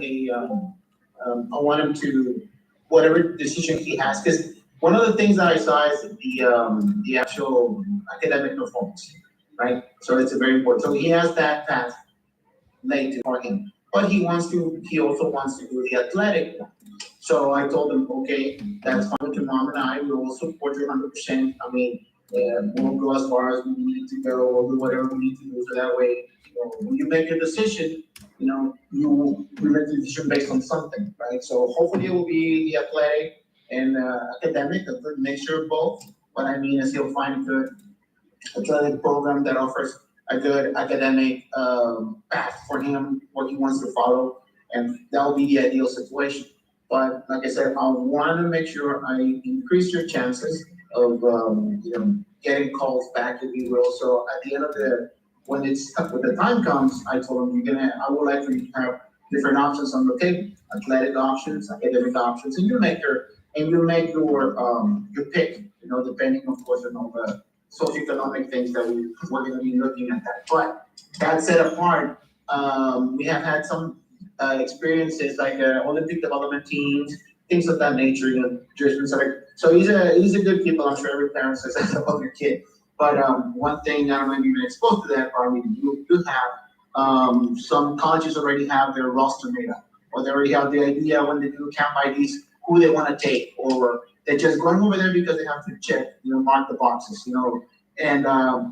I want him to, whatever decision he has, because one of the things that I saw is the actual academic performance, right? So it's a very important. So he has that path laid for him, but he also wants to do the athletic one. So I told him, okay, that's fine to mom and I. We will support you 100%. I mean, we'll go as far as we need to go. We'll do whatever we need to do. So that way, when you make a decision, you make the decision based on something, right? So hopefully it will be the athletic and academic, a good mixture of both. What I mean is he'll find a good athletic program that offers a good academic path for him, what he wants to follow, and that will be the ideal situation. But like I said, I want to make sure I increase your chances of getting calls back, if you will. So at the end of when the time comes, I told him I would like for you to have different options on the table, athletic options, academic options, and you make your pick. Depending, of course, on all the socioeconomic things that we're going to be looking at that. But that set apart, we have had some experiences like Olympic development teams, things of that nature. So he's a good people. I'm sure every parent says that about your kid. But one thing, I don't know if you've been exposed to that, probably you have. Some colleges already have their roster made up, or they already have the idea when they do camp IDs who they want to take, or they're just going over there because they have to check, mark the boxes, And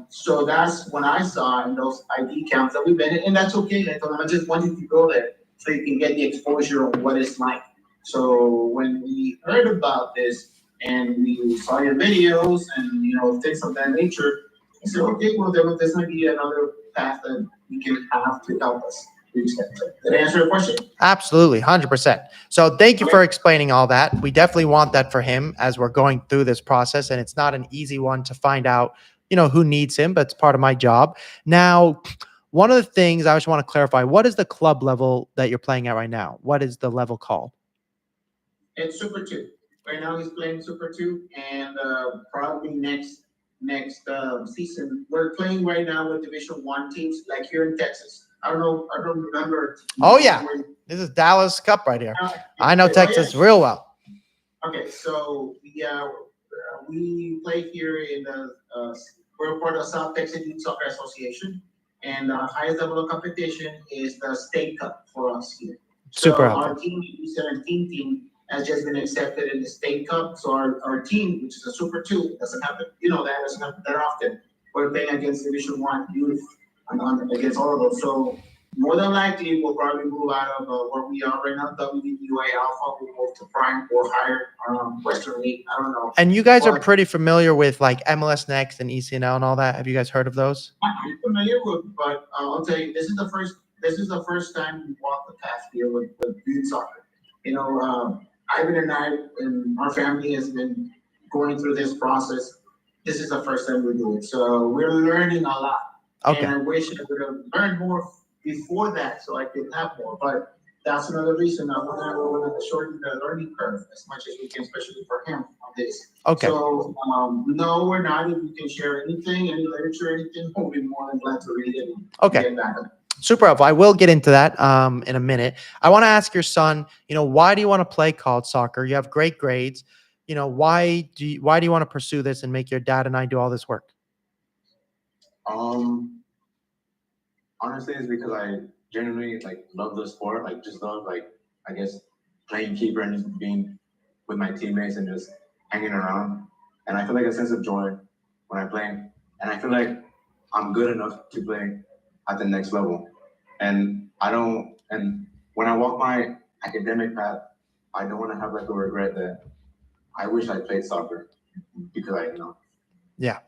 so that's when I saw in those ID camps that we've been in, and that's okay. I told them I just wanted to go there so you can get the exposure of what it's like. So when we heard about this and we saw your videos and things of that nature, I said, okay, well there's going to be another path that we can have to help us. Did I answer your question? Absolutely, 100%. So thank you for explaining all that. We definitely want that for him as we're going through this process, and it's not an easy one to find out, who needs him, but it's part of my job. Now, one of the things I just want to clarify, what is the club level that you're playing at right now? What is the level called? It's Super 2. Right now he's playing Super 2, and probably next season, we're playing right now with Division 1 teams like here in Texas. I don't remember. Oh, yeah. This is Dallas Cup right here. I know Texas real well. Okay, so we play here in we're part of South Texas Youth Soccer Association, and the highest level of competition is the State Cup for us here. Super helpful. Our team, the U17 team, has just been accepted in the State Cup. So our team, which is a Super 2, doesn't happen, doesn't happen that often. We're playing against Division 1 youth and against all of those. So more than likely, we'll probably move out of where we are right now, WDUA Alpha, we'll move to Prime or higher, Western League. I don't know. And you guys are pretty familiar with like MLS Next and ECNL and all that. Have you guys heard of those? I'm familiar with, but I'll tell you, this is the first time we walked the path here with youth soccer. Ivan and I and our family has been going through this process. This is the first time we do it. So we're learning a lot. Okay. And I wish I would have learned more before that so I could have more. But that's another reason I want to shorten the learning curve as much as we can, especially for him on this. Okay. So no, we're not. If you can share anything, any literature, anything, we'll be more than glad to read it. Okay. Super helpful. I will get into that in a minute. I want to ask your son, why do you want to play college soccer? You have great grades. Why do you want to pursue this and make your dad and I do all this work? Honestly, it's because I genuinely love the sport. Just love I guess playing keeper and just being with my teammates and just hanging around. And I feel a sense of joy when I play. And I feel like I'm good enough to play at the next level. And when I walk my academic path, I don't want to have a regret that I wish I played soccer because Yeah.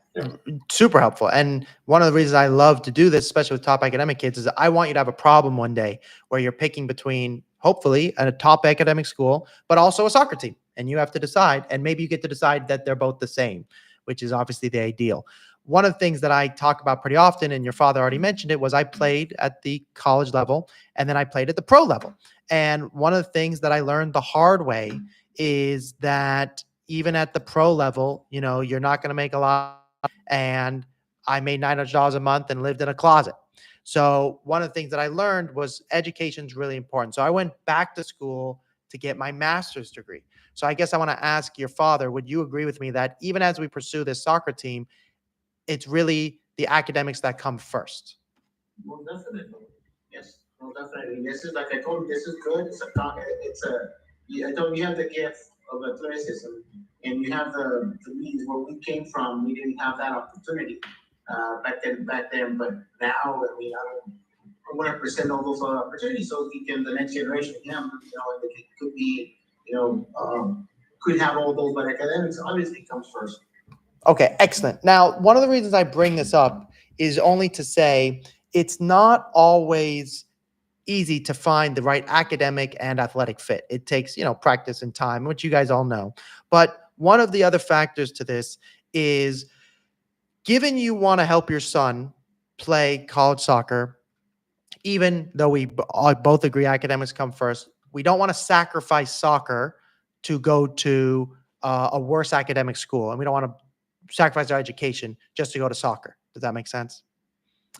Super helpful. And one of the reasons I love to do this, especially with top academic kids, is I want you to have a problem one day where you're picking between, hopefully, a top academic school, but also a soccer team. And you have to decide, and maybe you get to decide that they're both the same, which is obviously the ideal. One of the things that I talk about pretty often, and your father already mentioned it, was I played at the college level and then I played at the pro level. And one of the things that I learned the hard way is that even at the pro level, you're not going to make a lot. And I made $900 a month and lived in a closet. So one of the things that I learned was education is really important. So I went back to school to get my master's degree. So I guess I want to ask your father, would you agree with me that even as we pursue this soccer team, it's really the academics that come first? Well, definitely. Yes. Well, definitely. This is, like I told you, this is good. I told you have the gift of athleticism, and you have the means. Where we came from, we didn't have that opportunity back then. But now, I mean, I want to present all those opportunities so we can, the next generation, and it could be, could have all those, but academics obviously comes first. Okay, excellent. Now, one of the reasons I bring this up is only to say it's not always easy to find the right academic and athletic fit. It takes, practice and time, which you guys all know. But one of the other factors to this is, given you want to help your son play college soccer, even though we both agree academics come first, we don't want to sacrifice soccer to go to a worse academic school. And we don't want to sacrifice our education just to go to soccer. Does that make sense?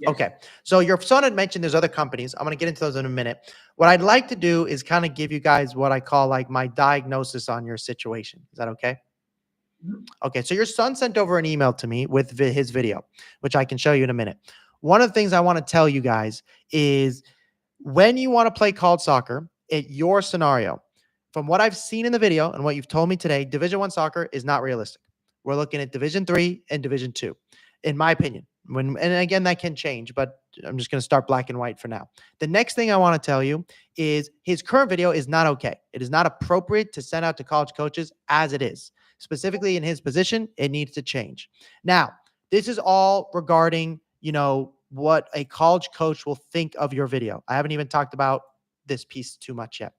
Yes. Okay. So your son had mentioned there's other companies. I'm going to get into those in a minute. What I'd like to do is kind of give you guys what I call like my diagnosis on your situation. Is that okay? Mhm. Okay. So your son sent over an email to me with his video, which I can show you in a minute. One of the things I want to tell you guys is, when you want to play college soccer, at your scenario, from what I've seen in the video and what you've told me today, Division I soccer is not realistic. We're looking at Division III and Division II, in my opinion. And again, that can change, but I'm just going to start black and white for now. The next thing I want to tell you is his current video is not okay. It is not appropriate to send out to college coaches as it is. Specifically in his position, it needs to change. Now, this is all regarding, what a college coach will think of your video. I haven't even talked about this piece too much yet.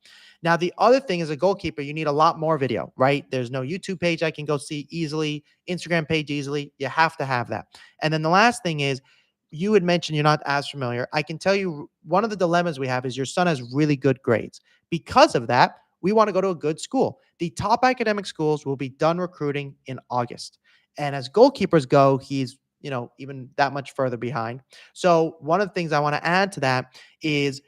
Now, the other thing, as a goalkeeper, you need a lot more video, right? There's no YouTube page I can go see easily, Instagram page easily. You have to have that. And then the last thing is, you had mentioned you're not as familiar. I can tell you one of the dilemmas we have is your son has really good grades. Because of that, we want to go to a good school. The top academic schools will be done recruiting in August. And as goalkeepers go, he's even that much further behind. So one of the things I want to add to that is,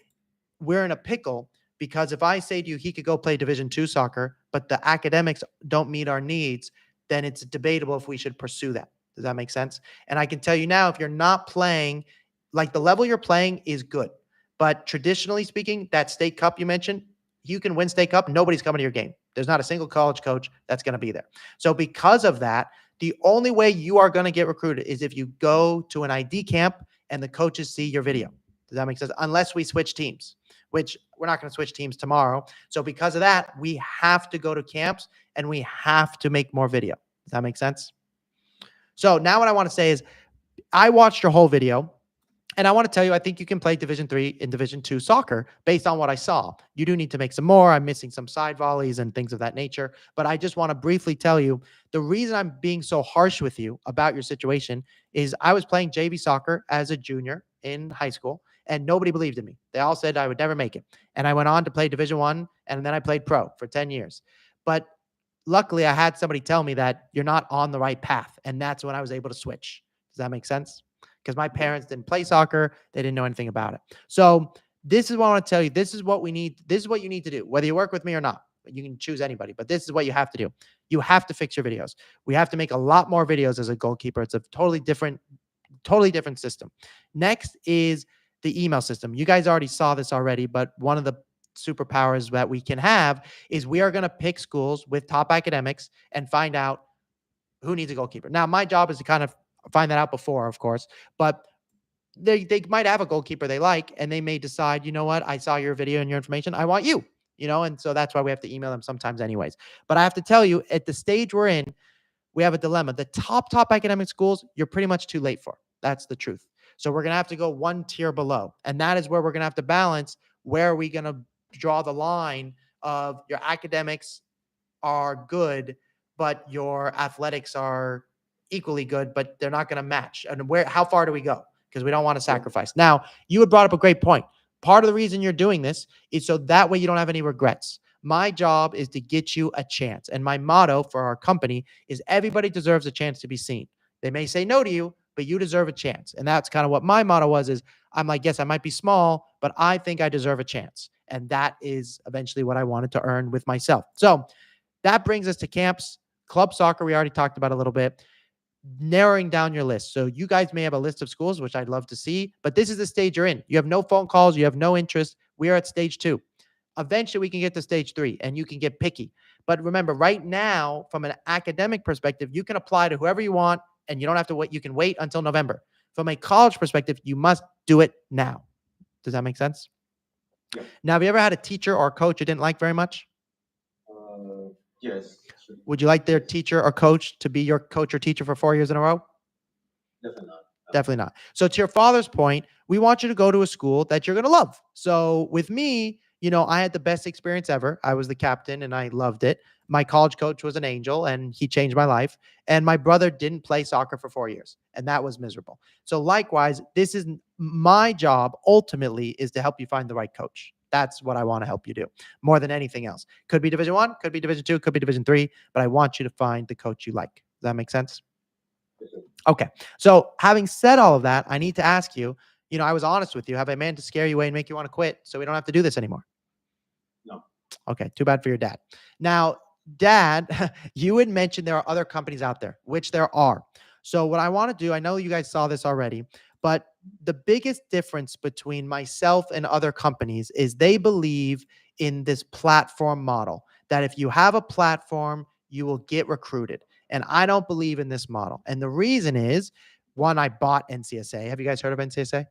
we're in a pickle, because if I say to you he could go play Division II soccer, but the academics don't meet our needs, then it's debatable if we should pursue that. Does that make sense? And I can tell you now, if you're not playing, like, the level you're playing is good, but traditionally speaking, that state cup you mentioned, you can win state cup, nobody's coming to your game. There's not a single college coach that's going to be there. So because of that, the only way you are going to get recruited is if you go to an ID camp and the coaches see your video. Does that make sense? Unless we switch teams, which we're not going to switch teams tomorrow. So because of that, we have to go to camps and we have to make more video. Does that make sense? So now what I want to say is, I watched your whole video, and I want to tell you, I think you can play Division III and Division II soccer based on what I saw. You do need to make some more. I'm missing some side volleys and things of that nature. But I just want to briefly tell you, the reason I'm being so harsh with you about your situation is, I was playing JV soccer as a junior in high school, and nobody believed in me. They all said I would never make it. And I went on to play Division I, and then I played pro for 10 years. But luckily, I had somebody tell me that you're not on the right path. And that's when I was able to switch. Does that make sense? Because my parents didn't play soccer. They didn't know anything about it. So this is what I want to tell you. This is what we need. This is what you need to do, whether you work with me or not. You can choose anybody, but this is what you have to do. You have to fix your videos. We have to make a lot more videos as a goalkeeper. It's a totally different system. Next is the email system. You guys already saw this already, but one of the superpowers that we can have is, we are going to pick schools with top academics and find out who needs a goalkeeper. Now, my job is to kind of find that out before, of course, but they might have a goalkeeper they like, and they may decide, you know what, I saw your video and your information, I want you, and so that's why we have to email them sometimes anyways. But I have to tell you, at the stage we're in, we have a dilemma. The top academic schools, you're pretty much too late for. That's the truth. So we're going to have to go one tier below. And that is where we're going to have to balance, where are we going to draw the line of, your academics are good, but your athletics are equally good, but they're not going to match. And how far do we go? Because we don't want to sacrifice. Now, you had brought up a great point. Part of the reason you're doing this is so that way you don't have any regrets. My job is to get you a chance. And my motto for our company is, everybody deserves a chance to be seen. They may say no to you, but you deserve a chance. And that's kind of what my motto was, is I'm like, yes, I might be small, but I think I deserve a chance. And that is eventually what I wanted to earn with myself. So that brings us to camps. Club soccer, we already talked about a little bit. Narrowing down your list. So you guys may have a list of schools, which I'd love to see, but this is the stage you're in. You have no phone calls. You have no interest. We are at stage 2. Eventually we can get to stage 3 and you can get picky. But remember, right now, from an academic perspective, you can apply to whoever you want and you don't have to wait. You can wait until November. From a college perspective, you must do it now. Does that make sense? Yeah. Now, have you ever had a teacher or coach you didn't like very much? Yes. Would you like their teacher or coach to be your coach or teacher for 4 years in a row? Definitely not. Definitely not. So to your father's point, we want you to go to a school that you're going to love. So with me, I had the best experience ever. I was the captain and I loved it. My college coach was an angel and he changed my life. And my brother didn't play soccer for 4 years and that was miserable. So likewise, this is my job ultimately is to help you find the right coach. That's what I want to help you do more than anything else. Could be Division 1, could be Division 2, could be Division 3, but I want you to find the coach you like. Does that make sense? Okay. So having said all of that, I need to ask you, I was honest with you. Have I managed to scare you away and make you want to quit so we don't have to do this anymore? No. Okay. Too bad for your dad. Now, Dad, you had mentioned there are other companies out there, which there are. So what I want to do, I know you guys saw this already, but the biggest difference between myself and other companies is they believe in this platform model, that if you have a platform, you will get recruited. And I don't believe in this model. And the reason is, one, I bought NCSA. Have you guys heard of NCSA?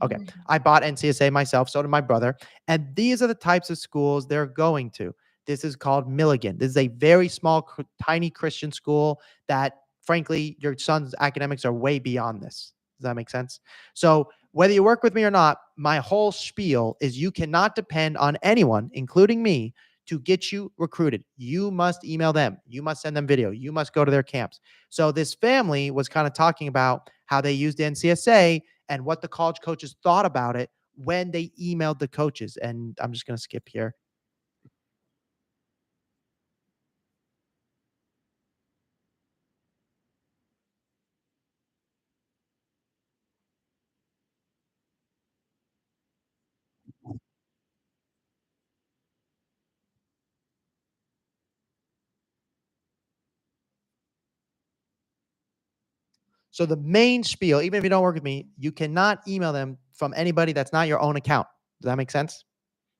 Okay. I bought NCSA myself. So did my brother. And these are the types of schools they're going to. This is called Milligan. This is a very small, tiny Christian school that, frankly, your son's academics are way beyond this. Does that make sense? So whether you work with me or not, my whole spiel is you cannot depend on anyone, including me, to get you recruited. You must email them. You must send them video. You must go to their camps. So this family was kind of talking about how they used NCSA and what the college coaches thought about it when they emailed the coaches. And I'm just going to skip here. So the main spiel, even if you don't work with me, you cannot email them from anybody that's not your own account. Does that make sense?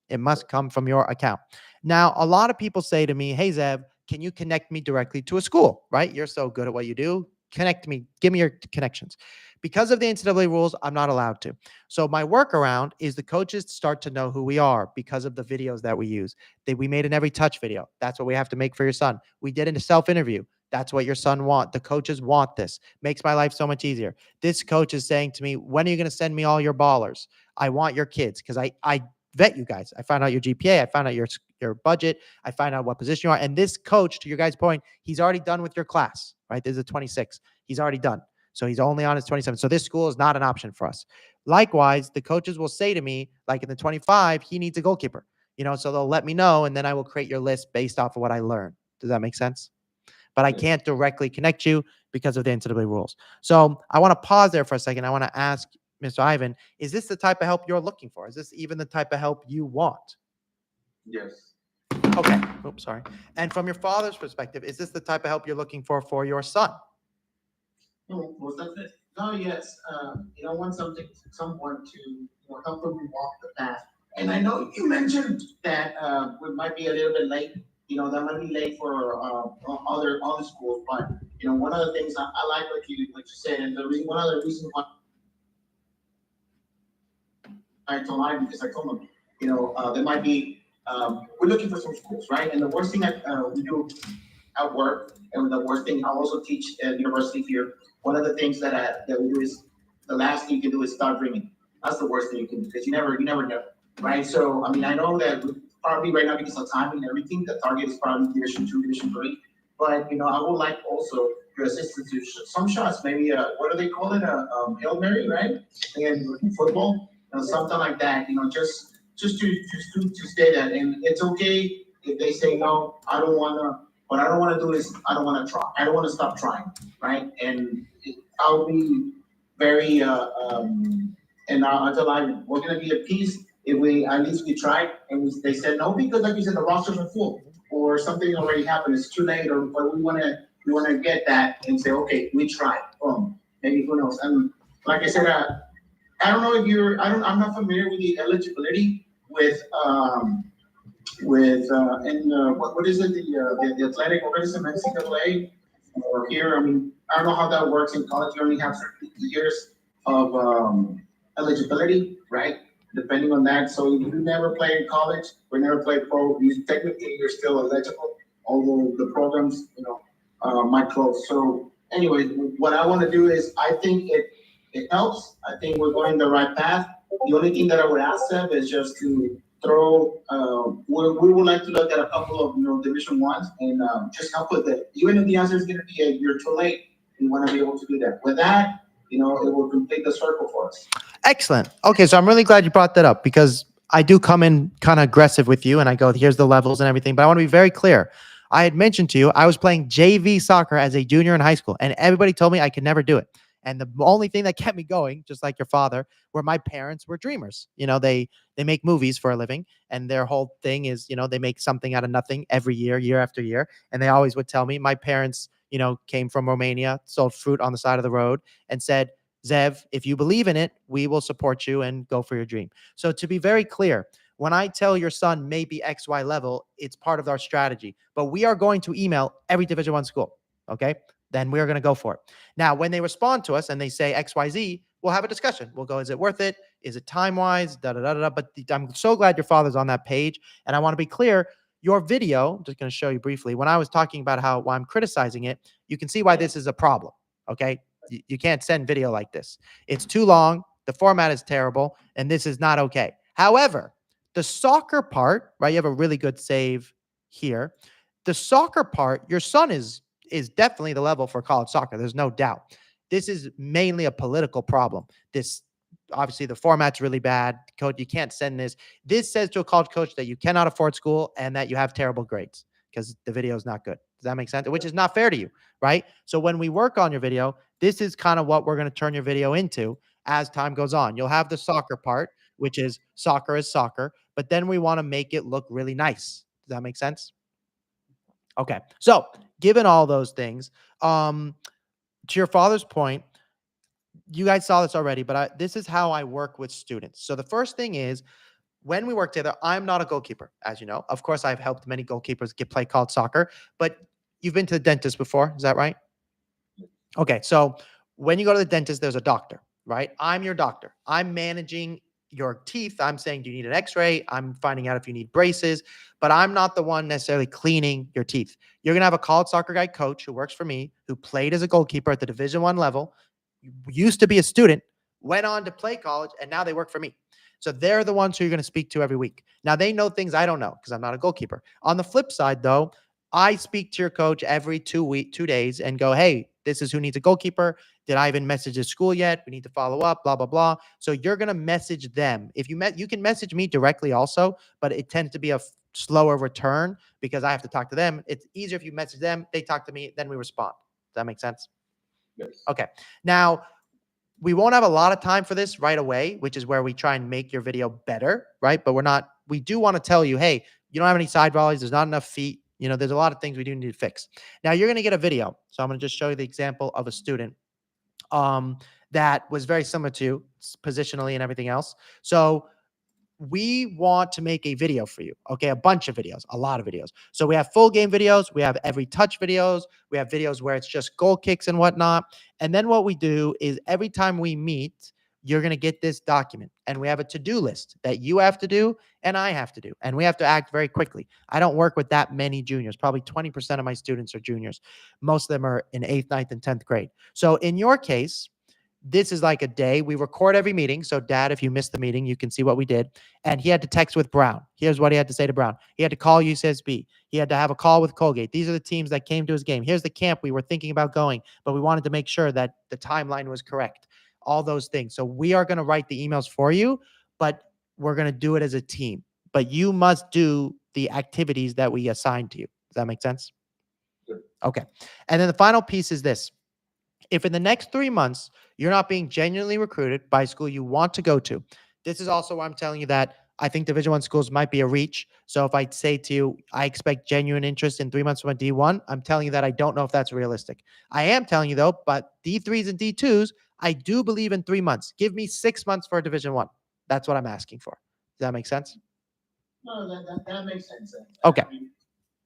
It must come from your account. Now, a lot of people say to me, hey, Zev, can you connect me directly to a school, right? You're so good at what you do. Connect me. Give me your connections. Because of the NCAA rules, I'm not allowed to. So my workaround is the coaches start to know who we are because of the videos that we use. We made an every touch video. That's what we have to make for your son. We did a self-interview. That's what your son wants. The coaches want this. Makes my life so much easier. This coach is saying to me, when are you going to send me all your ballers? I want your kids because I vet you guys. I found out your GPA. I found out your budget. I find out what position you are. And this coach, to your guys' point, he's already done with your class, right? This is a 26. He's already done. So he's only on his 27. So this school is not an option for us. Likewise, the coaches will say to me, like in the 25, he needs a goalkeeper, so they'll let me know. And then I will create your list based off of what I learned. Does that make sense? But I can't directly connect you because of the NCAA rules. So I want to pause there for a second. I want to ask Mr. Ivan, is this the type of help you're looking for? Is this even the type of help you want? Yes. Okay. Oops, sorry. And from your father's perspective, is this the type of help you're looking for your son? No, most definitely. No, yes. I want someone to help them walk the path. And I know you mentioned that we might be a little bit late. That might be late for other schools, but one of the things I like what you said, and one of the reasons why I told him, because I told him, there might be we're looking for some schools, right? And the worst thing that we do at work, and the worst thing I also teach at university here. One of the things that we do is the last thing you can do is start dreaming. That's the worst thing you can do because you never know, right? So I mean, I know that probably right now because of timing and everything, the target is probably Division 2, Division 3. But I would like also your assistance to some shots, maybe what do they call it? Hail Mary, right? In football, something like that. Just to stay that, and it's okay if they say no. I don't want to. What I don't want to do is I don't want to try. I don't want to stop trying, right? And I'll be very And I told them, we're gonna be at peace if we, at least we tried, and they said no, because like you said, the rosters are full, or something already happened, it's too late, or, but we wanna get that and say, okay, we tried, maybe who knows, and like I said, I don't know if I'm not familiar with the eligibility what is it, the athletic organism, NCAA, or here, I mean, I don't know how that works in college, you only have certain years of, eligibility, right? Depending on that, so if you never play in college, or never play pro, technically, you're still eligible, although the programs, might close, so anyway, what I wanna do is, I think it helps, I think we're going the right path. The only thing that I would ask them is just to throw, we would like to look at a couple of, Division ones and, just help with it. Even if the answer is gonna be you're too late, we wanna be able to do that. With that, it will complete the circle for us. Excellent. Okay, so I'm really glad you brought that up because I do come in kind of aggressive with you and I go, here's the levels and everything, but I want to be very clear. I had mentioned to you, I was playing JV soccer as a junior in high school and everybody told me I could never do it. And the only thing that kept me going, just like your father, were my parents were dreamers. They make movies for a living and their whole thing is, they make something out of nothing every year, year after year. And they always would tell me my parents, came from Romania, sold fruit on the side of the road and said, Zev, if you believe in it, we will support you and go for your dream. So to be very clear, when I tell your son maybe XY level, it's part of our strategy. But we are going to email every Division I school. Okay? Then we're going to go for it. Now, when they respond to us and they say XYZ, we'll have a discussion. We'll go, is it worth it? Is it time-wise? Da, da, da, da. But I'm so glad your father's on that page. And I want to be clear, your video, I'm just going to show you briefly, when I was talking about why I'm criticizing it, you can see why this is a problem. Okay? You can't send video like this. It's too long. The format is terrible. And this is not okay. However, the soccer part, right? You have a really good save here. The soccer part, your son is definitely the level for college soccer. There's no doubt. This is mainly a political problem. This, obviously, the format's really bad. Coach, you can't send this. This says to a college coach that you cannot afford school and that you have terrible grades because the video is not good. Does that make sense? Which is not fair to you, right? So when we work on your video, this is kind of what we're going to turn your video into as time goes on. You'll have the soccer part, which is soccer, but then we want to make it look really nice. Does that make sense? Okay. So given all those things, to your father's point, you guys saw this already, but this is how I work with students. So the first thing is, when we work together, I'm not a goalkeeper, as you know. Of course, I've helped many goalkeepers play college soccer, but you've been to the dentist before. Is that right? Okay. So when you go to the dentist, there's a doctor, right? I'm your doctor. I'm managing your teeth. I'm saying, do you need an x-ray? I'm finding out if you need braces, but I'm not the one necessarily cleaning your teeth. You're going to have a college soccer guy coach who works for me, who played as a goalkeeper at the Division I level, used to be a student, went on to play college, and now they work for me. So they're the ones who you're going to speak to every week. Now, they know things I don't know because I'm not a goalkeeper. On the flip side, though, I speak to your coach every 2 days and go, hey, this is who needs a goalkeeper. Did I even message the school yet? We need to follow up, blah, blah, blah. So you're going to message them. If you can message me directly also, but it tends to be a slower return because I have to talk to them. It's easier if you message them, they talk to me, then we respond. Does that make sense? Yes. Okay. Now, we won't have a lot of time for this right away, which is where we try and make your video better, right? But we do want to tell you, hey, you don't have any side volleys. There's not enough feet. There's a lot of things we do need to fix. Now you're going to get a video. So I'm going to just show you the example of a student that was very similar to you positionally and everything else. So we want to make a video for you. Okay. A bunch of videos, a lot of videos. So we have full game videos. We have every touch videos. We have videos where it's just goal kicks and whatnot. And then what we do is every time we meet, you're going to get this document and we have a to-do list that you have to do and I have to do. And we have to act very quickly. I don't work with that many juniors. Probably 20% of my students are juniors. Most of them are in 8th, 9th, and 10th grade. So in your case, this is like a day. We record every meeting. So Dad, if you missed the meeting, you can see what we did. And he had to text with Brown. Here's what he had to say to Brown. He had to call UCSB. He had to have a call with Colgate. These are the teams that came to his game. Here's the camp we were thinking about going, but we wanted to make sure that the timeline was correct. All those things. So we are going to write the emails for you, but we're going to do it as a team. But you must do the activities that we assign to you. Does that make sense? Sure. Okay. And then the final piece is this. If in the next 3 months, you're not being genuinely recruited by a school you want to go to, this is also why I'm telling you that I think Division One schools might be a reach. So if I say to you, I expect genuine interest in 3 months from a D1, I'm telling you that I don't know if that's realistic. I am telling you though, but D3s and D2s, I do believe in 3 months. Give me 6 months for a Division One. That's what I'm asking for. Does that make sense? No, that makes sense. Okay. I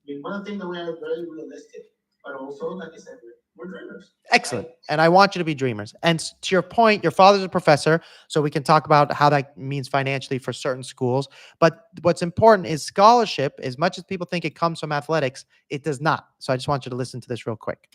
mean, one thing that we are very realistic, but also, like I said, we're dreamers. Excellent. Right? And I want you to be dreamers. And to your point, your father's a professor, so we can talk about how that means financially for certain schools. But what's important is scholarship, as much as people think it comes from athletics, it does not. So I just want you to listen to this real quick.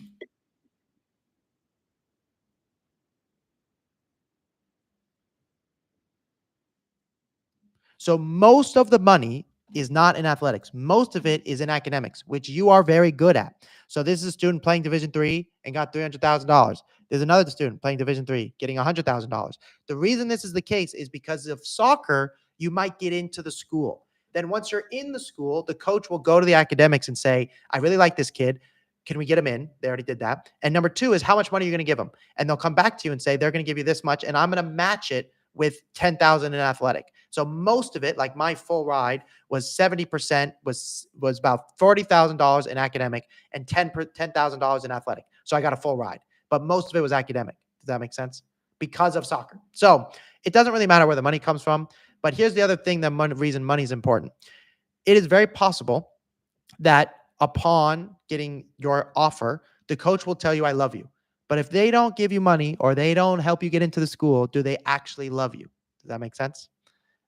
So most of the money is not in athletics. Most of it is in academics, which you are very good at. So this is a student playing Division III and got $300,000. There's another student playing Division III getting $100,000. The reason this is the case is because of soccer, you might get into the school. Then once you're in the school, the coach will go to the academics and say, I really like this kid. Can we get him in? They already did that. And number two is how much money are you going to give them? And they'll come back to you and say, they're going to give you this much, and I'm going to match it with 10,000 in athletic. So most of it, like my full ride, was 70% was about $40,000 in academic and $10,000 in athletic. So I got a full ride, but most of it was academic. Does that make sense? Because of soccer. So it doesn't really matter where the money comes from. But here's the other thing, the reason money is important. It is very possible that upon getting your offer, the coach will tell you, I love you. But if they don't give you money or they don't help you get into the school, do they actually love you? Does that make sense?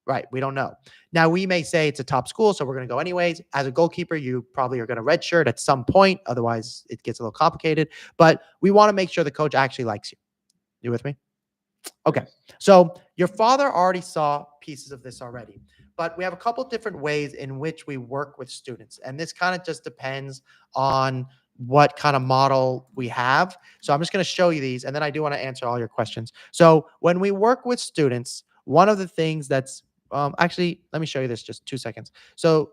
Right. We don't know. Now, we may say it's a top school, so we're going to go anyways. As a goalkeeper, you probably are going to redshirt at some point. Otherwise, it gets a little complicated. But we want to make sure the coach actually likes you. You with me? Okay. So your father already saw pieces of this already, but we have a couple different ways in which we work with students. And this kind of just depends on what kind of model we have. So I'm just going to show you these, and then I do want to answer all your questions. So when we work with students, one of the things that's actually, let me show you this just 2 seconds. So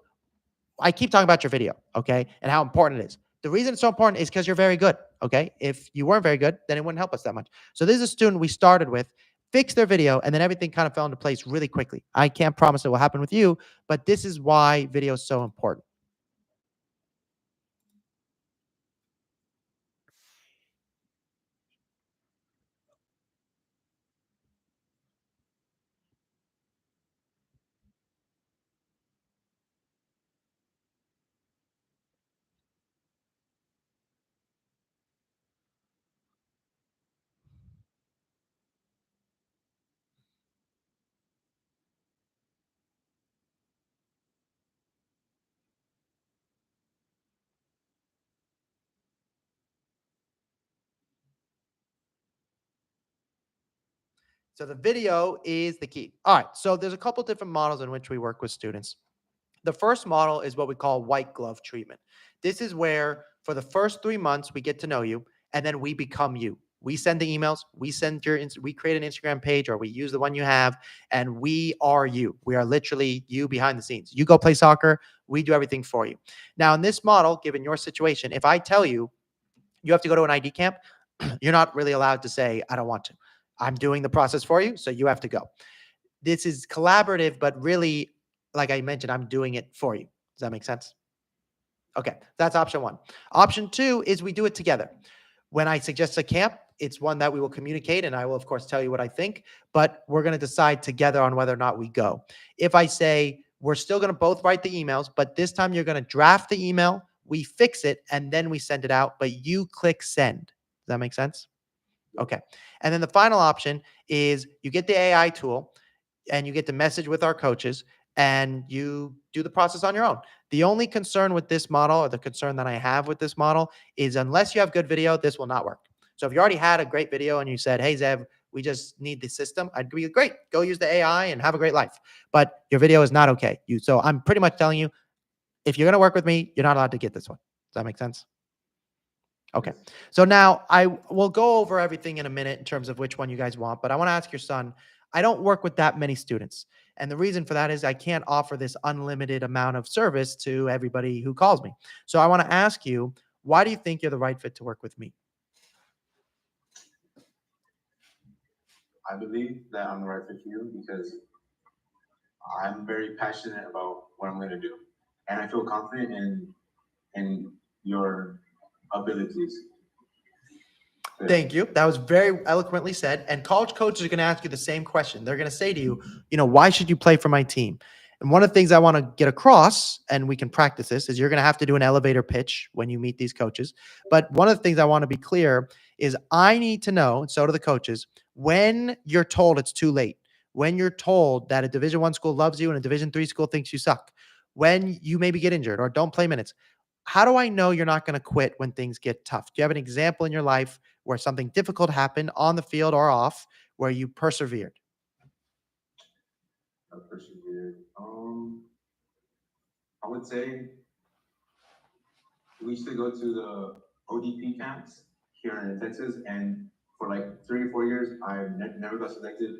I keep talking about your video, okay, and how important it is. The reason it's so important is because you're very good, okay? If you weren't very good, then it wouldn't help us that much. So this is a student we started with, fixed their video, and then everything kind of fell into place really quickly. I can't promise it will happen with you, but this is why video is so important. So the video is the key. All right, so there's a couple different models in which we work with students. The first model is what we call white glove treatment. This is where for the first 3 months, we get to know you and then we become you. We send the emails, we create an Instagram page or we use the one you have and we are you. We are literally you behind the scenes. You go play soccer, we do everything for you. Now in this model, given your situation, if I tell you, you have to go to an ID camp, you're not really allowed to say, I don't want to. I'm doing the process for you, so you have to go. This is collaborative, but really, like I mentioned, I'm doing it for you. Does that make sense? Okay, that's option one. Option two is we do it together. When I suggest a camp, it's one that we will communicate, and I will, of course, tell you what I think, but we're going to decide together on whether or not we go. If I say we're still going to both write the emails, but this time you're going to draft the email, we fix it, and then we send it out, but you click send. Does that make sense? Okay. And then the final option is you get the AI tool and you get to message with our coaches and you do the process on your own. The only concern with this model, or the concern that I have with this model, is unless you have good video, this will not work. So if you already had a great video and you said, hey, Zev, we just need the system, I'd be great. Go use the AI and have a great life. But your video is not okay. So I'm pretty much telling you, if you're going to work with me, you're not allowed to get this one. Does that make sense? Okay. So now I will go over everything in a minute in terms of which one you guys want, but I want to ask your son, I don't work with that many students. And the reason for that is I can't offer this unlimited amount of service to everybody who calls me. So I want to ask you, why do you think you're the right fit to work with me? I believe that I'm the right fit for you because I'm very passionate about what I'm going to do, and I feel confident in your abilities. Thank you. That was very eloquently said. And college coaches are going to ask you the same question. They're going to say to you, why should you play for my team? And one of the things I want to get across, and we can practice this, is you're going to have to do an elevator pitch when you meet these coaches. But one of the things I want to be clear is I need to know, and so do the coaches, when you're told it's too late, when you're told that a Division I school loves you and a Division III school thinks you suck, when you maybe get injured or don't play minutes. How do I know you're not going to quit when things get tough? Do you have an example in your life where something difficult happened on the field or off, where you persevered? I persevered. I would say we used to go to the ODP camps here in Texas, and for like 3 or 4 years, I never got selected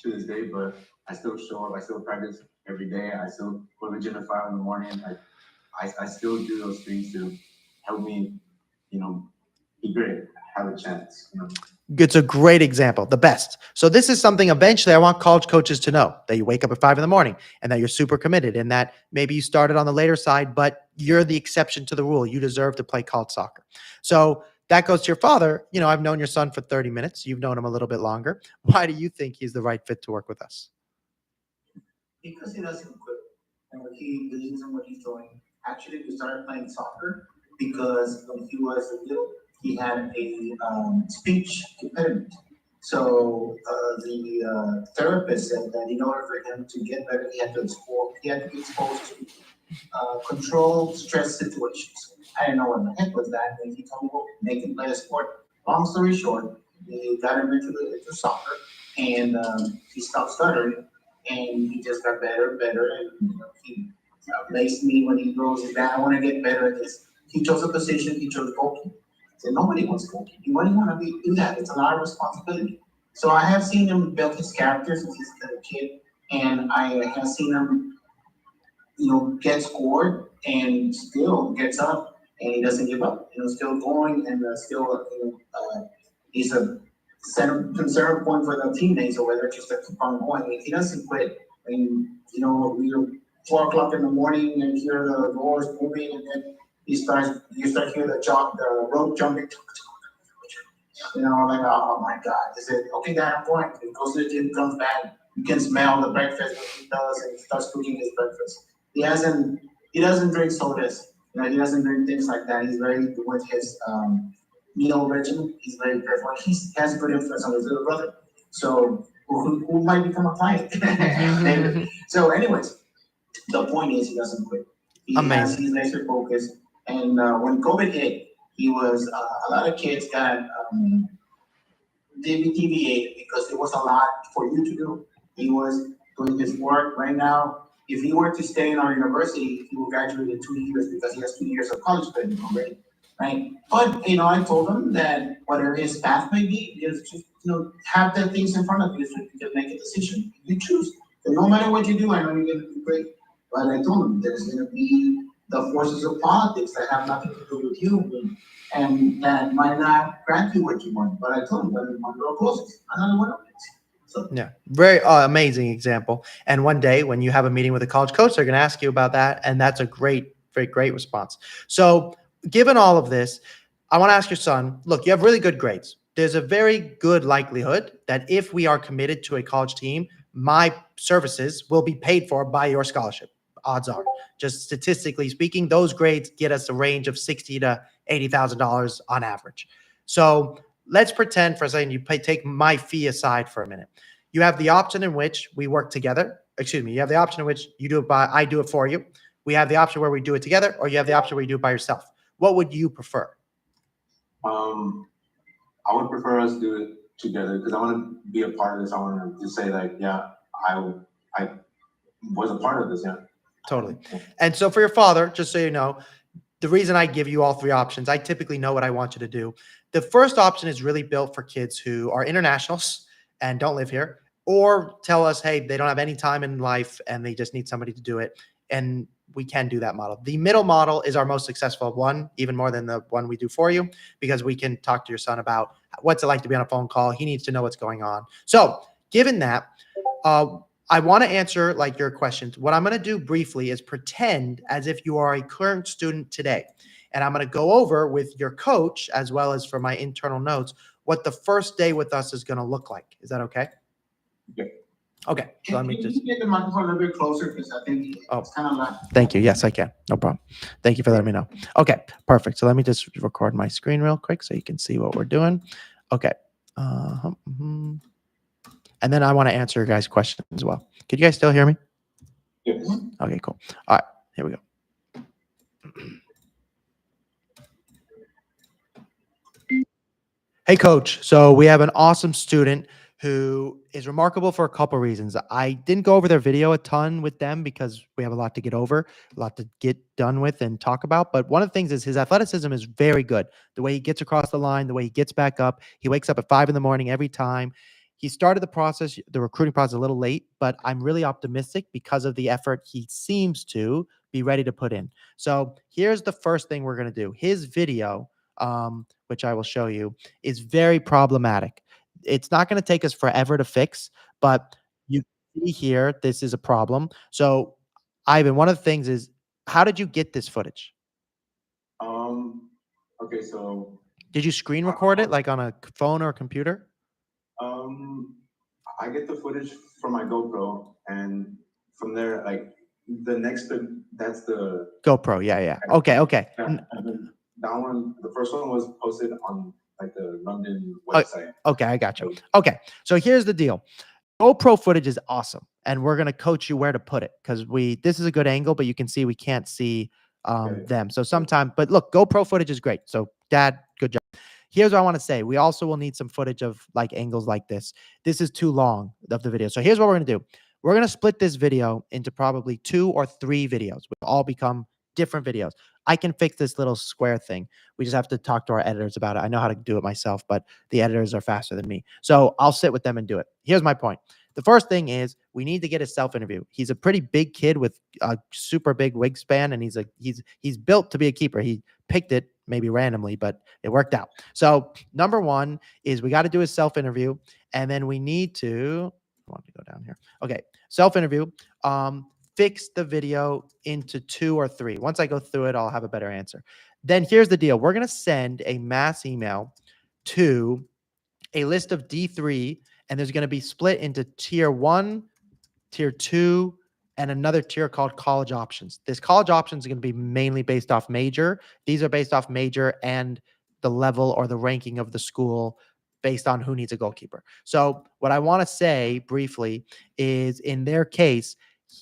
to this day, but I still show up, I still practice every day, I still go to the gym at 5 in the morning. I still do those things to help me, be great, have a chance. It's a great example, the best. So this is something eventually I want college coaches to know, that you wake up at 5 in the morning and that you're super committed and that maybe you started on the later side, but you're the exception to the rule. You deserve to play college soccer. So that goes to your father. I've known your son for 30 minutes. You've known him a little bit longer. Why do you think he's the right fit to work with us? Because he doesn't quit and he believes in what he's doing. Actually, we started playing soccer because when he was little, he had a speech impediment. So the therapist said that in order for him to get better, he had to be exposed to controlled stress situations. I didn't know what the heck was that, and he told me, well, make him play a sport. Long story short, he got him into soccer, and he stopped stuttering, and he just got better and better, and he amazed me when he goes, Dad, I want to get better at this. He chose a position, he chose goalkeeper. I said, nobody wants goalkeeping. Why do you want to do that? It's a lot of responsibility. So I have seen him build his character since he's a kid, and I have seen him, get scored and still gets up and he doesn't give up. Still going and still, he's a concern point for the teammates or whether just to keep on going. If he doesn't quit, we're 4 o'clock in the morning and hear the doors moving, and then you start hearing the rope jumping. Like, oh my God, is it okay? Dad, I'm going. He goes to the gym, comes back. You can smell the breakfast that he does, and he starts cooking his breakfast. He doesn't drink sodas. He doesn't drink things like that. He's very good with his meal regimen. He's very careful. He has good influence on his little brother. So who might become a client later. So anyways, the point is he doesn't quit. He's laser focused. And when COVID hit, he was a lot of kids got deviated because it was a lot for you to do. He was doing his work right now. If he were to stay in our university, he will graduate in 2 years because he has 2 years of college credit already, right? But I told him that whatever his path may be, just have the things in front of you so you can make a decision. You choose. So no matter what you do, I know you're going to do great. But I told him there's going to be the forces of politics that have nothing to do with you and that might not grant you what you want. But I told him that one door closes, another one opens. So, yeah, very amazing example. And one day when you have a meeting with a college coach, they're going to ask you about that. And that's a great response. So given all of this, I want to ask your son, look, you have really good grades. There's a very good likelihood that if we are committed to a college team, my services will be paid for by your scholarship. Odds are, just statistically speaking, those grades get us a range of $60,000 to $80,000 on average. So let's pretend for a second you take my fee aside for a minute. You have the option in which we work together. Excuse me. You have the option in which you do it I do it for you. We have the option where we do it together, or you have the option where you do it by yourself. What would you prefer? I would prefer us do it together because I want to be a part of this. I want to say like, yeah, I was a part of this. Yeah. Totally. And so for your father, just so you know, the reason I give you all 3 options, I typically know what I want you to do. The first option is really built for kids who are internationals and don't live here, or tell us, hey, they don't have any time in life and they just need somebody to do it. And we can do that model. The middle model is our most successful one, even more than the one we do for you, because we can talk to your son about what's it like to be on a phone call. He needs to know what's going on. So given that, I want to answer like your questions. What I'm going to do briefly is pretend as if you are a current student today. And I'm going to go over with your coach, as well as for my internal notes, what the first day with us is going to look like. Is that okay? Okay. Okay. So let me Can just you get the microphone a little bit closer, because I think it's kind of loud. Thank you. Yes, I can. No problem. Thank you for letting me know. Okay, perfect. So let me just record my screen real quick so you can see what we're doing. Okay. Mhm. And then I want to answer your guys' questions as well. Could you guys still hear me? Yes. Okay, cool. All right, here we go. Hey, coach. So we have an awesome student who is remarkable for a couple reasons. I didn't go over their video a ton with them because we have a lot to get over, a lot to get done with and talk about. But one of the things is his athleticism is very good. The way he gets across the line, the way he gets back up. He wakes up at 5 a.m. every time. He started the recruiting process a little late, but I'm really optimistic because of the effort he seems to be ready to put in. So here's the first thing we're going to do. His video, which I will show you, is very problematic. It's not going to take us forever to fix, but you see here, this is a problem. So, Ivan, one of the things is, how did you get this footage? Okay, so Did you screen record it like on a phone or a computer? I get the footage from my GoPro, and from there, like that's the GoPro. Yeah. Okay. yeah, and then that one, the first one was posted on like the London Oh, website. Okay, I got you. Okay, so here's the deal. GoPro footage is awesome, and we're gonna coach you where to put it because this is a good angle, but you can see we can't see Okay. them. So sometimes, but look, GoPro footage is great. So Dad, good job. Here's what I want to say. We also will need some footage of like angles like this. This is too long of the video. So here's what we're gonna do. We're gonna split this video into probably 2 or 3 videos, which all become different videos. I can fix this little square thing. We just have to talk to our editors about it. I know how to do it myself, but the editors are faster than me. So I'll sit with them and do it. Here's my point. The first thing is we need to get a self-interview. He's a pretty big kid with a super big wingspan, and he's built to be a keeper. He picked it maybe randomly, but it worked out. So number one is we got to do a self-interview, and then we need to, I want to go down here. Okay, self-interview. Fix the video into 2 or 3. Once I go through it, I'll have a better answer. Then here's the deal. We're going to send a mass email to a list of D3, and there's going to be split into tier 1, tier 2, and another tier called college options. This college options is going to be mainly based off major. These are based off major and the level or the ranking of the school based on who needs a goalkeeper. So what I want to say briefly is in their case,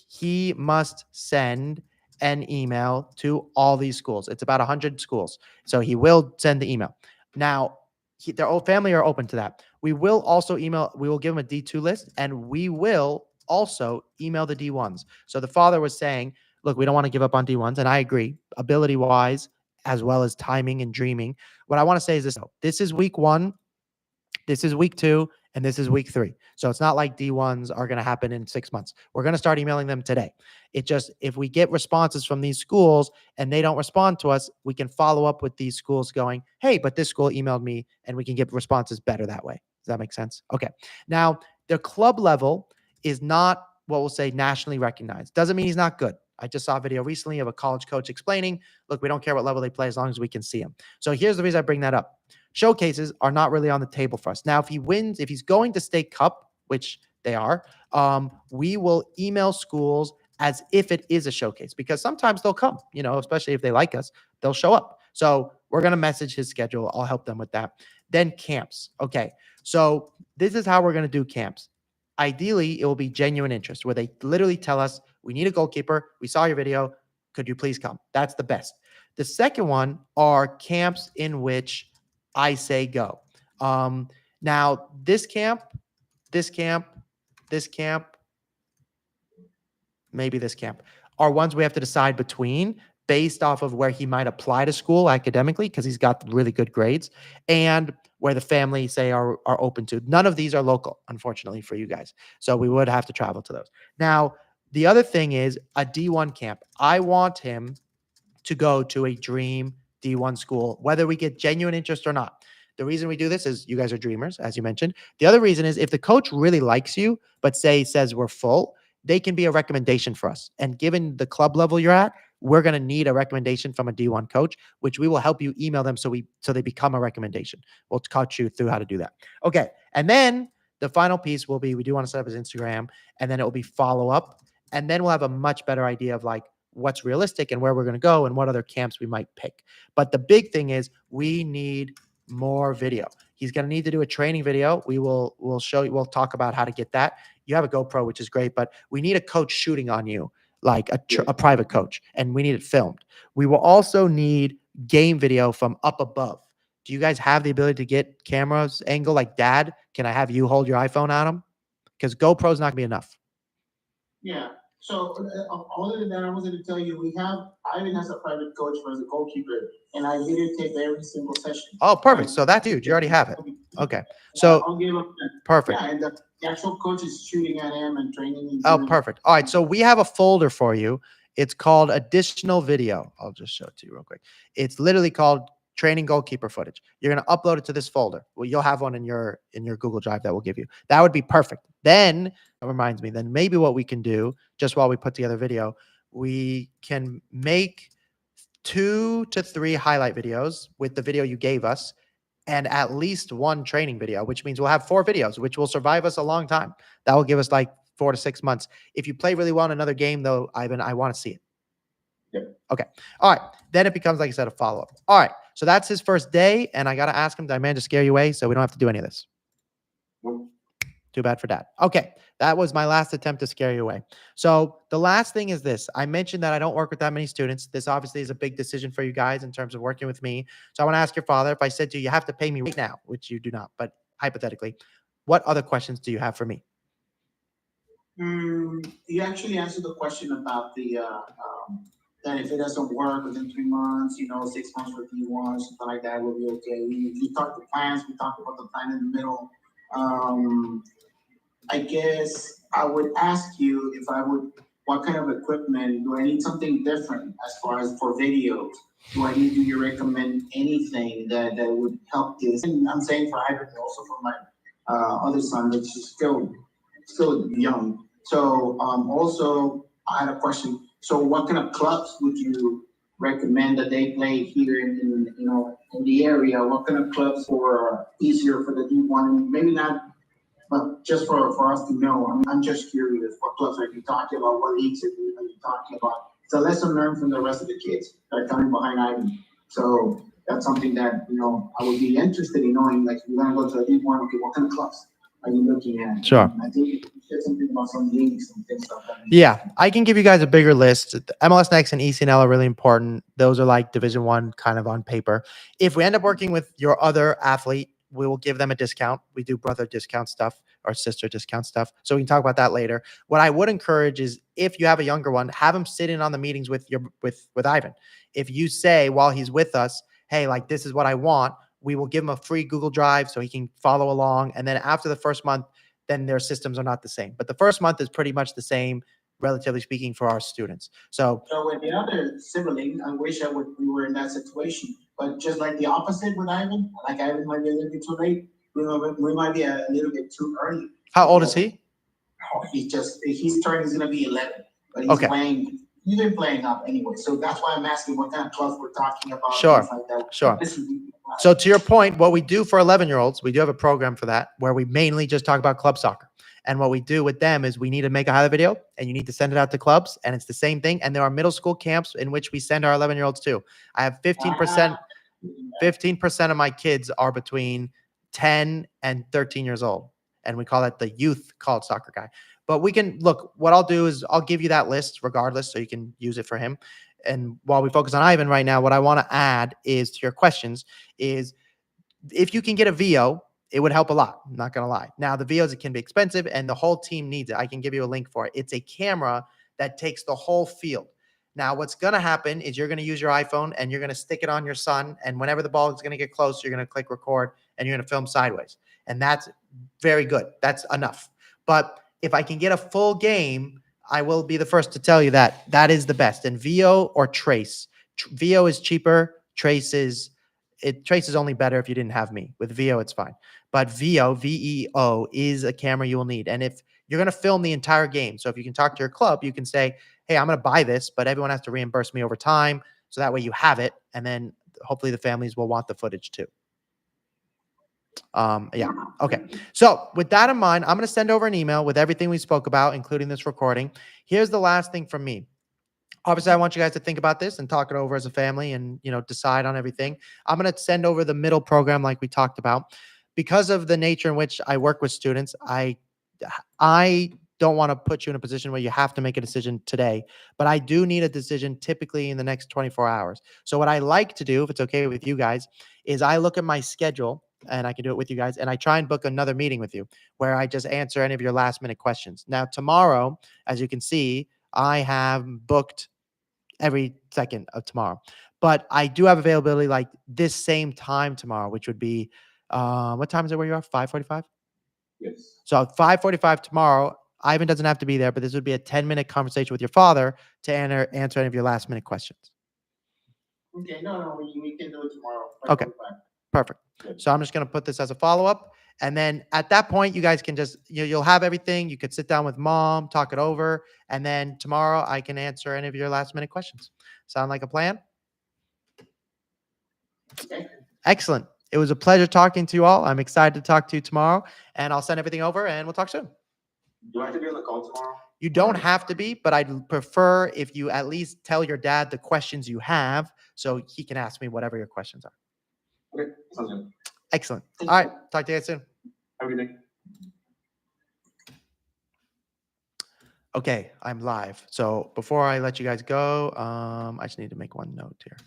he must send an email to all these schools. It's about 100 schools. So he will send the email. Now, their whole family are open to that. We will also we will give him a D2 list, and we will also email the D1s. So the father was saying, look, we don't want to give up on D1s. And I agree, ability wise, as well as timing and dreaming. What I want to say is this: this is week 1, this is week 2, and this is week 3. So it's not like D1s are going to happen in 6 months. We're going to start emailing them today. It just, if we get responses from these schools and they don't respond to us, we can follow up with these schools going, hey, but this school emailed me, and we can get responses better that way. Does that make sense? Okay. Now, the club level is not what we'll say nationally recognized. Doesn't mean he's not good. I just saw a video recently of a college coach explaining, look, we don't care what level they play as long as we can see them. So here's the reason I bring that up. Showcases are not really on the table for us. Now, if he wins, if he's going to state cup, which they are, we will email schools as if it is a showcase, because sometimes they'll come, especially if they like us, they'll show up. So we're going to message his schedule. I'll help them with that. Then camps. Okay. So this is how we're going to do camps. Ideally, it will be genuine interest where they literally tell us, we need a goalkeeper. We saw your video. Could you please come? That's the best. The second one are camps in which I say go. Now, this camp, maybe this camp are ones we have to decide between based off of where he might apply to school academically because he's got really good grades and where the family say are open to. None of these are local, unfortunately, for you guys. So we would have to travel to those. Now, the other thing is a D1 camp. I want him to go to a dream D1 school, whether we get genuine interest or not. The reason we do this is you guys are dreamers, as you mentioned. The other reason is if the coach really likes you, but says we're full, they can be a recommendation for us. And given the club level you're at, we're going to need a recommendation from a D1 coach, which we will help you email them so they become a recommendation. We'll coach you through how to do that. Okay. And then the final piece will be, we do want to set up his Instagram, and then it will be follow up. And then we'll have a much better idea of like what's realistic and where we're going to go and what other camps we might pick. But the big thing is we need more video. He's going to need to do a training video. We'll show you, we'll talk about how to get that. You have a GoPro, which is great, but we need a coach shooting on you, like a private coach, and we need it filmed. We will also need game video from up above. Do you guys have the ability to get cameras angle like Dad? Can I have you hold your iPhone on him? Because GoPro's not going to be enough. Yeah. So other than that, I wanted to tell you, Ivan has a private coach for the goalkeeper, and I videotape every single session. Oh, perfect. So that's huge. You already have it. Okay. So I'll give him perfect. Yeah, and the actual coach is shooting at him and training him. Oh, perfect. All right. So we have a folder for you. It's called additional video. I'll just show it to you real quick. It's literally called training goalkeeper footage. You're going to upload it to this folder. Well, you'll have one in your Google Drive that will give you. That would be perfect. Then that reminds me, then maybe what we can do just while we put together video, we can make 2 to 3 highlight videos with the video you gave us and at least 1 training video, which means we'll have 4 videos, which will survive us a long time. That will give us like 4 to 6 months. If you play really well in another game though, Ivan, I want to see it. Yep. Okay. All right. Then it becomes, like I said, a follow-up. All right. So that's his first day. And I got to ask him, did I manage to scare you away? So we don't have to do any of this. Nope. Too bad for Dad. Okay. That was my last attempt to scare you away. So the last thing is this. I mentioned that I don't work with that many students. This obviously is a big decision for you guys in terms of working with me. So I want to ask your father, if I said to you, you have to pay me right now, which you do not, but hypothetically, what other questions do you have for me? You actually answered the question about that if it doesn't work within 3 months, 6 months for D1, something like that will be okay. We talked the plans, we talked about the plan in the middle. I guess I would ask you what kind of equipment, do I need something different as far as for videos? Do you recommend anything that would help this? And I'm saying for Ivan, also for my other son, which is still young. So also I had a question. So what kind of clubs would you recommend that they play here in the area? What kind of clubs for easier for the D1? Maybe not, but just for us to know. I'm just curious. What clubs are you talking about? What leagues are you talking about? It's a lesson learned from the rest of the kids that are coming behind Ivan. So that's something that I would be interested in knowing. Like, if you're gonna go to a D1, okay, what kind of clubs are you looking at? Sure. I think you said something about some leagues and things like that. Yeah, I can give you guys a bigger list. The MLS Next and ECNL are really important. Those are like Division I kind of on paper. If we end up working with your other athlete, we will give them a discount. We do brother discount stuff or sister discount stuff. So we can talk about that later. What I would encourage is if you have a younger one, have him sit in on the meetings with Ivan. If you say while he's with us, hey, like this is what I want, we will give him a free Google Drive so he can follow along. And then after the first month, then their systems are not the same. But the first month is pretty much the same, relatively speaking, for our students. So with the other sibling, I wish we were in that situation. But just like the opposite with Ivan, like Ivan might be a little bit too late. We might be a little bit too early. How old is he? Oh, he's going to be 11, but he's playing. He's been playing up anyway. So that's why I'm asking what kind of clubs we're talking about. Sure. Things like that. Sure. So to your point, what we do for 11-year-olds, we do have a program for that where we mainly just talk about club soccer. And what we do with them is we need to make a highlight video and you need to send it out to clubs, and it's the same thing. And there are middle school camps in which we send our 11-year-olds to. I have 15% of my kids are between 10 and 13 years old. And we call that the youth college soccer guy. But we can look, what I'll do is I'll give you that list regardless so you can use it for him. And while we focus on Ivan right now, what I want to add is to your questions is if you can get a VO, it would help a lot. I'm not going to lie. Now, the VOs, it can be expensive and the whole team needs it. I can give you a link for it. It's a camera that takes the whole field. Now, what's going to happen is you're going to use your iPhone and you're going to stick it on your son. And whenever the ball is going to get close, you're going to click record and you're going to film sideways. And that's very good. That's enough. But if I can get a full game, I will be the first to tell you that that is the best. And VO or Trace. VO is cheaper. Trace is Trace is only better if you didn't have me. With VO, it's fine. But VEO is a camera you will need. And if you're going to film the entire game, so if you can talk to your club, you can say, hey, I'm going to buy this, but everyone has to reimburse me over time. So that way you have it. And then hopefully the families will want the footage too. Yeah. Okay. So with that in mind, I'm going to send over an email with everything we spoke about, including this recording. Here's the last thing from me. Obviously, I want you guys to think about this and talk it over as a family and, decide on everything. I'm going to send over the middle program like we talked about. Because of the nature in which I work with students, I don't want to put you in a position where you have to make a decision today, but I do need a decision typically in the next 24 hours. So what I like to do, if it's okay with you guys, is I look at my schedule, and I can do it with you guys, and I try and book another meeting with you where I just answer any of your last minute questions. Now, tomorrow, as you can see, I have booked every second of tomorrow, but I do have availability like this same time tomorrow, which would be, what time is it where you are? 5:45? Yes. So at 5:45 tomorrow, Ivan doesn't have to be there, but this would be a 10-minute conversation with your father to answer any of your last minute questions. Okay, no, we can do it tomorrow. Okay. Perfect. So I'm just going to put this as a follow-up. And then at that point, you guys can just, you'll have everything. You could sit down with mom, talk it over. And then tomorrow I can answer any of your last minute questions. Sound like a plan? Okay. Excellent. It was a pleasure talking to you all. I'm excited to talk to you tomorrow, and I'll send everything over and we'll talk soon. Do I have to be on the call tomorrow? You don't have to be, but I'd prefer if you at least tell your dad the questions you have so he can ask me whatever your questions are. Okay, sounds good. Excellent. All right. Talk to you guys soon. Have a good day. Okay, I'm live. So before I let you guys go, I just need to make one note here.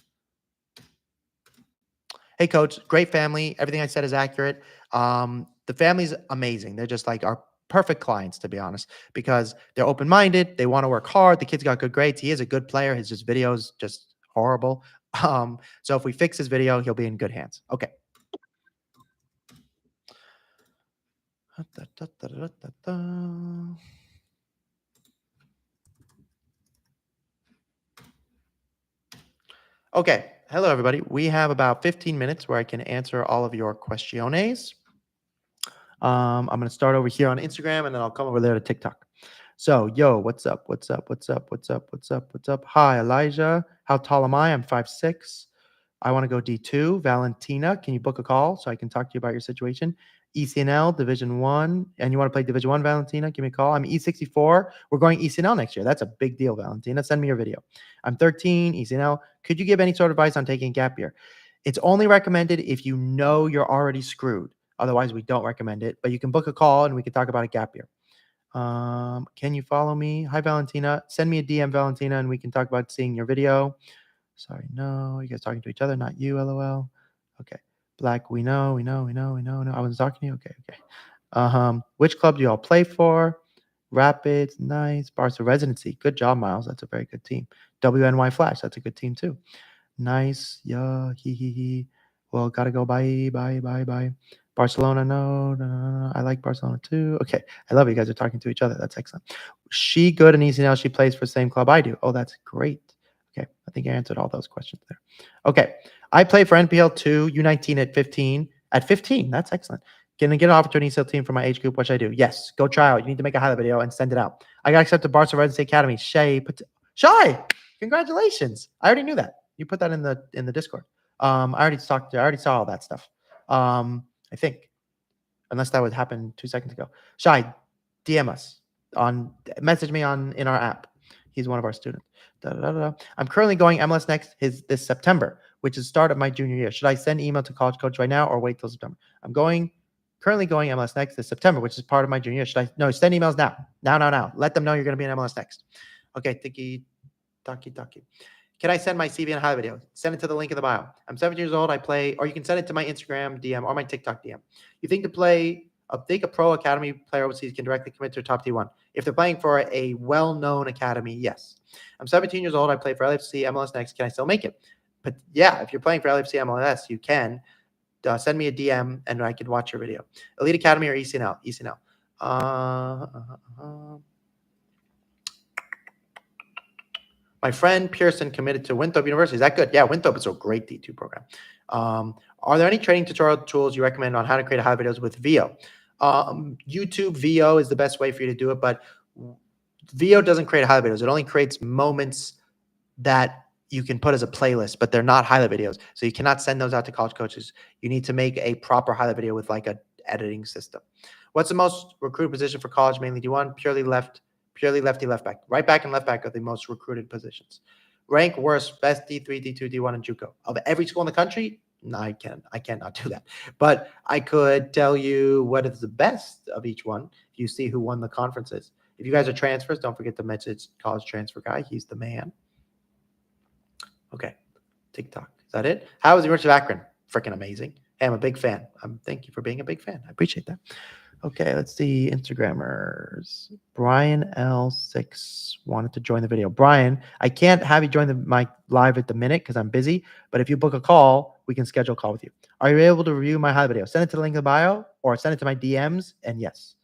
Hey, coach, great family. Everything I said is accurate. The family's amazing. They're just like our perfect clients, to be honest, because they're open-minded. They want to work hard. The kid's got good grades. He is a good player. His just video's just horrible. So if we fix his video, he'll be in good hands. Okay. Okay. Hello, everybody. We have about 15 minutes where I can answer all of your questiones. I'm going to start over here on Instagram, and then I'll come over there to TikTok. So, yo, what's up? What's up? What's up? What's up? What's up? What's up? Hi, Elijah. How tall am I? I'm 5'6". I want to go D2. Valentina, can you book a call so I can talk to you about your situation? ECNL, Division 1. And you want to play Division 1, Valentina? Give me a call. I'm E64. We're going ECNL next year. That's a big deal, Valentina. Send me your video. I'm 13, ECNL. Could you give any sort of advice on taking a gap year? It's only recommended if you know you're already screwed. Otherwise, we don't recommend it. But you can book a call and we can talk about a gap year. Can you follow me? Hi, Valentina. Send me a DM, Valentina, and we can talk about seeing your video. Sorry, no. You guys talking to each other, not you, LOL. Okay. Black, we know. No. I wasn't talking to you. Okay. Which club do you all play for? Rapids, nice. Barca Residency. Good job, Miles. That's a very good team. WNY Flash. That's a good team too. Nice. Yeah. He. Well, gotta go. Bye. Barcelona, no. I like Barcelona too. Okay. I love you guys are talking to each other. That's excellent. She good and easy now. She plays for the same club I do. Oh, that's great. Okay. I think I answered all those questions there. Okay. I play for NPL 2, U19 at 15. At 15. That's excellent. Can I get an opportunity to team for my age group? What should I do? Yes. Go try out. You need to make a highlight video and send it out. I got accepted to Barca Residency Academy. Shy. Congratulations. I already knew that. You put that in the Discord. I already saw all that stuff. I think. Unless that would happen 2 seconds ago. Shy, DM us message me in our app. He's one of our students. I'm currently going MLS Next this September, which is the start of my junior year. Should I send email to College Coach right now or wait till September? I'm currently going MLS Next this September, which is part of my junior year. Send emails now. Now. Let them know you're going to be in MLS Next. Okay, tiki. Can I send my CV and highlight video? Send it to the link in the bio. I'm 17 years old. I play, or you can send it to my Instagram DM or my TikTok DM. You think a pro academy player overseas can directly commit to a top T1? If they're playing for a well-known academy, yes. I'm 17 years old. I play for LFC, MLS Next. Can I still make it? But yeah, if you're playing for LFC, MLS, you can. Send me a DM and I can watch your video. Elite Academy or ECNL? ECNL. My friend Pearson committed to Winthrop University. Is that good? Yeah, Winthrop is a great D2 program. Are there any training tutorial tools you recommend on how to create highlight videos with VO? YouTube VO is the best way for you to do it, but VO doesn't create highlight videos. It only creates moments that you can put as a playlist, but they're not highlight videos. So you cannot send those out to college coaches. You need to make a proper highlight video with like a editing system. What's the most recruited position for college? Mainly D1, purely lefty, left back. Right back and left back are the most recruited positions. Rank worst, best D3, D2, D1, and JUCO. Of every school in the country, no, I cannot do that. But I could tell you what is the best of each one. You see who won the conferences. If you guys are transfers, don't forget to message College Transfer Guy. He's the man. Okay, TikTok. Is that it? How was the University of Akron? Freaking amazing. Hey, I'm a big fan. Thank you for being a big fan. I appreciate that. Okay, let's see. Instagrammers. Brian L6 wanted to join the video. Brian, I can't have you join my live at the minute because I'm busy, but if you book a call, we can schedule a call with you. Are you able to review my highlight video? Send it to the link in the bio or send it to my DMs, and yes.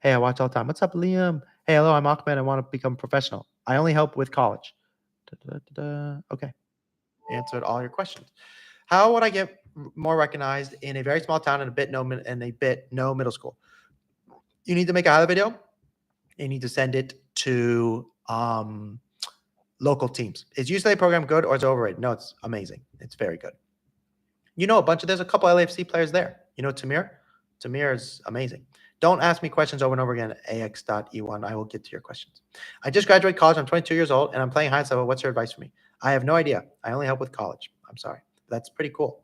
Hey, I watch all the time. What's up, Liam? Hey, hello, I'm Ahmed. I want to become a professional. I only help with college. Okay. Answered all your questions. How would I get more recognized in a very small town and a bit no middle school? You need to make a highlight video. You need to send it to local teams. Is UCLA program good or is it overrated? No, it's amazing. It's very good. You know, there's a couple LAFC players there. You know, Tamir? Tamir is amazing. Don't ask me questions over and over again at ax.e1. I will get to your questions. I just graduated college. I'm 22 years old, and I'm playing high level. What's your advice for me? I have no idea. I only help with college. I'm sorry. That's pretty cool.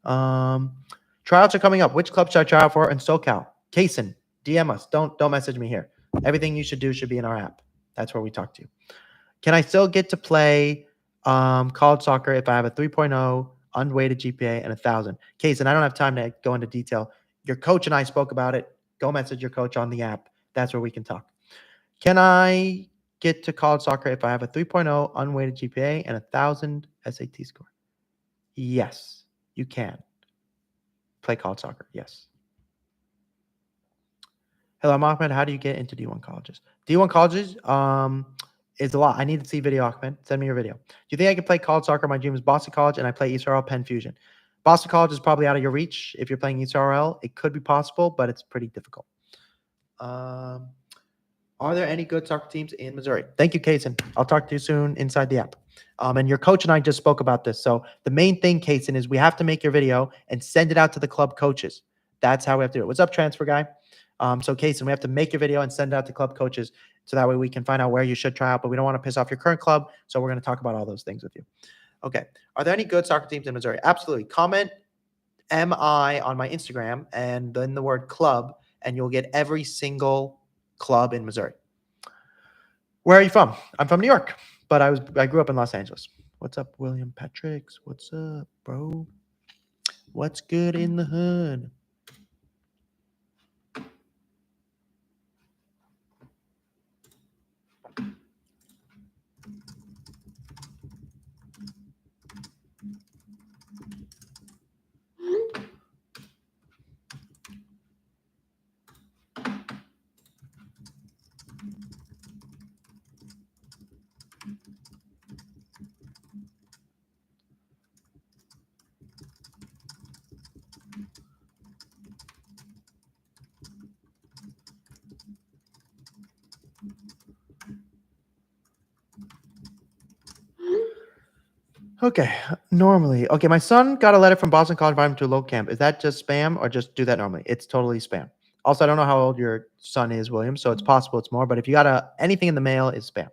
Tryouts are coming up. Which club should I try out for in SoCal? Kaysen, DM us. Don't message me here. Everything you should do should be in our app. That's where we talk to you. Can I still get to play college soccer if I have a 3.0, unweighted GPA, and 1,000? Kaysen, I don't have time to go into detail. Your coach and I spoke about it. Go message your coach on the app. That's where we can talk. Can I get to college soccer if I have a 3.0 unweighted GPA and 1,000 SAT score? Yes, you can. Play college soccer. Yes. Hello, I'm Ahmed. How do you get into D1 colleges? D1 colleges is a lot. I need to see video, Ahmed. Send me your video. Do you think I can play college soccer? My dream is Boston College, and I play ESRL Penn Fusion. Boston College is probably out of your reach. If you're playing ESRL, it could be possible, but it's pretty difficult. Are there any good soccer teams in Missouri? Thank you, Kaysen. I'll talk to you soon inside the app. And your coach and I just spoke about this. So the main thing, Kaysen, is we have to make your video and send it out to the club coaches. That's how we have to do it. What's up, transfer guy? So Kaysen, we have to make your video and send it out to club coaches so that way we can find out where you should try out, but we don't want to piss off your current club. So we're going to talk about all those things with you. Okay. Are there any good soccer teams in Missouri? Absolutely. Comment MI on my Instagram and then the word club, and you'll get every single club in Missouri. Where are you from? I'm from New York, but I grew up in Los Angeles. What's up, William Patricks? What's up, bro? What's good in the hood? Okay, normally. Okay, my son got a letter from Boston College inviting him to a local camp. Is that just spam or just do that normally? It's totally spam. Also, I don't know how old your son is, William, so it's possible it's more, but if you got anything in the mail, it's spam.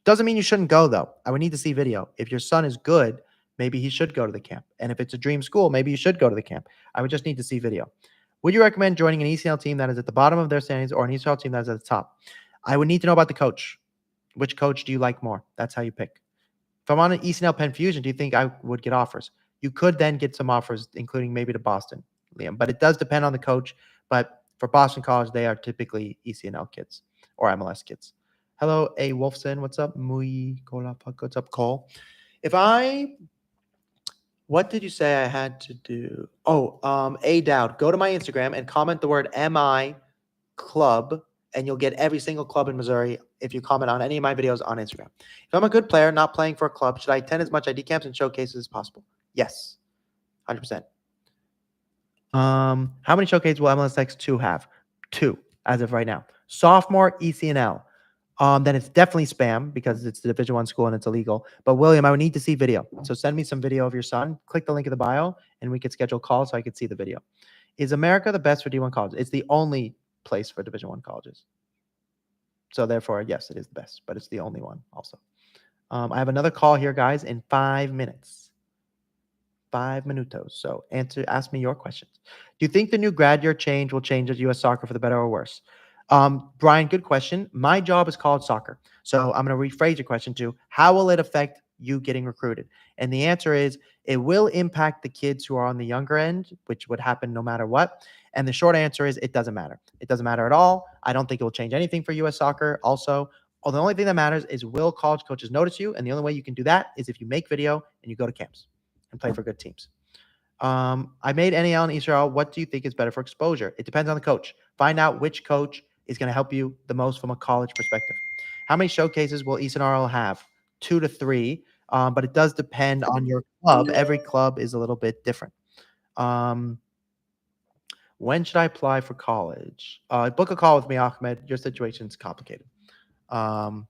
Doesn't mean you shouldn't go, though. I would need to see video. If your son is good, maybe he should go to the camp. And if it's a dream school, maybe you should go to the camp. I would just need to see video. Would you recommend joining an ECL team that is at the bottom of their standings or an ECL team that is at the top? I would need to know about the coach. Which coach do you like more? That's how you pick. If I'm on an ECNL Penn Fusion, do you think I would get offers? You could then get some offers, including maybe to Boston, Liam. But it does depend on the coach. But for Boston College, they are typically ECNL kids or MLS kids. Hello, A. Wolfson. What's up? What's up, Cole? What did you say I had to do? Oh, A. Dowd. Go to my Instagram and comment the word MI Club and you'll get every single club in Missouri if you comment on any of my videos on Instagram. If I'm a good player, not playing for a club, should I attend as much ID camps and showcases as possible? Yes, 100%. How many showcases will MLS X2 have? 2 as of right now. Sophomore ECNL. Then it's definitely spam because it's the Division 1 school and it's illegal. But William, I would need to see video. So send me some video of your son. Click the link in the bio and we could schedule calls so I could see the video. Is America the best for D1 colleges? It's the only place for Division 1 colleges. So therefore, yes, it is the best, but it's the only one also. I have another call here, guys, in 5 minutes. 5 minutos. So ask me your questions. Do you think the new grad year change will change U.S. soccer for the better or worse? Brian, good question. My job is college soccer. So I'm going to rephrase your question to how will it affect you getting recruited? And the answer is it will impact the kids who are on the younger end, which would happen no matter what. And the short answer is it doesn't matter. It doesn't matter at all. I don't think it will change anything for U.S. soccer. Also, the only thing that matters is will college coaches notice you? And the only way you can do that is if you make video and you go to camps and play for good teams. I made NAL and Israel. What do you think is better for exposure? It depends on the coach. Find out which coach is going to help you the most from a college perspective. How many showcases will East and RL have? 2 to 3, but it does depend on your club. Every club is a little bit different. When should I apply for college? Book a call with me, Ahmed. Your situation is complicated. Yeah.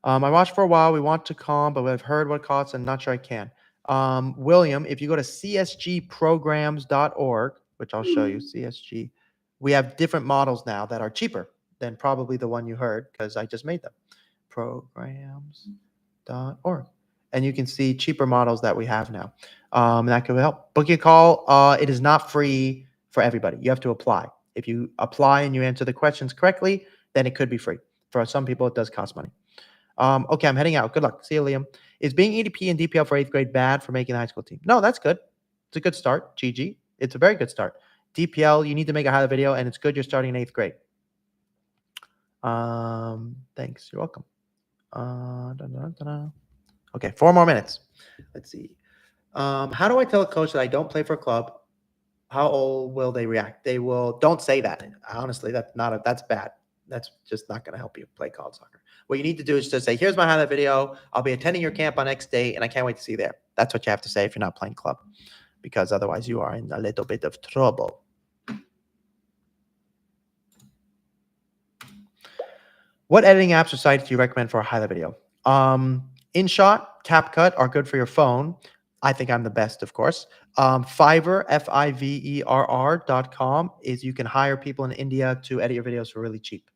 I watched for a while. We want to calm, but I've heard what costs and not sure I can. William, if you go to csgprograms.org, which I'll show you, CSG, we have different models now that are cheaper than probably the one you heard because I just made them. Programs.org. And you can see cheaper models that we have now. That could help. Book your call. It is not free for everybody. You have to apply. If you apply and you answer the questions correctly, then it could be free. For some people, it does cost money. Okay, I'm heading out. Good luck. See you, Liam. Is being EDP and DPL for 8th grade bad for making the high school team? No, that's good. It's a good start. GG. It's a very good start. DPL, you need to make a highlight video, and it's good you're starting in 8th grade. Thanks. You're welcome. Okay, 4 more minutes. Let's see. How do I tell a coach that I don't play for a club? How old will they react? They will. Don't say that. Honestly, that's bad. That's just not going to help you play college soccer. What you need to do is just say, here's my highlight video. I'll be attending your camp on X day, and I can't wait to see you there. That's what you have to say if you're not playing club, because otherwise you are in a little bit of trouble. What editing apps or sites do you recommend for a highlight video? InShot, CapCut are good for your phone. I think I'm the best, of course. Fiverr, Fiverr.com is you can hire people in India to edit your videos for really cheap.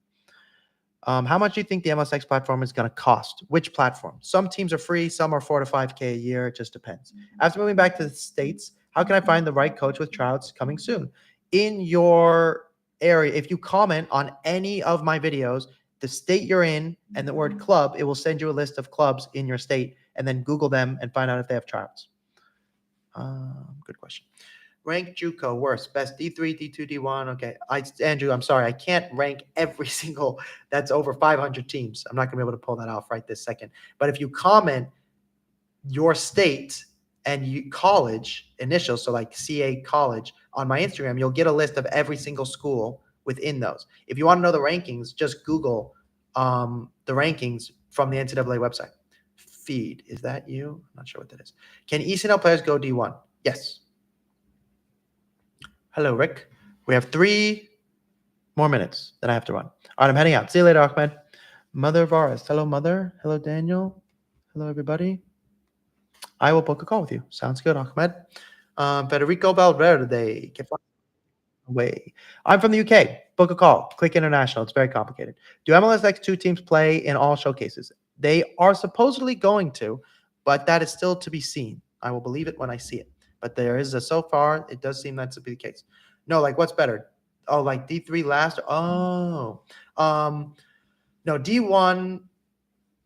How much do you think the MSX platform is going to cost? Which platform? Some teams are free. Some are 4 to 5K a year. It just depends. After moving back to the States, how can I find the right coach with tryouts coming soon? In your area, if you comment on any of my videos, the state you're in and the word club, it will send you a list of clubs in your state, and then Google them and find out if they have tryouts. Good question. Rank JUCO worst, best D3, D2, D1. Okay, Andrew, I'm sorry, I can't rank every single. That's over 500 teams. I'm not gonna be able to pull that off right this second. But if you comment your state and you college initials, so like CA College on my Instagram, you'll get a list of every single school within those. If you want to know the rankings, just Google the rankings from the NCAA website. Feed, is that you? I'm not sure what that is. Can ECNL players go D1? Yes. Hello, Rick. We have 3 more minutes that I have to run. All right, I'm heading out. See you later, Ahmed. Mother Varas. Hello, Mother. Hello, Daniel. Hello, everybody. I will book a call with you. Sounds good, Ahmed. Federico Valverde. Away. I'm from the UK. Book a call. Click international. It's very complicated. Do MLS X2 teams play in all showcases? They are supposedly going to, but that is still to be seen. I will believe it when I see it. But there is so far, it does seem that to be the case. No, like what's better? Oh, like D3 last? Oh. No, D1.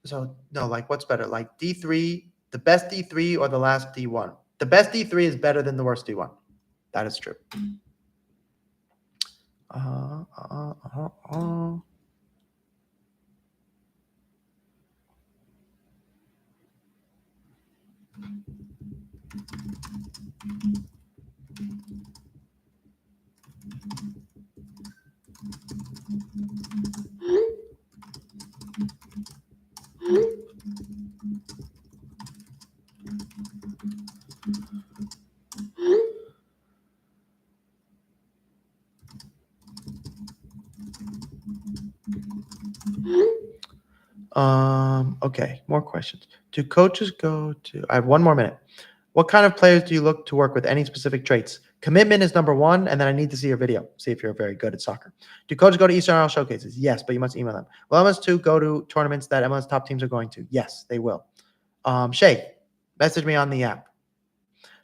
So no, like what's better? Like D3, the best D3 or the last D1? The best D3 is better than the worst D1. That is true. Okay, more questions. Do coaches go to? I have 1 more minute. What kind of players do you look to work with? Any specific traits? Commitment is number one, and then I need to see your video. See if you're very good at soccer. Do coaches go to Eastern Isle showcases? Yes, but you must email them. Will MLS2 go to tournaments that MLS top teams are going to? Yes, they will. Shay, message me on the app.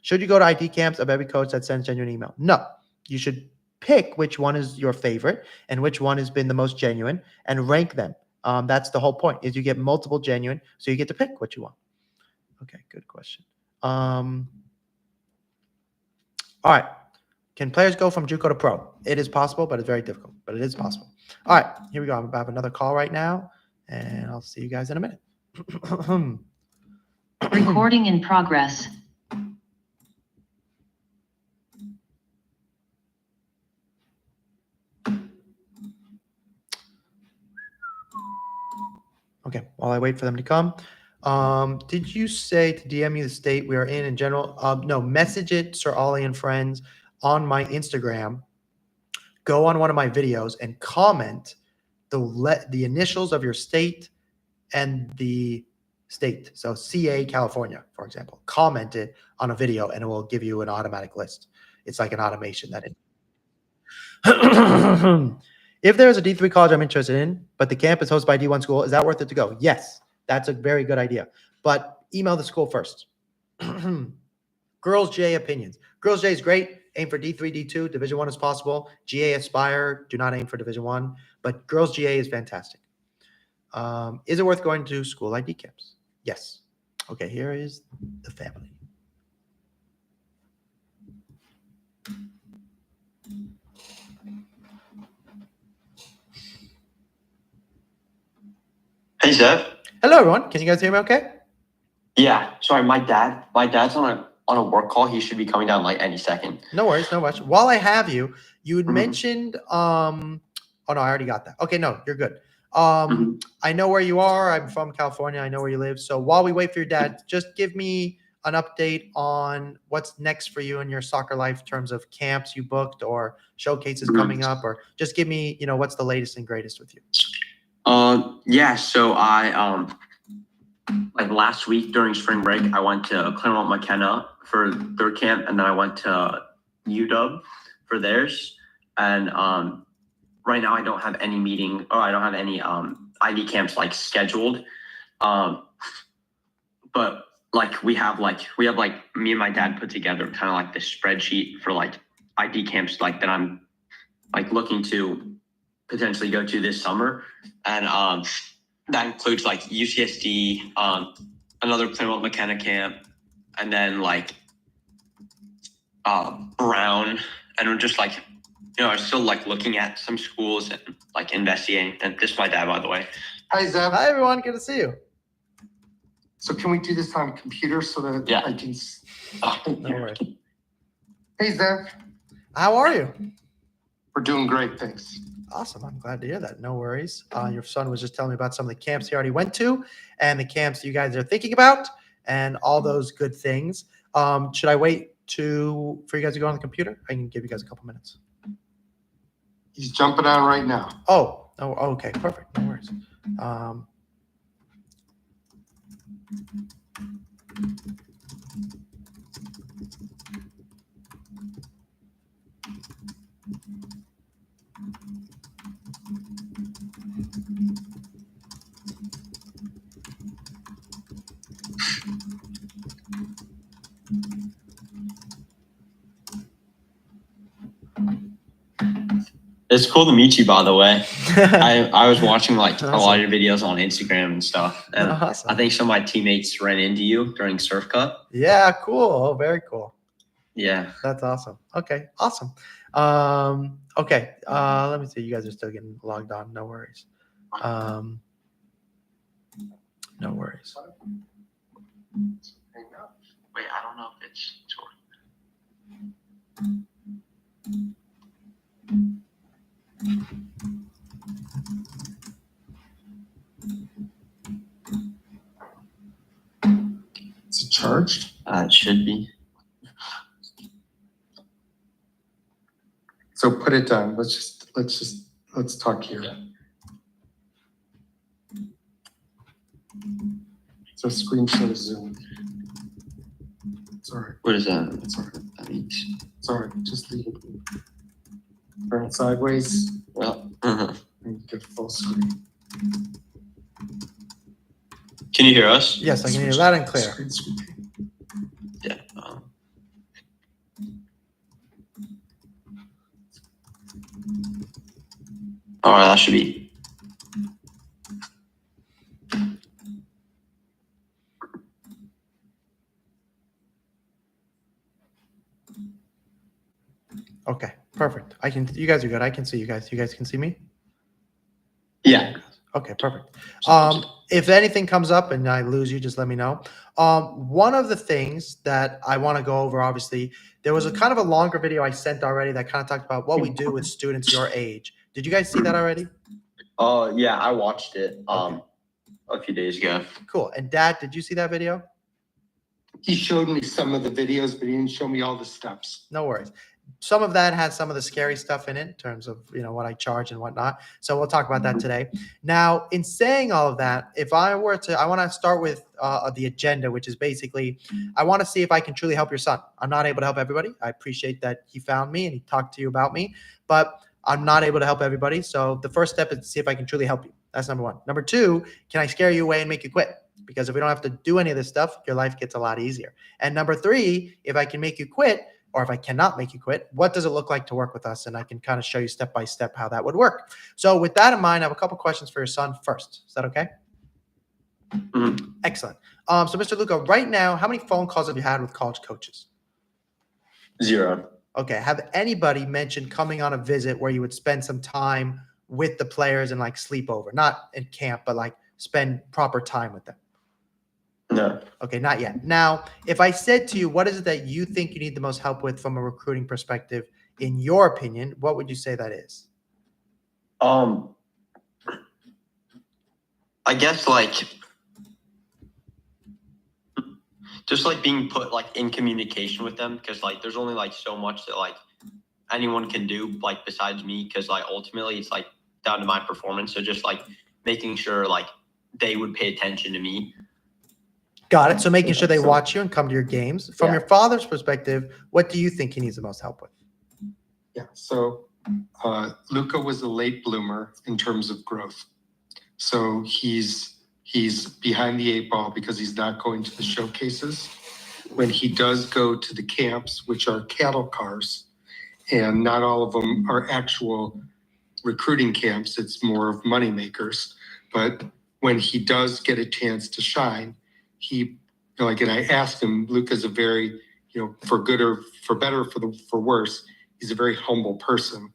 Should you go to ID camps of every coach that sends genuine email? No. You should pick which one is your favorite and which one has been the most genuine and rank them. That's the whole point, is you get multiple genuine, so you get to pick what you want. Okay, good question. All right. Can players go from JUCO to pro? It is possible, but it's very difficult, but it is possible. All right, here we go. I'm about to have another call right now, and I'll see you guys in a minute. Recording in progress. Okay, while I wait for them to come. Did you say to DM you the state we are in general? No, message it, Sir Ollie and friends, on my Instagram. Go on one of my videos and comment the initials of your state and the state. So CA, California, for example. Comment it on a video and it will give you an automatic list. It's like an automation that it. If there is a D3 college I'm interested in, but the camp is hosted by D1 school, is that worth it to go? Yes, that's a very good idea. But email the school first. Girls J opinions. Girls J is great. Aim for D3, D2. Division 1 is possible. GA Aspire. Do not aim for Division 1. But Girls GA is fantastic. Is it worth going to school ID camps? Yes. Okay, here is the family. Hey, Zev. Hello, everyone. Can you guys hear me okay? Yeah, sorry, my dad's on a work call. He should be coming down like any second. No worries, no rush. While I have you, you had Mhm. mentioned oh no, I already got that. Okay, no, you're good. I know where you are. I'm from California. I know where you live. So while we wait for your dad, just give me an update on what's next for you in your soccer life in terms of camps you booked or showcases coming up, or just give me, what's the latest and greatest with you. Yeah, so I like last week during spring break, I went to Claremont McKenna for their camp, and then I went to UW for theirs. And right now I don't have any I don't have any ID camps like scheduled. But like we have me and my dad put together kind of like this spreadsheet for like ID camps like that I'm like looking to potentially go to this summer. And that includes like UCSD, another Claremont McKenna camp, and then like Brown. And we're just like, I'm still like looking at some schools and like investigating. And this is my dad, by the way. Hi, Zev. Hi, everyone. Good to see you. So can we do this on a computer so that Yeah. I can? No worries. Hey, Zev. How are you? We're doing great, thanks. Awesome. I'm glad to hear that. No worries. Your son was just telling me about some of the camps he already went to and the camps you guys are thinking about and all those good things. Should I wait for you guys to go on the computer? I can give you guys a couple minutes. He's jumping on right now. Oh, okay. Perfect. No worries. It's cool to meet you, by the way. I was watching like a lot Awesome. of your videos on Instagram and stuff. And Awesome. I think some of my teammates ran into you during Surf Cup. Yeah, cool. Oh, very cool. Yeah. That's awesome. Okay, awesome. Okay, let me see. You guys are still getting logged on. No worries. No worries. Wait, I don't know if it's working. Is it charged? It should be. So put it down. Let's talk here. Yeah. So screenshot of Zoom. Sorry, What is that? it's all right. That means. Sorry, just leave it. Turn it sideways Well, and get full screen. can you hear us? Yes, I can hear you loud and clear. Screen. Yeah. All right, that should be. Okay, perfect. You guys are good. I can see you guys. You guys can see me? Yeah. Okay, perfect. If anything comes up and I lose you, just let me know. One of the things that I want to go over, obviously, there was a kind of a longer video I sent already that kind of talked about what we do with students your age. Did you guys see that already? Yeah, I watched it a few days ago. Cool. And Dad, did you see that video? He showed me some of the videos, but he didn't show me all the steps. No worries. Some of that has some of the scary stuff in it in terms of, what I charge and whatnot. So we'll talk about that today. Now, in saying all of that, I want to start with the agenda, which is basically, I want to see if I can truly help your son. I'm not able to help everybody. I appreciate that he found me and he talked to you about me, but I'm not able to help everybody. So the first step is to see if I can truly help you. That's number one. Number two, can I scare you away and make you quit? Because if we don't have to do any of this stuff, your life gets a lot easier. And number three, if I can make you quit, or if I cannot make you quit, what does it look like to work with us? And I can kind of show you step by step how that would work. So with that in mind, I have a couple questions for your son first. Is that okay? Mm-hmm. Excellent. So Mr. Luca, right now, how many phone calls have you had with college coaches? 0. Okay. Have anybody mentioned coming on a visit where you would spend some time with the players and like sleep over? Not in camp, but like spend proper time with them? No. Okay, not yet. Now, if I said to you, what is it that you think you need the most help with from a recruiting perspective, in your opinion, what would you say that is? I guess just being put in communication with them, because there's only so much that anyone can do besides me, because ultimately it's down to my performance. So just making sure they would pay attention to me. Got it. So making sure they watch you and come to your games. From Yeah. your father's perspective, what do you think he needs the most help with? Yeah. So Luca was a late bloomer in terms of growth. So he's behind the 8 ball because he's not going to the showcases. When he does go to the camps, which are cattle cars, and not all of them are actual recruiting camps, it's more of money makers. But when he does get a chance to shine, he, and I asked him, Luca's a very, for good or for better, for worse, he's a very humble person.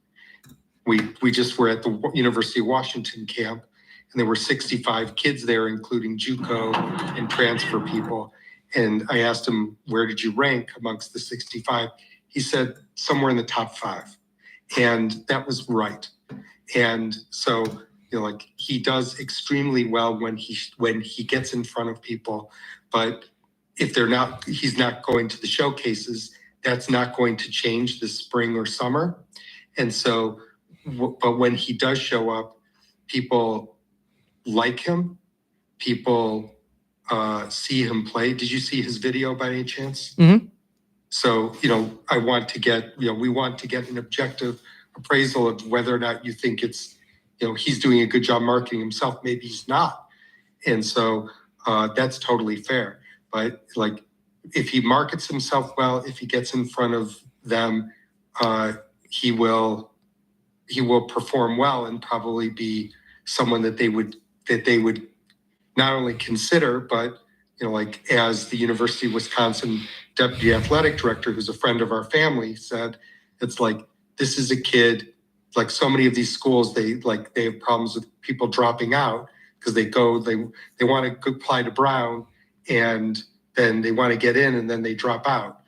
We just were at the University of Washington camp, and there were 65 kids there, including JUCO and transfer people. And I asked him, where did you rank amongst the 65? He said, somewhere in the top 5. And that was right. And so, he does extremely well when he gets in front of people. But if he's not going to the showcases, that's not going to change this spring or summer. And so, but when he does show up, people like him, people see him play. Did you see his video by any chance? Mm-hmm. So, we want to get an objective appraisal of whether or not you think it's, he's doing a good job marketing himself. Maybe he's not. And so that's totally fair. But if he markets himself well, if he gets in front of them, he will perform well and probably be someone that they would not only consider, but as the University of Wisconsin deputy athletic director, who's a friend of our family, said, it's this is a kid. So many of these schools, they have problems with people dropping out because they want to apply to Brown, and then they want to get in and then they drop out.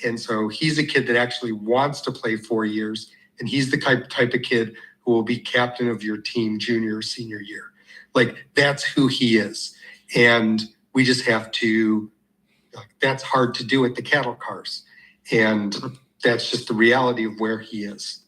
And so he's a kid that actually wants to play 4 years, and he's the type of kid who will be captain of your team junior or senior year. Like, that's who he is. And we just have to, that's hard to do at the cattle cars. And that's just the reality of where he is.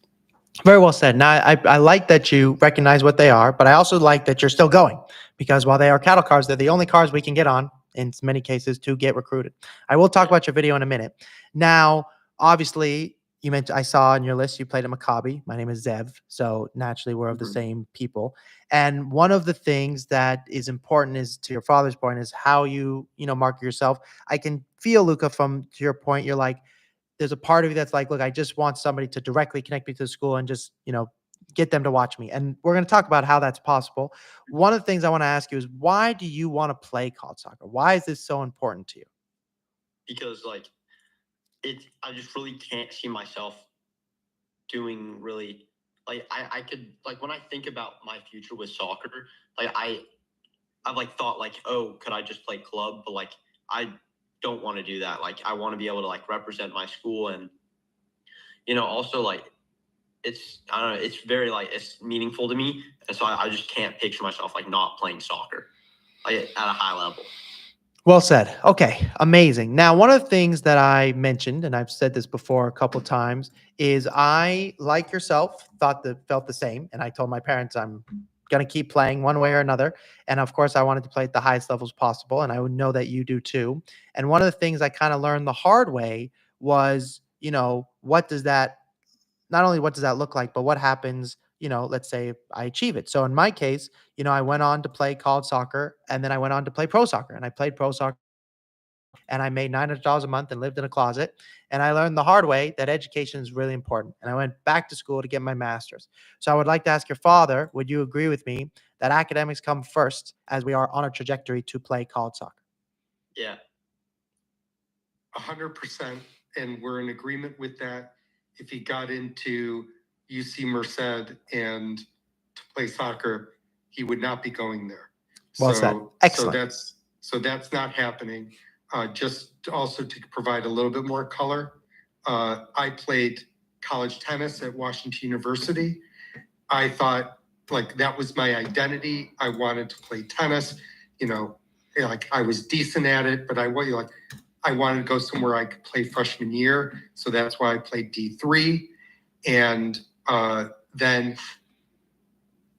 Very well said. Now, I like that you recognize what they are, but I also like that you're still going, because while they are cattle cars, they're the only cars we can get on in many cases to get recruited. I will talk about your video in a minute. Now, obviously, you mentioned, I saw on your list you played at Maccabi. My name is Zev, so naturally we're of the same people. And one of the things that is important is, to your father's point, is how you market yourself. I can feel, Luca, from to your point, you're like, there's a part of you that's like, look, I just want somebody to directly connect me to the school and just, get them to watch me. And we're going to talk about how that's possible. One of the things I want to ask you is, why do you want to play college soccer? Why is this so important to you? Because I just really can't see myself doing really, I could, when I think about my future with soccer, I've thought oh, could I just play club? But I don't want to do that. I want to be able to represent my school, and also it's, I don't know, it's very it's meaningful to me, and so I just can't picture myself not playing soccer at a high level. Well said. Okay, amazing. Now, one of the things that I mentioned, and I've said this before a couple of times, is I, like yourself, felt the same, and I told my parents I'm going to keep playing one way or another. And of course, I wanted to play at the highest levels possible, and I would know that you do too. And one of the things I kind of learned the hard way was, what does that look like, but what happens, let's say I achieve it. So in my case, I went on to play college soccer, and then I went on to play pro soccer, and I played pro soccer, and I made $900 a month and lived in a closet. And I learned the hard way that education is really important. And I went back to school to get my master's. So I would like to ask your father, would you agree with me that academics come first as we are on a trajectory to play college soccer? Yeah. 100%. And we're in agreement with that. If he got into UC Merced and to play soccer, he would not be going there. Well said. Excellent. So that's not happening. Just also to provide a little bit more color, I played college tennis at Washington University. I thought that was my identity. I wanted to play tennis. I was decent at it, but I wanted to go somewhere I could play freshman year. So that's why I played D3. And then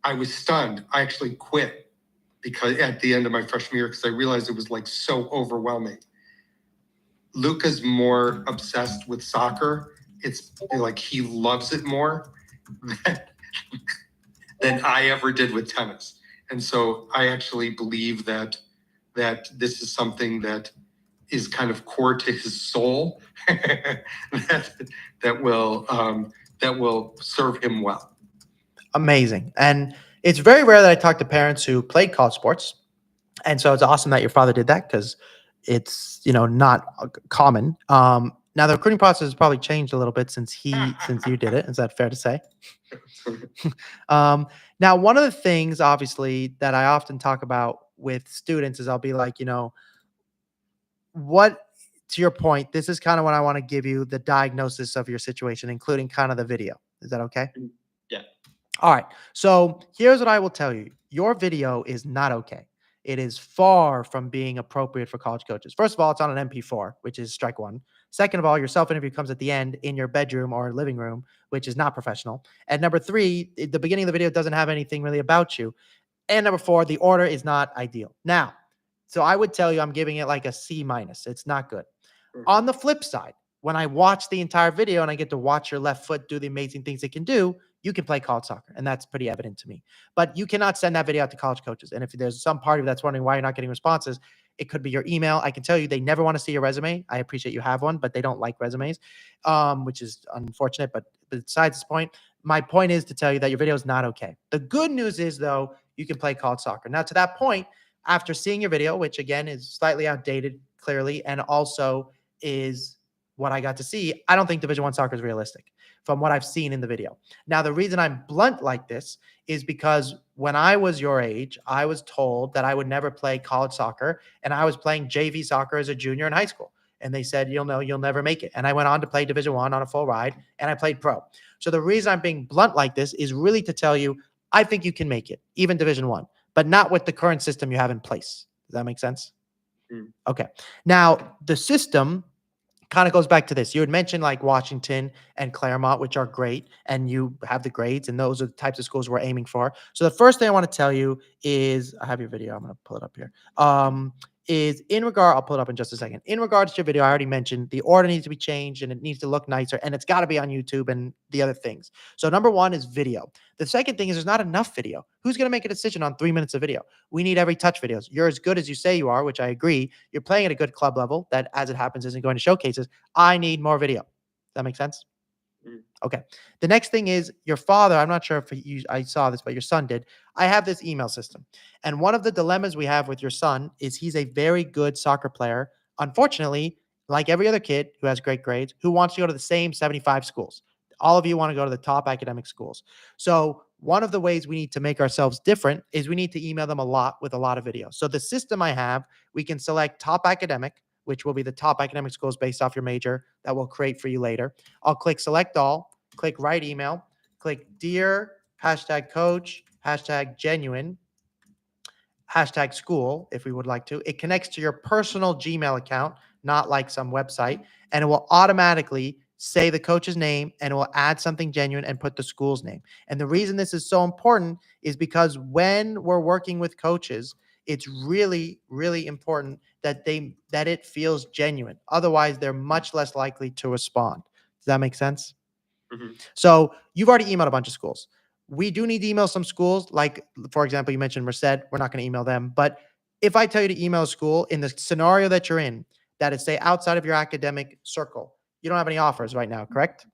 I was stunned. I actually quit because at the end of my freshman year, because I realized it was so overwhelming. Luca's more obsessed with soccer. It's he loves it more than I ever did with tennis. And so I actually believe that this is something that is kind of core to his soul that will serve him well. Amazing. And it's very rare that I talk to parents who played college sports. And so it's awesome that your father did that, because it's, not common. Now the recruiting process has probably changed a little bit since you did it. Is that fair to say? Now, one of the things, obviously, that I often talk about with students is I'll be like, what, to your point, this is kind of when I want to give you the diagnosis of your situation, including kind of the video. Is that okay? Yeah. All right. So here's what I will tell you. Your video is not okay. It is far from being appropriate for college coaches. First of all, it's on an MP4, which is strike one. Second of all, your self-interview comes at the end in your bedroom or living room, which is not professional. And number three, the beginning of the video doesn't have anything really about you. And number four, the order is not ideal. Now, so I would tell you I'm giving it a C-. It's not good. On the flip side, when I watch the entire video and I get to watch your left foot do the amazing things it can do, you can play college soccer, and that's pretty evident to me. But you cannot send that video out to college coaches. And if there's some party that's wondering why you're not getting responses, it could be your email. I can tell you they never want to see your resume. I appreciate you have one, but they don't like resumes, which is unfortunate. But besides this point, my point is to tell you that your video is not okay. The good news is, though, you can play college soccer. Now, to that point, after seeing your video, which again is slightly outdated, clearly, and also is what I got to see, I don't think Division I soccer is realistic from what I've seen in the video. Now, the reason I'm blunt like this is because when I was your age, I was told that I would never play college soccer, and I was playing JV soccer as a junior in high school. And they said, you'll never make it. And I went on to play Division I on a full ride, and I played pro. So the reason I'm being blunt like this is really to tell you, I think you can make it, even Division I, but not with the current system you have in place. Does that make sense? Okay. Now, the system kind of goes back to this. You had mentioned like Washington and Claremont, which are great, and you have the grades, and those are the types of schools we're aiming for. So the first thing I want to tell you is, I have your video. I'm going to pull it up here. I'll pull it up in just a second. In regards to your video, I already mentioned the order needs to be changed and it needs to look nicer, and it's got to be on YouTube and the other things. So number one is video. The second thing is there's not enough video. Who's going to make a decision on 3 minutes of video? We need every touch videos. You're as good as you say you are, which I agree. You're playing at a good club level that, as it happens, isn't going to showcases. I need more video. Does that make sense? Okay. The next thing is your father. I'm not sure if I saw this, but your son did. I have this email system. And one of the dilemmas we have with your son is he's a very good soccer player. Unfortunately, like every other kid who has great grades, who wants to go to the same 75 schools. All of you want to go to the top academic schools. So one of the ways we need to make ourselves different is we need to email them a lot with a lot of videos. So the system I have, we can select top academic, which will be the top academic schools based off your major that we'll create for you later. I'll click select all, click write email, click dear, #coach, #genuine, #school, if we would like to. It connects to your personal Gmail account, not like some website, and it will automatically say the coach's name, and it will add something genuine and put the school's name. And the reason this is so important is because when we're working with coaches, it's really, really important that it feels genuine. Otherwise, they're much less likely to respond. Does that make sense? So you've already emailed a bunch of schools. We do need to email some schools. Like, for example, you mentioned Merced. We're not going to email them. But if I tell you to email a school in the scenario that you're in, that is, say, outside of your academic circle, you don't have any offers right now, correct?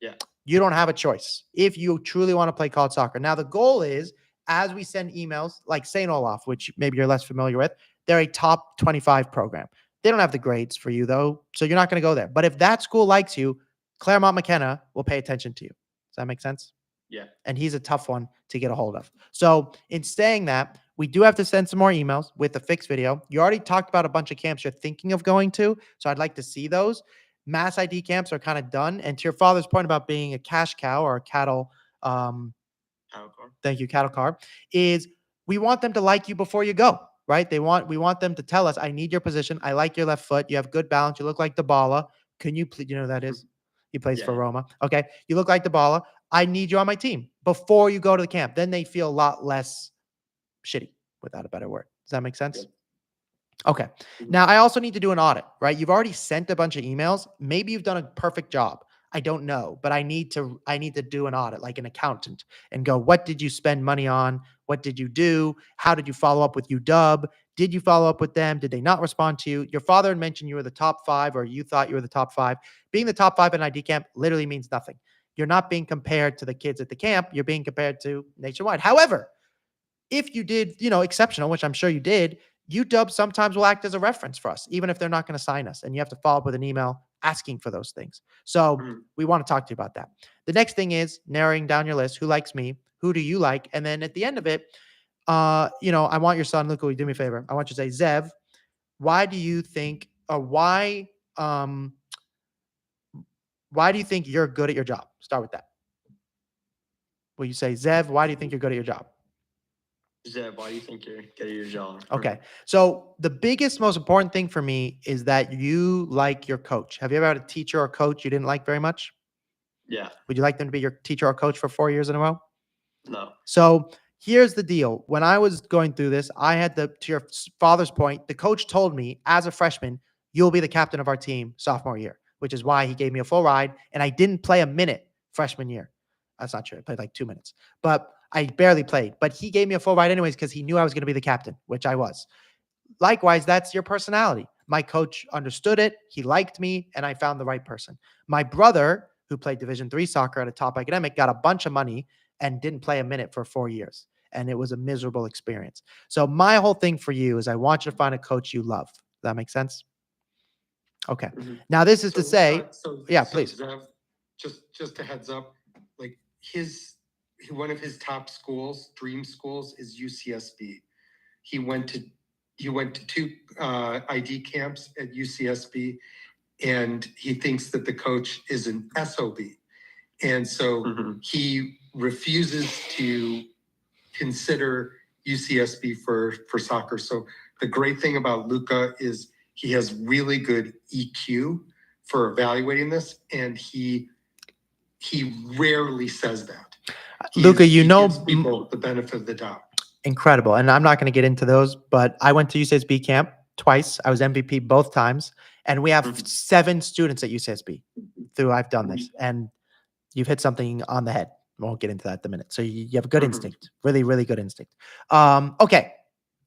Yeah. You don't have a choice if you truly want to play college soccer. Now, the goal is, as we send emails, like St. Olaf, which maybe you're less familiar with, they're a top 25 program. They don't have the grades for you, though, so you're not going to go there. But if that school likes you, Claremont McKenna will pay attention to you. Does that make sense? Yeah. And he's a tough one to get a hold of. So in saying that, we do have to send some more emails with a fixed video. You already talked about a bunch of camps you're thinking of going to, so I'd like to see those. Mass ID camps are kind of done. And to your father's point about being a cash cow or a cattle, thank you, cattle car, is we want them to like you before you go, right? We want them to tell us, I need your position. I like your left foot. You have good balance. You look like Dybala. Can you please, you know who that is? He plays for Roma. Okay. You look like Dybala. I need you on my team before you go to the camp. Then they feel a lot less shitty, without a better word. Does that make sense? Okay. Now I also need to do an audit, right? You've already sent a bunch of emails. Maybe you've done a perfect job. I don't know, but I need to do an audit like an accountant and go, what did you spend money on? What did you do? How did you follow up with UW? Did you follow up with them? Did they not respond to you? Your father had mentioned you were the top 5, or you thought you were the top 5. Being the top 5 in ID camp literally means nothing. You're not being compared to the kids at the camp. You're being compared to nationwide. However, if you did, exceptional, which I'm sure you did, UW sometimes will act as a reference for us, even if they're not going to sign us. And you have to follow up with an email asking for those things. So we want to talk to you about that. The next thing is narrowing down your list. Who likes me? Who do you like? And then at the end of it, I want your son, Luca, do me a favor. I want you to say, Zev, why do you think, or why do you think you're good at your job? Start with that. Will you say, Zev, why do you think you're good at your job? Zev, why do you think you're good at your job? Okay. So the biggest, most important thing for me is that you like your coach. Have you ever had a teacher or coach you didn't like very much? Yeah. Would you like them to be your teacher or coach for 4 years in a row? No. So here's the deal. When I was going through this, I had to your father's point, the coach told me as a freshman, you'll be the captain of our team sophomore year, which is why he gave me a full ride. And I didn't play a minute freshman year. That's not true. I played like 2 minutes, but I barely played. But he gave me a full ride anyways because he knew I was going to be the captain, which I was. Likewise, that's your personality. My coach understood it. He liked me, and I found the right person. My brother, who played Division III soccer at a top academic, got a bunch of money and didn't play a minute for 4 years. And it was a miserable experience. So my whole thing for you is I want you to find a coach you love. Does that make sense? Okay. Now this is to say, yeah, please. Zev, just a heads up, like his one of his top schools, dream schools, is UCSB. He went to two ID camps at UCSB, and he thinks that the coach is an SOB. And so he refuses to consider UCSB for soccer. So the great thing about Luca is he has really good EQ for evaluating this, and he rarely says that. Luca, he you know, gives people the benefit of the doubt. incredible. And I'm not going to get into those, but I went to UCSB camp twice. I was MVP both times. And we have 7 students at UCSB I've done this. And you've hit something on the head. We won't get into that in a minute. So you have a good instinct, really, really good instinct. Okay.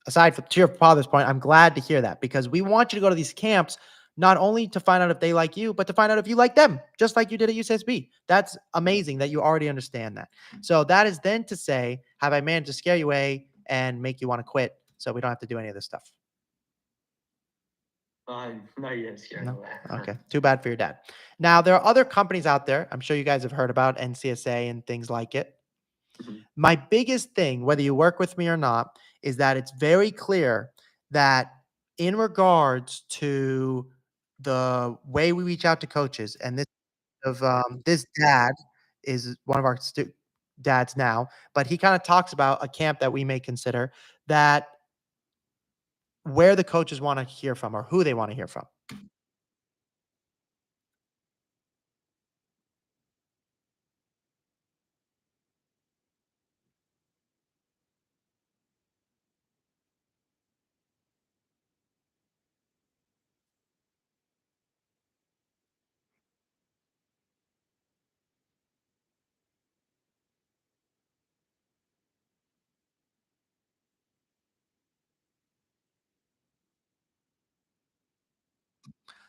Aside from to your father's point, I'm glad to hear that, because we want you to go to these camps not only to find out if they like you, but to find out if you like them, just like you did at UCSB. That's amazing that you already understand that. So that is then to say, have I managed to scare you away and make you want to quit so we don't have to do any of this stuff? Not yet. No? Okay. Too bad for your dad. Now, there are other companies out there. I'm sure you guys have heard about NCSA and things like it. My biggest thing, whether you work with me or not, is that it's very clear that in regards to the way we reach out to coaches, and this dad is one of our dads now, but he kind of talks about a camp that we may consider, that where the coaches want to hear from or who they want to hear from.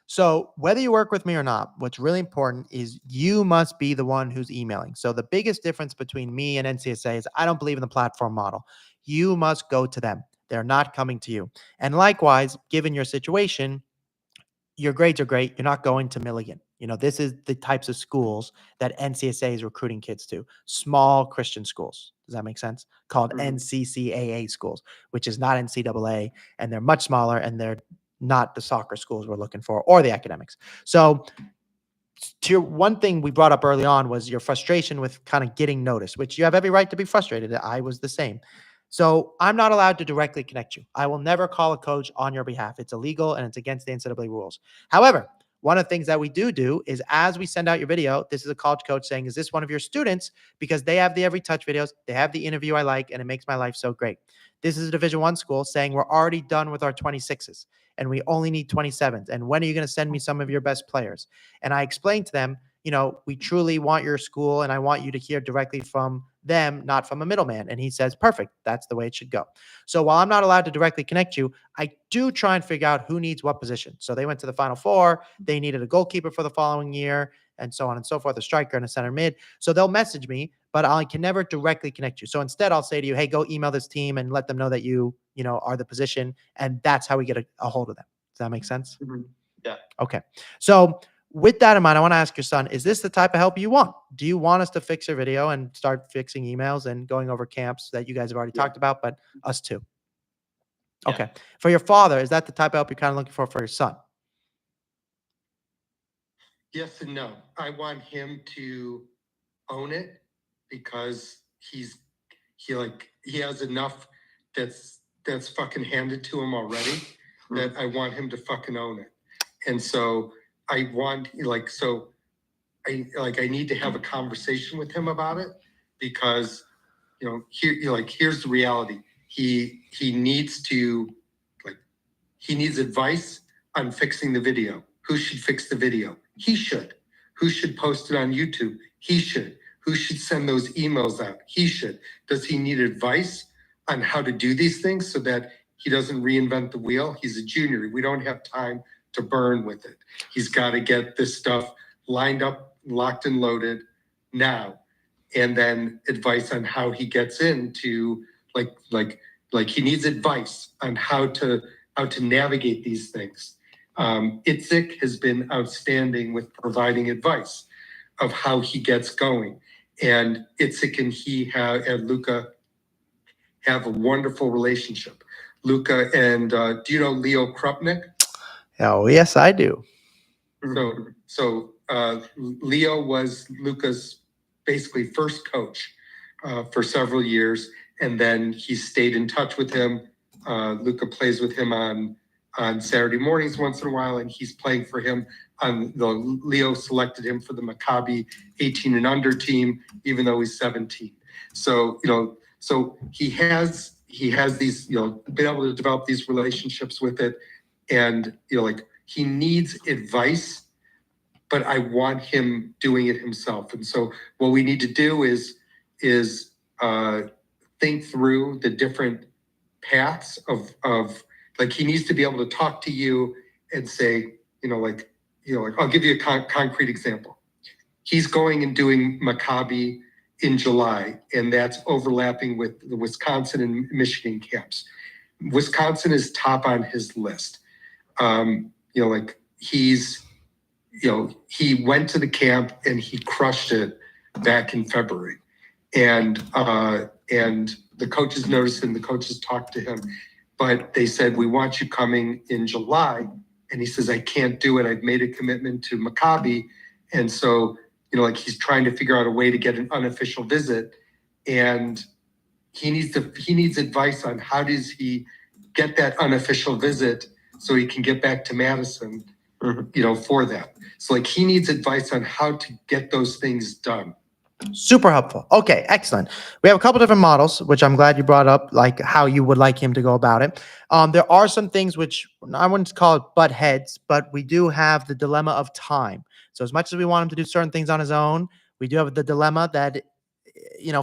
So whether you work with me or not, what's really important is you must be the one who's emailing. So the biggest difference between me and NCSA is I don't believe in the platform model. You must go to them. They're not coming to you. And likewise, given your situation, your grades are great. You're not going to Milligan. This is the types of schools that NCSA is recruiting kids to. Small Christian schools. Does that make sense? Called NCCAA schools, which is not NCAA, and they're much smaller, and they're not the soccer schools we're looking for or the academics. So to your one thing we brought up early on was your frustration with kind of getting noticed, which you have every right to be frustrated. I was the same. So I'm not allowed to directly connect you. I will never call a coach on your behalf. It's illegal and it's against the NCAA rules. However, one of the things that we do is as we send out your video, this is a college coach saying, is this one of your students? Because they have the Every Touch videos. They have the interview I like, and it makes my life so great. This is a Division I school saying we're already done with our 26s and we only need 27s. And when are you going to send me some of your best players? And I explained to them, we truly want your school and I want you to hear directly from them, not from a middleman. And he says, perfect. That's the way it should go. So while I'm not allowed to directly connect you, I do try and figure out who needs what position. So they went to the Final Four. They needed a goalkeeper for the following year, and so on and so forth, a striker and a center mid. So they'll message me, but I can never directly connect you. So instead, I'll say to you, hey, go email this team and let them know that you are the position. And that's how we get a hold of them. Does that make sense? Yeah. Okay. So with that in mind, I want to ask your son, is this the type of help you want? Do you want us to fix your video and start fixing emails and going over camps that you guys have already talked about, but us too? Yeah. Okay. For your father, is that the type of help you're kind of looking for your son? Yes and no. I want him to own it because he has enough that's fucking handed to him already that I want him to fucking own it. And so I want I need to have a conversation with him about it because here's the reality. He needs advice on fixing the video. Who should fix the video? He should. Who should post it on YouTube? He should. Who should send those emails out? He should. Does he need advice on how to do these things so that he doesn't reinvent the wheel? He's a junior. We don't have time to burn with it. He's got to get this stuff lined up, locked and loaded now. And then advice on how he gets into he needs advice on how to navigate these things. Itzik has been outstanding with providing advice of how he gets going. and Itzik and Luca have a wonderful relationship. Luca and do you know Leo Krupnik? Oh, yes, I do. So Leo was Luca's basically first coach for several years, and then he stayed in touch with him. Luca plays with him on Saturday mornings once in a while, and he's playing for him. Leo selected him for the Maccabi 18 and under team, even though he's 17. So so he has these been able to develop these relationships with it, and he needs advice, but I want him doing it himself. And so what we need to do is think through the different paths of he needs to be able to talk to you and say, I'll give you a concrete example. He's going and doing Maccabi in July, and that's overlapping with the Wisconsin and Michigan camps. Wisconsin is top on his list. He went to the camp and he crushed it back in February. And the coaches noticed and the coaches talked to him, but they said, we want you coming in July. And he says, I can't do it. I've made a commitment to Maccabi. And so, he's trying to figure out a way to get an unofficial visit. And he needs advice on how does he get that unofficial visit so he can get back to Madison, for that. So he needs advice on how to get those things done. Super helpful. Okay, excellent. We have a couple different models, which I'm glad you brought up, like how you would like him to go about it. There are some things which I wouldn't call it butt heads, but we do have the dilemma of time. So as much as we want him to do certain things on his own, we do have the dilemma that,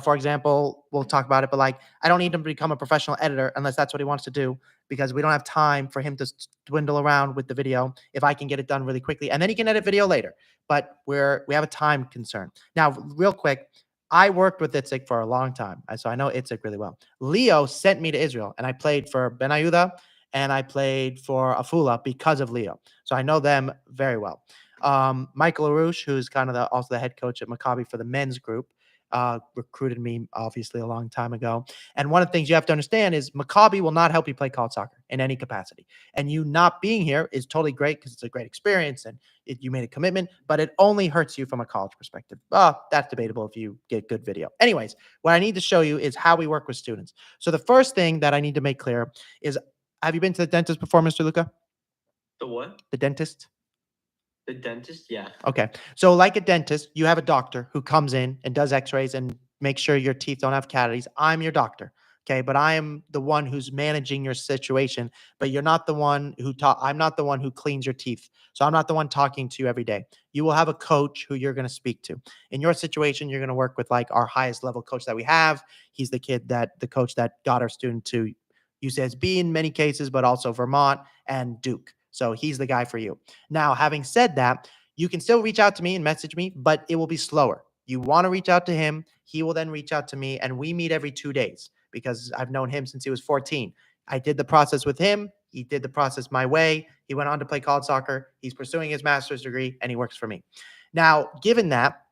for example, we'll talk about it, but I don't need him to become a professional editor unless that's what he wants to do, because we don't have time for him to dwindle around with the video if I can get it done really quickly. And then he can edit video later. But we have a time concern. Now, real quick, I worked with Itzik for a long time, so I know Itzik really well. Leo sent me to Israel, and I played for Ben Ayuda, and I played for Afula because of Leo. So I know them very well. Michael Arush, who's kind of also the head coach at Maccabi for the men's group, recruited me obviously a long time ago. And one of the things you have to understand is Maccabi will not help you play college soccer in any capacity. And you not being here is totally great because it's a great experience and you made a commitment, but it only hurts you from a college perspective. That's debatable if you get good video. Anyways, what I need to show you is how we work with students. So the first thing that I need to make clear is, have you been to the dentist before, Mr. Luca? The what? The dentist? The dentist? Yeah. Okay. So like a dentist, you have a doctor who comes in and does x-rays and makes sure your teeth don't have cavities. I'm your doctor. Okay. But I am the one who's managing your situation, but you're not the one I'm not the one who cleans your teeth. So I'm not the one talking to you every day. You will have a coach who you're going to speak to. In your situation, you're going to work with our highest level coach that we have. He's the coach that got our student to UCSB in many cases, but also Vermont and Duke. So he's the guy for you. Now, having said that, you can still reach out to me and message me, but it will be slower. You want to reach out to him. He will then reach out to me, and we meet every 2 days because I've known him since he was 14. I did the process with him. He did the process my way. He went on to play college soccer. He's pursuing his master's degree, and he works for me. Now, given that,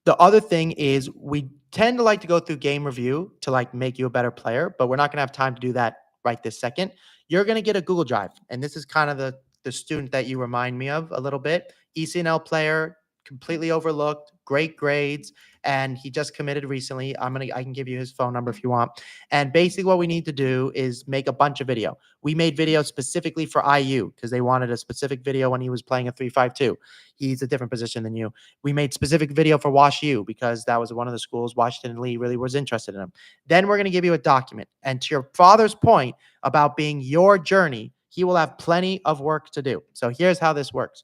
the other thing is we tend to like to go through game review to make you a better player, but we're not going to have time to do that right this second. You're going to get a Google Drive, and this is kind of the student that you remind me of a little bit. ECNL player, completely overlooked, great grades, and he just committed recently. I can give you his phone number if you want. And basically what we need to do is make a bunch of video. We made videos specifically for IU because they wanted a specific video when he was playing a 3-5-2. He's a different position than you. We made specific video for Wash U because that was one of the schools Washington Lee really was interested in him. Then we're going to give you a document. And to your father's point about being your journey, he will have plenty of work to do. So here's how this works.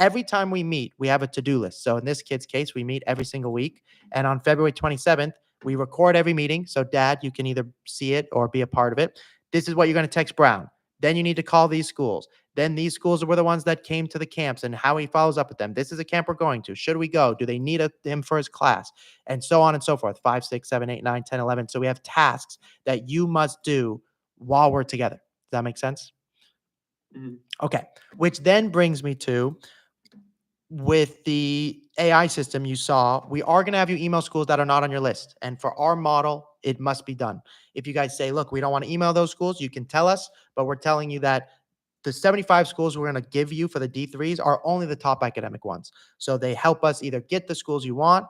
Every time we meet, we have a to-do list. So in this kid's case, we meet every single week. And on February 27th, we record every meeting. So Dad, you can either see it or be a part of it. This is what you're going to text Brown. Then you need to call these schools. Then these schools were the ones that came to the camps and how he follows up with them. This is a camp we're going to. Should we go? Do they need him for his class? And so on and so forth. 5, 6, 7, 8, 9, 10, 11. So we have tasks that you must do while we're together. Does that make sense? Mm-hmm. Okay. Which then brings me to with the AI system you saw, we are going to have you email schools that are not on your list. And for our model, it must be done. If you guys say, look, we don't want to email those schools, you can tell us, but we're telling you that the 75 schools we're going to give you for the D3s are only the top academic ones. So they help us either get the schools you want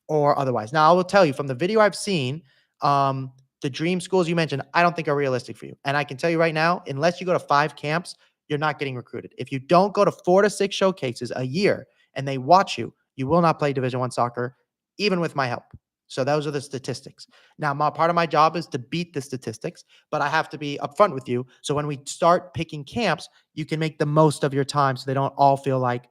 or otherwise. Now, I will tell you from the video I've seen, the dream schools you mentioned, I don't think are realistic for you. And I can tell you right now, unless you go to 5 camps, you're not getting recruited. If you don't go to 4 to 6 showcases a year and they watch you, you will not play Division One soccer, even with my help. So those are the statistics. Now, part of my job is to beat the statistics, but I have to be upfront with you. So when we start picking camps, you can make the most of your time so they don't all feel like,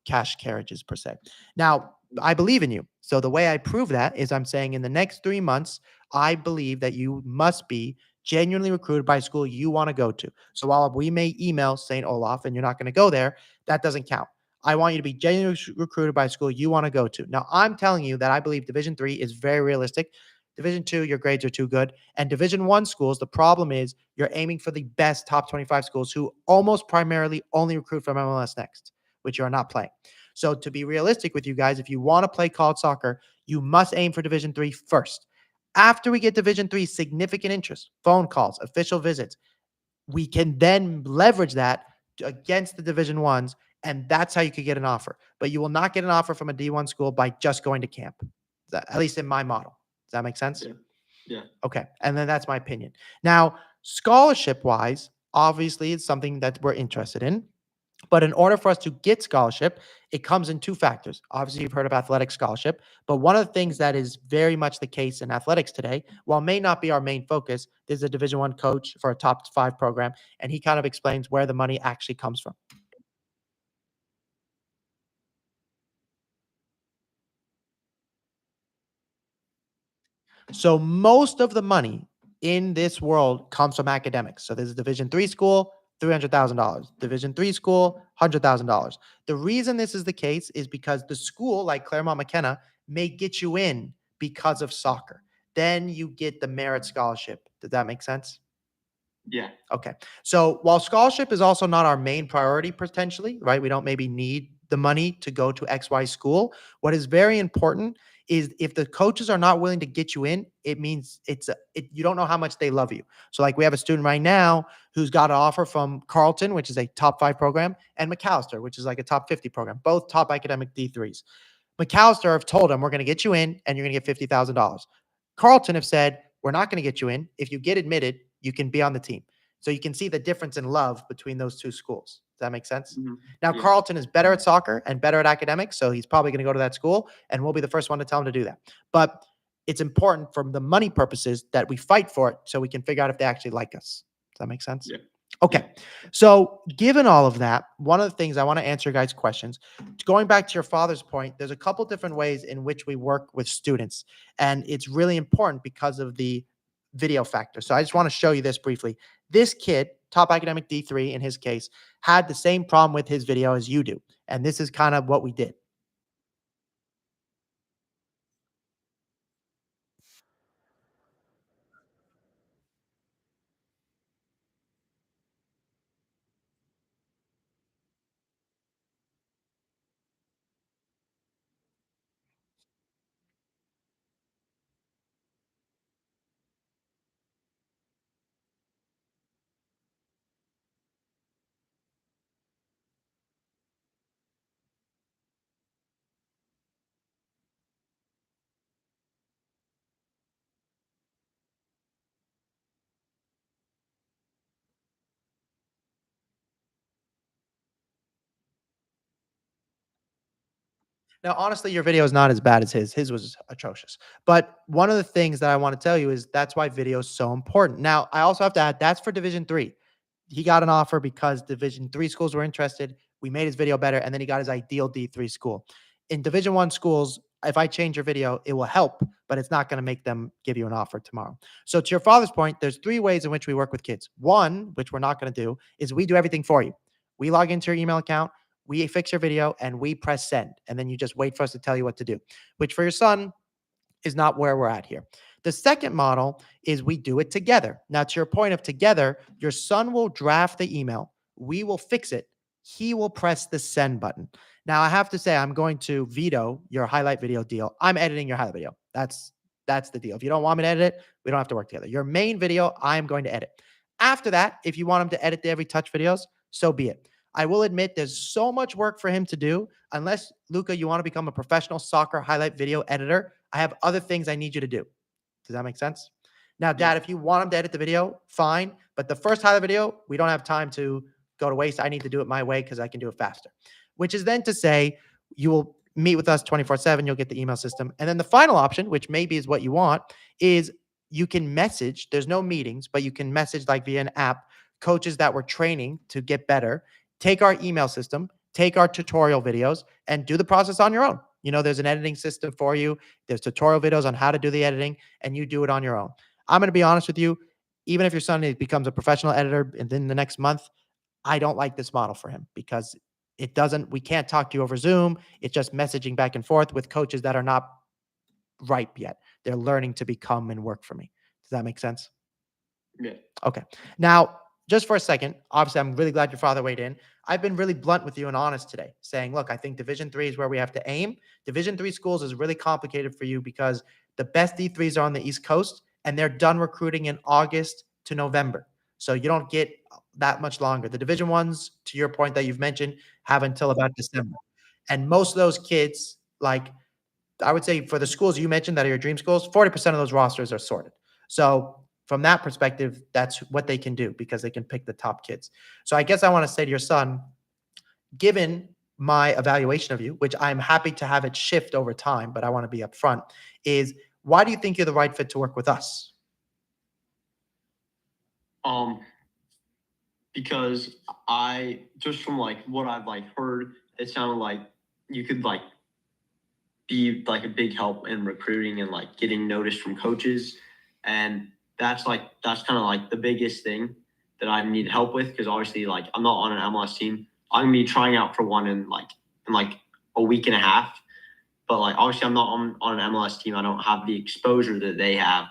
cash carriages per se. Now, I believe in you. So the way I prove that is I'm saying in the next 3 months, I believe that you must be genuinely recruited by a school you want to go to. So while we may email St. Olaf and you're not going to go there, that doesn't count. I want you to be genuinely recruited by a school you want to go to. Now, I'm telling you that I believe Division 3 is very realistic. Division 2, your grades are too good. And Division 1 schools, the problem is you're aiming for the best top 25 schools who almost primarily only recruit from MLS Next, which you are not playing. So to be realistic with you guys, if you want to play college soccer, you must aim for Division 3 first. After we get Division 3 significant interest, phone calls, official visits, we can then leverage that against the Division 1s, and that's how you could get an offer. But you will not get an offer from a D1 school by just going to camp, at least in my model. Does that make sense? Yeah. Okay. And then that's my opinion. Now, scholarship-wise, obviously it's something that we're interested in. But in order for us to get scholarship, it comes in 2 factors. Obviously, you've heard of athletic scholarship, but one of the things that is very much the case in athletics today, while may not be our main focus, there's a Division 1 coach for a top 5 program, and he kind of explains where the money actually comes from. So most of the money in this world comes from academics. So there's a Division 3 school, $300,000. Division 3 school, $100,000. The reason this is the case is because the school, like Claremont McKenna, may get you in because of soccer. Then you get the merit scholarship. Does that make sense? Yeah. Okay. So while scholarship is also not our main priority potentially, right? We don't maybe need the money to go to XY school. What is very important is if the coaches are not willing to get you in, it means you don't know how much they love you. So like we have a student right now who's got an offer from Carleton, which is a top 5 program, and McAllister, which is like a top 50 program, both top academic D3s. McAllister have told him, we're going to get you in and you're going to get $50,000. Carleton have said, we're not going to get you in. If you get admitted, you can be on the team. So you can see the difference in love between those 2 schools. Does that make sense? Mhm. Now, Yeah. Carleton is better at soccer and better at academics, so he's probably going to go to that school, and we'll be the first one to tell him to do that. But it's important from the money purposes that we fight for it so we can figure out if they actually like us. Does that make sense? Yeah. Okay. So given all of that, one of the things I want to answer guys' questions, going back to your father's point, there's a couple different ways in which we work with students, and it's really important because of the video factor. So I just want to show you this briefly. This kid, top academic D3 in his case, had the same problem with his video as you do. And this is kind of what we did. Now, honestly, your video is not as bad as his. His was atrocious. But one of the things that I want to tell you is that's why video is so important. Now, I also have to add that's for Division 3. He got an offer because Division 3 schools were interested. We made his video better, and then he got his ideal D3 school. In Division 1 schools, if I change your video, it will help, but it's not going to make them give you an offer tomorrow. So to your father's point, there's 3 ways in which we work with kids. One, which we're not going to do, is we do everything for you. We log into your email account, we fix your video, and we press send. And then you just wait for us to tell you what to do, which for your son is not where we're at here. The second model is we do it together. Now, to your point of together, your son will draft the email. We will fix it. He will press the send button. Now I have to say I'm going to veto your highlight video deal. I'm editing your highlight video. That's the deal. If you don't want me to edit it, we don't have to work together. Your main video, I'm going to edit. After that, if you want him to edit the every touch videos, so be it. I will admit there's so much work for him to do. Unless, Luca, you want to become a professional soccer highlight video editor, I have other things I need you to do. Does that make sense? Now, Dad, if you want him to edit the video, fine. But the first highlight video, we don't have time to go to waste. I need to do it my way because I can do it faster. Which is then to say, you will meet with us 24/7. You'll get the email system. And then the final option, which maybe is what you want, is you can message. There's no meetings, but you can message like via an app, coaches that we're training to get better. Take our email system, take our tutorial videos, and do the process on your own. You know, there's an editing system for you. There's tutorial videos on how to do the editing, and you do it on your own. I'm going to be honest with you. Even if your son becomes a professional editor within the next month, I don't like this model for him because we can't talk to you over Zoom. It's just messaging back and forth with coaches that are not ripe yet. They're learning to become and work for me. Does that make sense? Yeah. Okay. Now, just for a second, obviously, I'm really glad your father weighed in. I've been really blunt with you and honest today, saying, look, I think Division III is where we have to aim. Division III schools is really complicated for you because the best D3s are on the East Coast, and they're done recruiting in August to November. So you don't get that much longer. The Division Ones, to your point that you've mentioned, have until about December. And most of those kids, like I would say for the schools you mentioned that are your dream schools, 40% of those rosters are sorted. So from that perspective, that's what they can do because they can pick the top kids. So I guess I want to say to your son, given my evaluation of you, which I'm happy to have it shift over time, but I want to be upfront, is why do you think you're the right fit to work with us? Because I just from like what I've like heard, it sounded like you could like be like a big help in recruiting and like getting noticed from coaches. And that's kind of like the biggest thing that I need help with because obviously like I'm not on an MLS team. I'm gonna be trying out for one in a week and a half. But like obviously I'm not on an MLS team. I don't have the exposure that they have.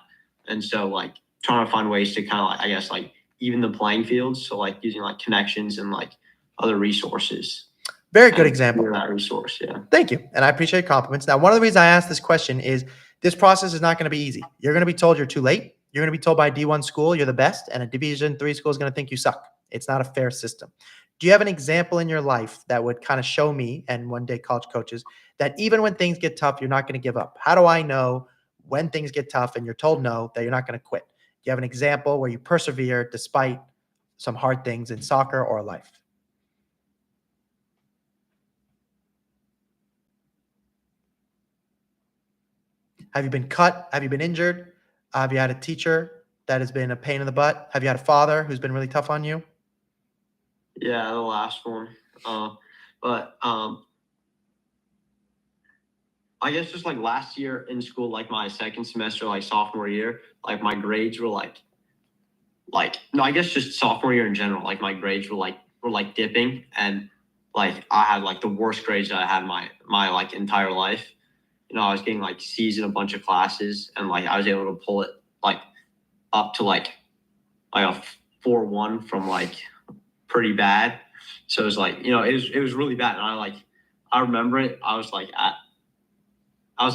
And so like trying to find ways to kind of like I guess like even the playing fields. So like using like connections and like other resources. Very good example. That resource, yeah. Thank you. And I appreciate your compliments. Now, one of the reasons I asked this question is this process is not going to be easy. You're going to be told you're too late. You're going to be told by a D1 school you're the best, and a Division III school is going to think you suck. It's not a fair system. Do you have an example in your life that would kind of show me and one day college coaches that even when things get tough, you're not going to give up? How do I know when things get tough and you're told no, that you're not going to quit? Do you have an example where you persevere despite some hard things in soccer or life? Have you been cut? Have you been injured? Have you had a teacher that has been a pain in the butt? Have you had a father who's been really tough on you? Yeah, the last one. I guess just like last year in school, like my second semester, like sophomore year, like my grades were no, I guess just sophomore year in general, like my grades were dipping, and like I had like the worst grades that I had my like entire life. You know, I was getting like C's in a bunch of classes, and like I was able to pull it like up to like a 4.1 from like pretty bad. So it was like, you know, it was really bad. And I remember it. I was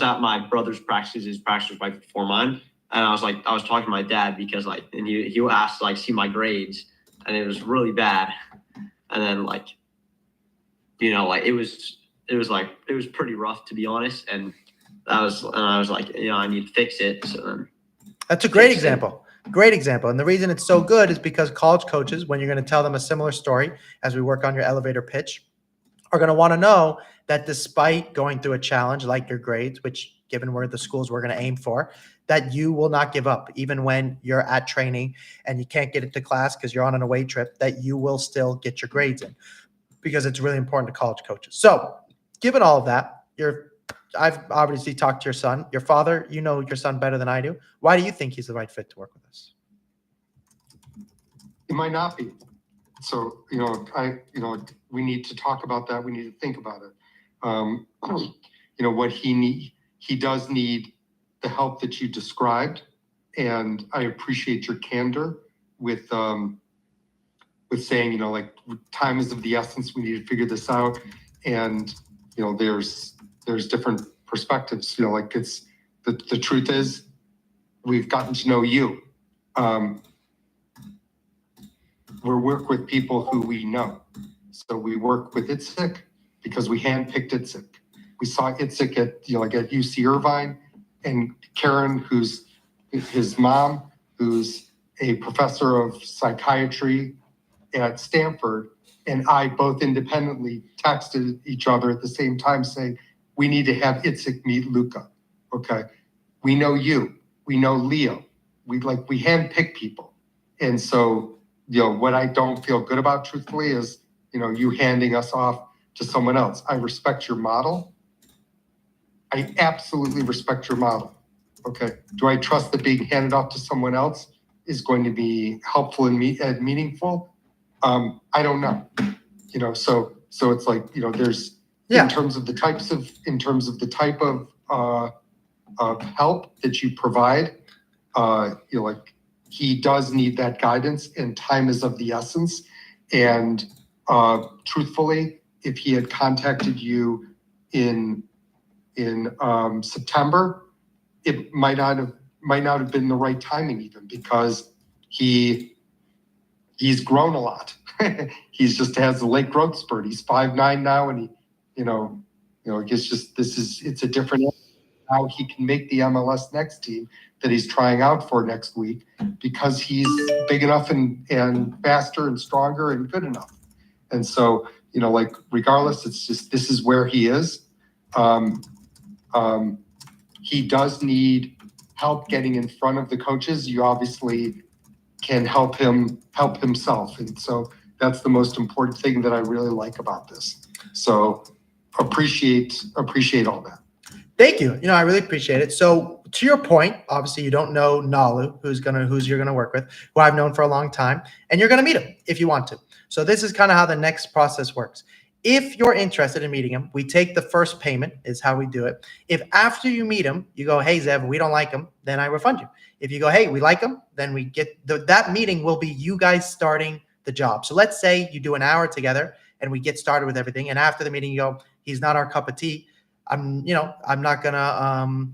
at my brother's practice. His practice was right before mine. And I was talking to my dad because and he asked to see my grades, and it was really bad. And then you know, it was pretty rough, to be honest. And I was like, you know, I need to fix it. So then that's a great example. Great example. And the reason it's so good is because college coaches, when you're going to tell them a similar story as we work on your elevator pitch, are going to want to know that despite going through a challenge like your grades, which given where the schools we're going to aim for, that you will not give up even when you're at training and you can't get into class because you're on an away trip, that you will still get your grades in because it's really important to college coaches. So given all of that, I've obviously talked to your son. Your father, you know your son better than I do. Why do you think he's the right fit to work with us? It might not be. So, you know, we need to talk about that. We need to think about it. You know, what he does need the help that you described. And I appreciate your candor with saying, you know, like time is of the essence. We need to figure this out. And there's different perspectives. Like it's the truth is we've gotten to know you. We work with people who we know. So we work with Itzik because we handpicked Itzik. We saw Itzik at at UC Irvine, and Karen, who's his mom, who's a professor of psychiatry at Stanford, and I both independently texted each other at the same time saying, we need to have Itzik meet Luca. Okay. We know you. We know Leo. We handpick people. And so, what I don't feel good about, truthfully, is, you handing us off to someone else. I respect your model. I absolutely respect your model. Okay. Do I trust that being handed off to someone else is going to be helpful and meaningful? I don't know. So it's like, there's, in terms of the type of help that you provide, he does need that guidance, and time is of the essence. And truthfully, if he had contacted you in September, it might not have been the right timing, even because he's grown a lot. He's just has a late growth spurt. He's 5'9" now, and it's a different how he can make the MLS Next team that he's trying out for next week, because he's big enough and faster and stronger and good enough. And so, regardless, it's just, this is where he is. He does need help getting in front of the coaches. You obviously can help himself. And so that's the most important thing that I really like about this. So appreciate all that. Thank you. I really appreciate it. So to your point, obviously you don't know Nalu, who's you're gonna work with, who I've known for a long time, and you're gonna meet him if you want to. So this is kind of how the next process works. If you're interested in meeting him, we take the first payment, is how we do it. If after you meet him, you go, hey, Zev, we don't like him, then I refund you. If you go, hey, we like him, then we get that meeting will be you guys starting the job. So let's say you do an hour together and we get started with everything. And after the meeting, you go, he's not our cup of tea. I'm gonna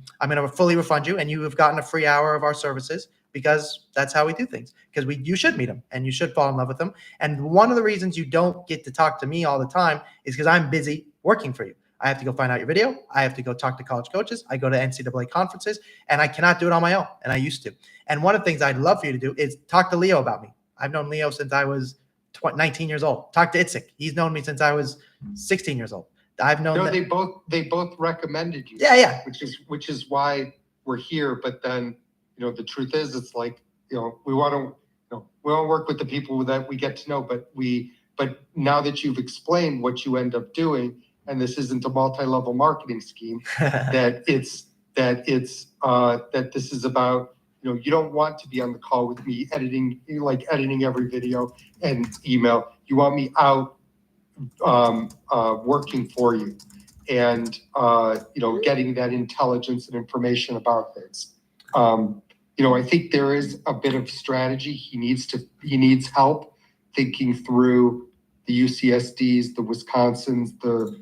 fully refund you, and you have gotten a free hour of our services, because that's how we do things. Because you should meet him and you should fall in love with him. And one of the reasons you don't get to talk to me all the time is because I'm busy working for you. I have to go find out your video. I have to go talk to college coaches. I go to NCAA conferences, and I cannot do it on my own. And I used to. And one of the things I'd love for you to do is talk to Leo about me. I've known Leo since I was 19 years old. Talk to Itzik. He's known me since I was 16 years old. I've known they both recommended you. Yeah. Which is why we're here. But then, the truth is, it's like, we want to work with the people that we get to know, but now that you've explained what you end up doing, and this isn't a multi-level marketing scheme, that this is about, you don't want to be on the call with me editing every video and email. You want me out working for you, and getting that intelligence and information about things. I think there is a bit of strategy. He needs help thinking through the UCSDs, the Wisconsins, the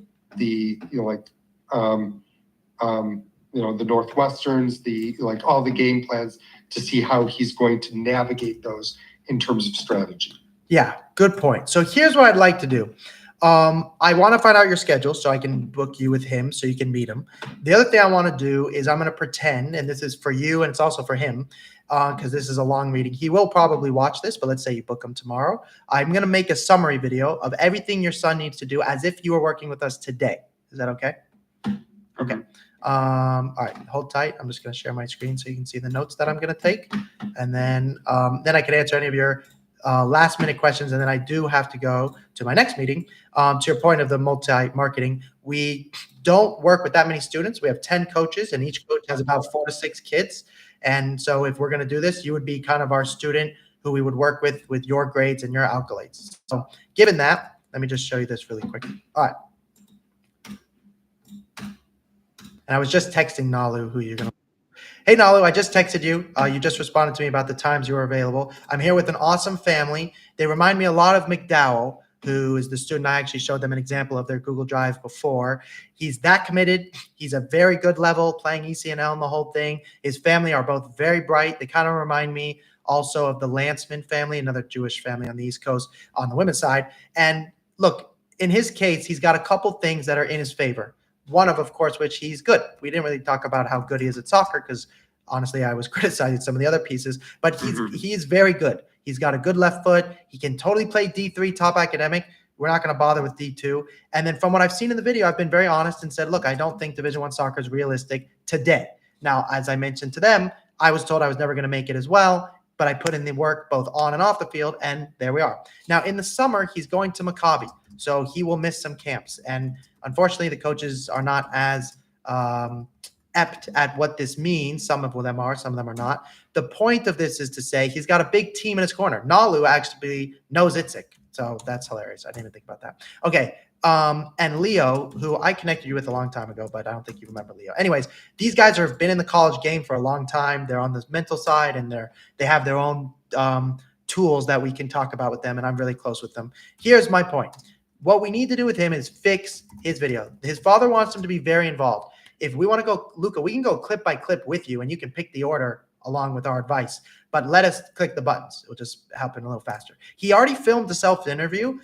Northwesterns, all the game plans, to see how he's going to navigate those in terms of strategy. Yeah, good point. So here's what I'd like to do. I want to find out your schedule so I can book you with him so you can meet him. The other thing I want to do is I'm going to pretend, and this is for you and it's also for him, because this is a long meeting. He will probably watch this, but let's say you book him tomorrow. I'm going to make a summary video of everything your son needs to do as if you were working with us today. Is that okay? Okay. All right, hold tight. I'm just going to share my screen so you can see the notes that I'm going to take. And then I can answer any of your last minute questions. And then I do have to go to my next meeting. To your point of the multi-marketing, we don't work with that many students. We have 10 coaches, and each coach has about 4 to 6 kids. And so if we're going to do this, you would be kind of our student who we would work with your grades and your accolades. So given that, let me just show you this really quickly. All right. And I was just texting Nalu, who you're going to. Hey, Nalu, I just texted you. You just responded to me about the times you were available. I'm here with an awesome family. They remind me a lot of McDowell. who is the student. I actually showed them an example of their Google Drive before. He's that committed. He's a very good level, playing ECNL and the whole thing. His family are both very bright. They kind of remind me also of the Lanceman family, another Jewish family on the East Coast on the women's side. And look, in his case, he's got a couple things that are in his favor. One of course, which he's good. We didn't really talk about how good he is at soccer because honestly, I was criticizing some of the other pieces, but he's very good. He's got a good left foot. He can totally play D3 top academic. We're not going to bother with D2. And then from what I've seen in the video, I've been very honest and said, look, I don't think Division I soccer is realistic today. Now, as I mentioned to them, I was told I was never going to make it as well, but I put in the work both on and off the field, and there we are. Now, in the summer, he's going to Maccabi, so he will miss some camps. And unfortunately, the coaches are not as apt at what this means. Some of them are, some of them are not. The point of this is to say he's got a big team in his corner. Nalu actually knows Itzik, so that's hilarious. I didn't even think about that. Okay, and Leo, who I connected you with a long time ago, but I don't think you remember Leo. Anyways, these guys have been in the college game for a long time. They're on the mental side, and they have their own tools that we can talk about with them, and I'm really close with them. Here's my point. What we need to do with him is fix his video. His father wants him to be very involved. If we want to go, Luca, we can go clip by clip with you, and you can pick the order along with our advice. But let us click the buttons. It will just happen a little faster. He already filmed the self-interview.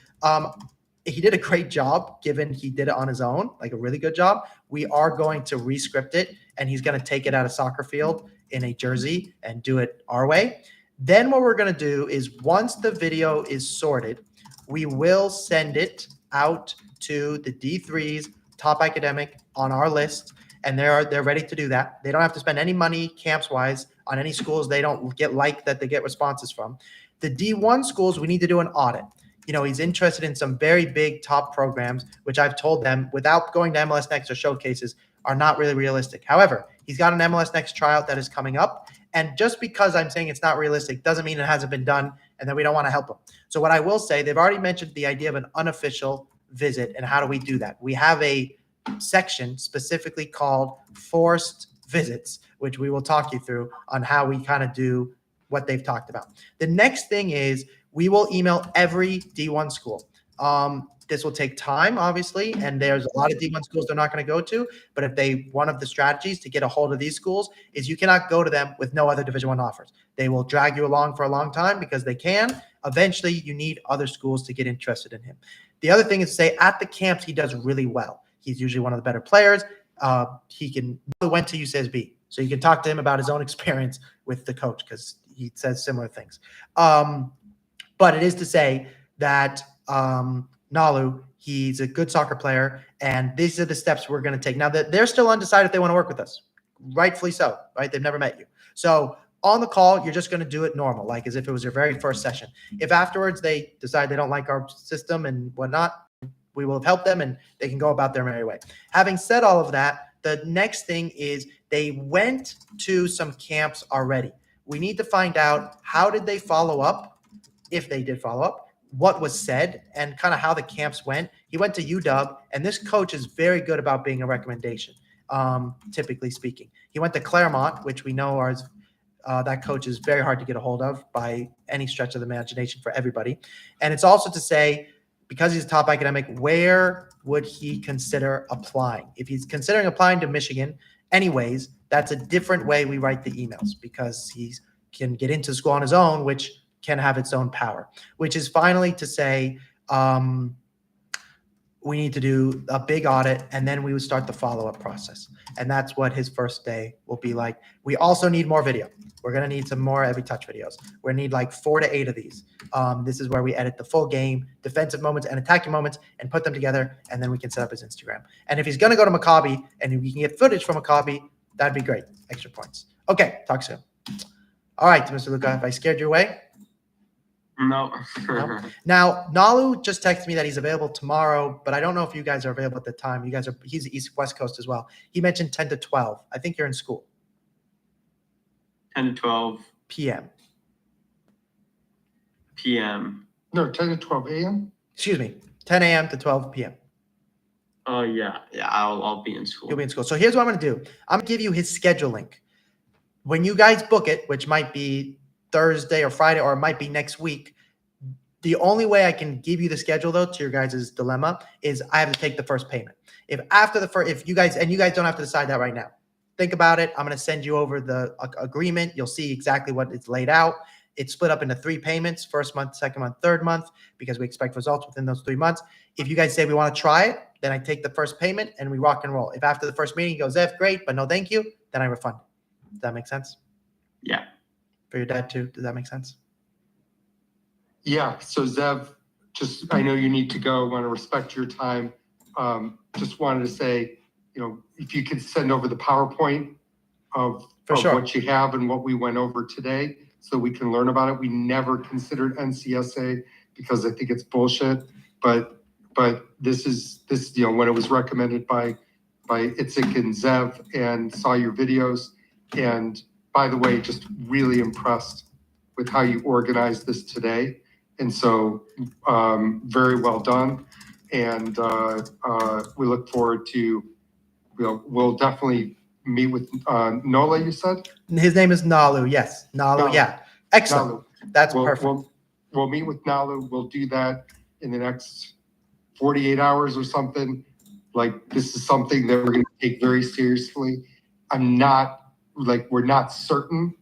He did a great job, given he did it on his own, like a really good job. We are going to re-script it, and he's going to take it out of soccer field in a jersey and do it our way. Then what we're going to do is once the video is sorted, we will send it out to the D3s, top academic on our list. And they're ready to do that. They don't have to spend any money camps-wise on any schools they don't get that they get responses from. The D1 schools, we need to do an audit. You know, he's interested in some very big top programs, which I've told them without going to MLS Next or showcases are not really realistic. However, he's got an MLS Next tryout that is coming up. And just because I'm saying it's not realistic doesn't mean it hasn't been done and that we don't want to help him. So what I will say, they've already mentioned the idea of an unofficial visit. And how do we do that? We have a section specifically called forced visits, which we will talk you through on how we kind of do what they've talked about. The next thing is we will email every D1 school. This will take time, obviously, and there's a lot of D1 schools they're not going to go to. But one of the strategies to get a hold of these schools is you cannot go to them with no other Division I offers. They will drag you along for a long time because they can. Eventually, you need other schools to get interested in him. The other thing is to say at the camps, he does really well. He's usually one of the better players. He went to UCSB, so you can talk to him about his own experience with the coach because he says similar things. But it is to say that Nalu, he's a good soccer player, and these are the steps we're going to take. Now, they're still undecided if they want to work with us. Rightfully so, right? They've never met you. So on the call, you're just going to do it normal, like as if it was your very first session. If afterwards they decide they don't like our system and whatnot, we will have helped them and they can go about their merry way. Having said all of that, the next thing is they went to some camps already. We need to find out how did they follow up, if they did follow up, what was said, and kind of how the camps went. He went to UW, and this coach is very good about being a recommendation, typically speaking. He went to Claremont, which we know that coach is very hard to get a hold of by any stretch of the imagination for everybody. And it's also to say, because he's a top academic, where would he consider applying? If he's considering applying to Michigan, anyways, that's a different way we write the emails because he can get into school on his own, which can have its own power, which is finally to say we need to do a big audit, and then we would start the follow-up process. And that's what his first day will be like. We also need more video. We're going to need some more Every Touch videos. We're going to need like 4 to 8 of these. This is where we edit the full game, defensive moments and attacking moments, and put them together, and then we can set up his Instagram. And if he's going to go to Maccabi and we can get footage from Maccabi, that'd be great. Extra points. Okay, talk soon. All right, Mr. Luca, have I scared you away? No. No? Now, Nalu just texted me that he's available tomorrow, but I don't know if you guys are available at the time. He's East West Coast as well. He mentioned 10 to 12. I think you're in school. 10 to 12 p.m. p.m. No, 10 to 12 a.m.? Excuse me, 10 a.m. to 12 p.m. Oh, yeah. I'll be in school. You'll be in school. So here's what I'm going to do. I'm going to give you his schedule link. When you guys book it, which might be Thursday or Friday, or it might be next week, The only way I can give you the schedule, though, to your guys' dilemma, is I have to take the first payment. If after the first, if you guys don't have to decide that right now. Think about it. I'm going to send you over the agreement. You'll see exactly what it's laid out. It's split up into 3 payments: first month, second month, third month, because we expect results within those 3 months. If you guys say we want to try it, then I take the first payment and we rock and roll. If after the first meeting you go, Zev, great, but no thank you, then I refund it. Does that make sense? Yeah. For your dad too? Does that make sense? Yeah, so Zev, just, I know you need to go, want to respect your time. Just wanted to say, if you could send over the PowerPoint of sure. what you have and what we went over today, so we can learn about it. We never considered NCSA because I think it's bullshit, but this is when it was recommended by Itzik and Zev, and saw your videos. And by the way, just really impressed with how you organized this today. And so very well done. And we look forward to, we'll definitely meet with Nola, you said? His name is Nalu. Yes. Nalu. Yeah. Excellent. Nalu. That's perfect. We'll meet with Nalu. We'll do that in the next 48 hours or something. Like, this is something that we're going to take very seriously. We're not certain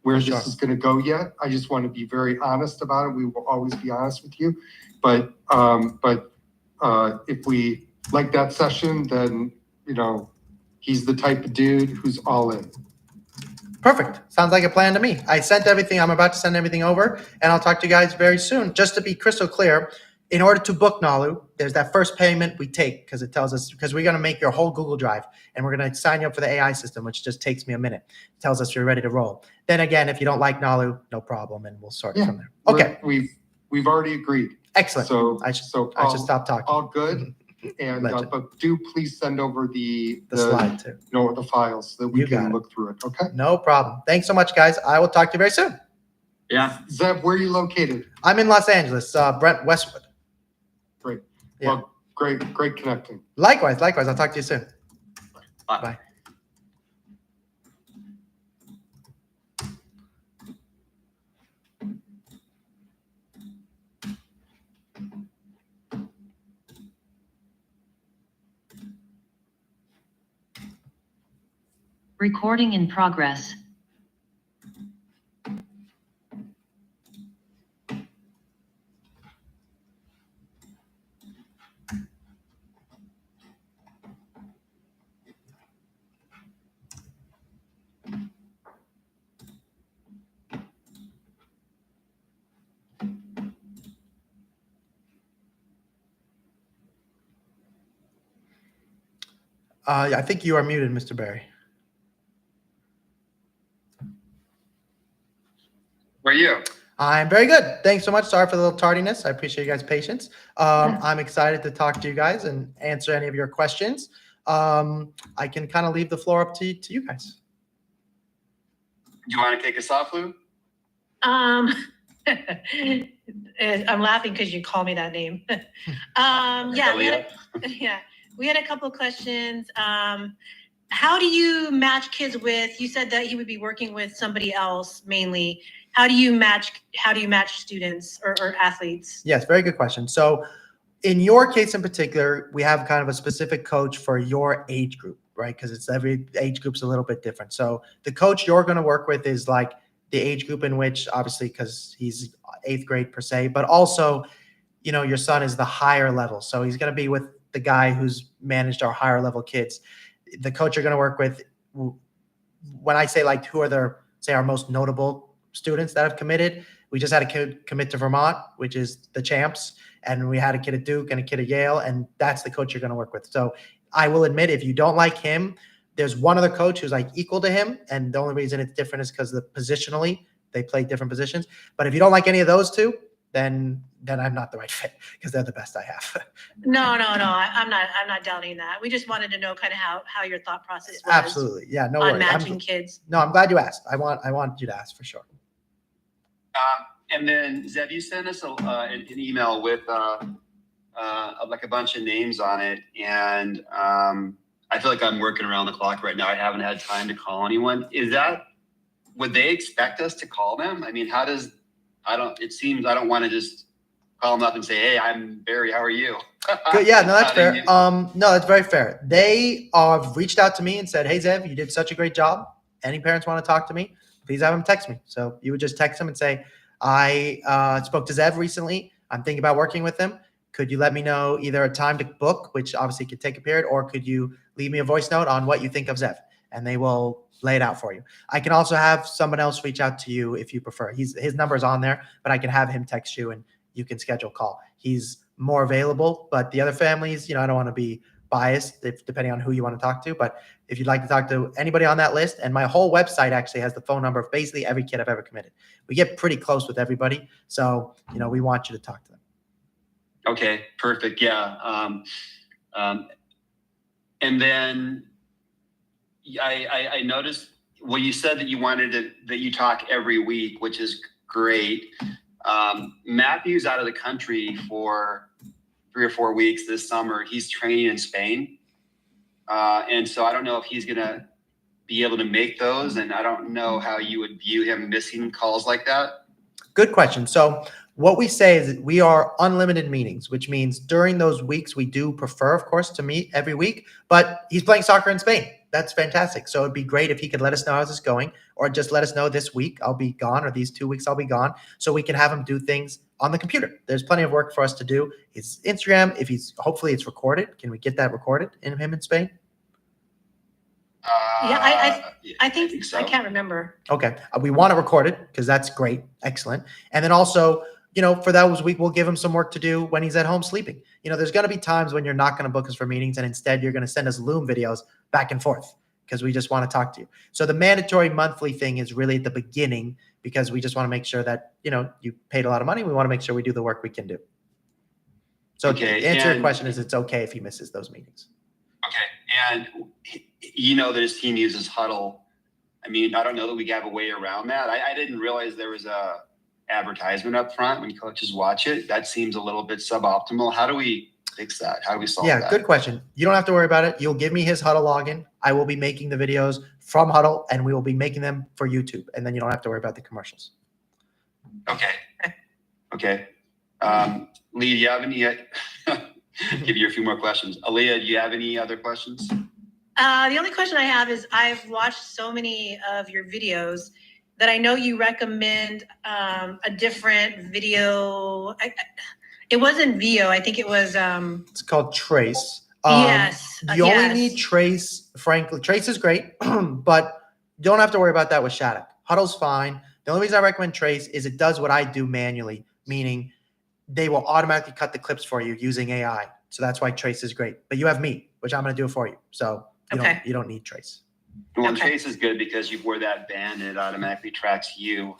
where this is going to go yet. I just want to be very honest about it. We will always be honest with you. But if we like that session, then, he's the type of dude who's all in. Perfect. Sounds like a plan to me. I sent everything. I'm about to send everything over, and I'll talk to you guys very soon. Just to be crystal clear, in order to book Nalu, there's that first payment we take because it tells us, because we're going to make your whole Google Drive, and we're going to sign you up for the AI system, which just takes me a minute. It tells us you're ready to roll. Then again, if you don't like Nalu, no problem, and we'll sort it from there. Okay. We've already agreed. Excellent. So I should stop talking. All good. And but do please send over the slide too. The files so that we can look through it. Okay. No problem. Thanks so much, guys. I will talk to you very soon. Yeah. Zev, where are you located? I'm in Los Angeles, Brent Westwood. Great. Yeah. Well, great connecting. Likewise. I'll talk to you soon. Bye. Recording in progress. I think you are muted, Mr. Barry. Where are you? I'm very good. Thanks so much. Sorry for the little tardiness. I appreciate you guys' patience. I'm excited to talk to you guys and answer any of your questions. I can kind of leave the floor up to you guys. You want to kick us off, Lou? I'm laughing because you call me that name. We had a couple of questions. How do you match kids with? You said that he would be working with somebody else mainly. How do you match students or athletes? Yes, very good question. So in your case in particular, we have kind of a specific coach for your age group, right? Because it's every age group's a little bit different. So the coach you're going to work with is like the age group in which, obviously, because he's 8th grade per se, but also, your son is the higher level. So he's going to be with the guy who's managed our higher level kids. The coach you're going to work with, when I say like who are our most notable students that have committed, we just had a kid commit to Vermont, which is the champs, and we had a kid at Duke and a kid at Yale, and that's the coach you're going to work with. So I will admit, if you don't like him, there's one other coach who's like equal to him, and the only reason it's different is because positionally they play different positions. But if you don't like any of those two, then I'm not the right fit because they're the best I have. No, I'm not doubting that. We just wanted to know kind of how your thought process was. Absolutely, yeah, no on worries. matching kids. No, I'm glad you asked. I want you to ask for sure. And then Zev, you sent us an email with like a bunch of names on it, and I feel like I'm working around the clock right now. I haven't had time to call anyone. Would they expect us to call them? I mean, it seems I don't want to just call them up and say, hey, I'm Barry, how are you? Good. Yeah, no, that's How they fair. do. No, that's very fair. They have reached out to me and said, hey, Zev, you did such a great job. Any parents want to talk to me, please have them text me. So you would just text them and say, I spoke to Zev recently. I'm thinking about working with him. Could you let me know either a time to book, which obviously could take a period, or could you leave me a voice note on what you think of Zev? And they will lay it out for you. I can also have someone else reach out to you if you prefer. His number is on there, but I can have him text you and you can schedule a call. He's more available, but the other families, I don't want to be biased depending on who you want to talk to. But if you'd like to talk to anybody on that list, and my whole website actually has the phone number of basically every kid I've ever committed. We get pretty close with everybody. So, we want you to talk to them. Okay, perfect. Yeah. And then I noticed, well, you said that that you talk every week, which is great. Matthew's out of the country for 3 or 4 weeks this summer. He's training in Spain. And so I don't know if he's going to be able to make those. And I don't know how you would view him missing calls like that. Good question. So what we say is that we are unlimited meetings, which means during those weeks, we do prefer, of course, to meet every week, but he's playing soccer in Spain. That's fantastic. So it'd be great if he could let us know how's this going, or just let us know this week I'll be gone, or these 2 weeks I'll be gone, so we can have him do things on the computer. There's plenty of work for us to do. His Instagram, hopefully it's recorded. Can we get that recorded in him in Spain? I think so. I can't remember. Okay. We want to record it because that's great. Excellent. And then also, for those week, we'll give him some work to do when he's at home sleeping. There's going to be times when you're not going to book us for meetings, and instead you're going to send us Loom videos back and forth because we just want to talk to you. So the mandatory monthly thing is really at the beginning because we just want to make sure that, you paid a lot of money. We want to make sure we do the work we can do. So Okay, the answer to your question is it's okay if he misses those meetings. Okay. And that his team uses Huddle. I mean, I don't know that we have a way around that. I didn't realize there was a advertisement up front when coaches watch it. That seems a little bit suboptimal. How do we fix that? How do we solve that? Yeah, good question. You don't have to worry about it. You'll give me his Huddle login. I will be making the videos from Huddle, and we will be making them for YouTube. And then you don't have to worry about the commercials. Okay. Lee, do you have any? Give you a few more questions. Aaliyah, do you have any other questions? The only question I have is I've watched so many of your videos that I know you recommend a different video. It wasn't Vio. I think it was. It's called Trace. Yes. You only need Trace. Frankly, Trace is great, but you don't have to worry about that with Shattuck. Huddle's fine. The only reason I recommend Trace is it does what I do manually, meaning they will automatically cut the clips for you using AI. So that's why Trace is great. But you have me, which I'm going to do it for you. So you don't need Trace. Well, Trace is good because you wear that band and it automatically tracks you.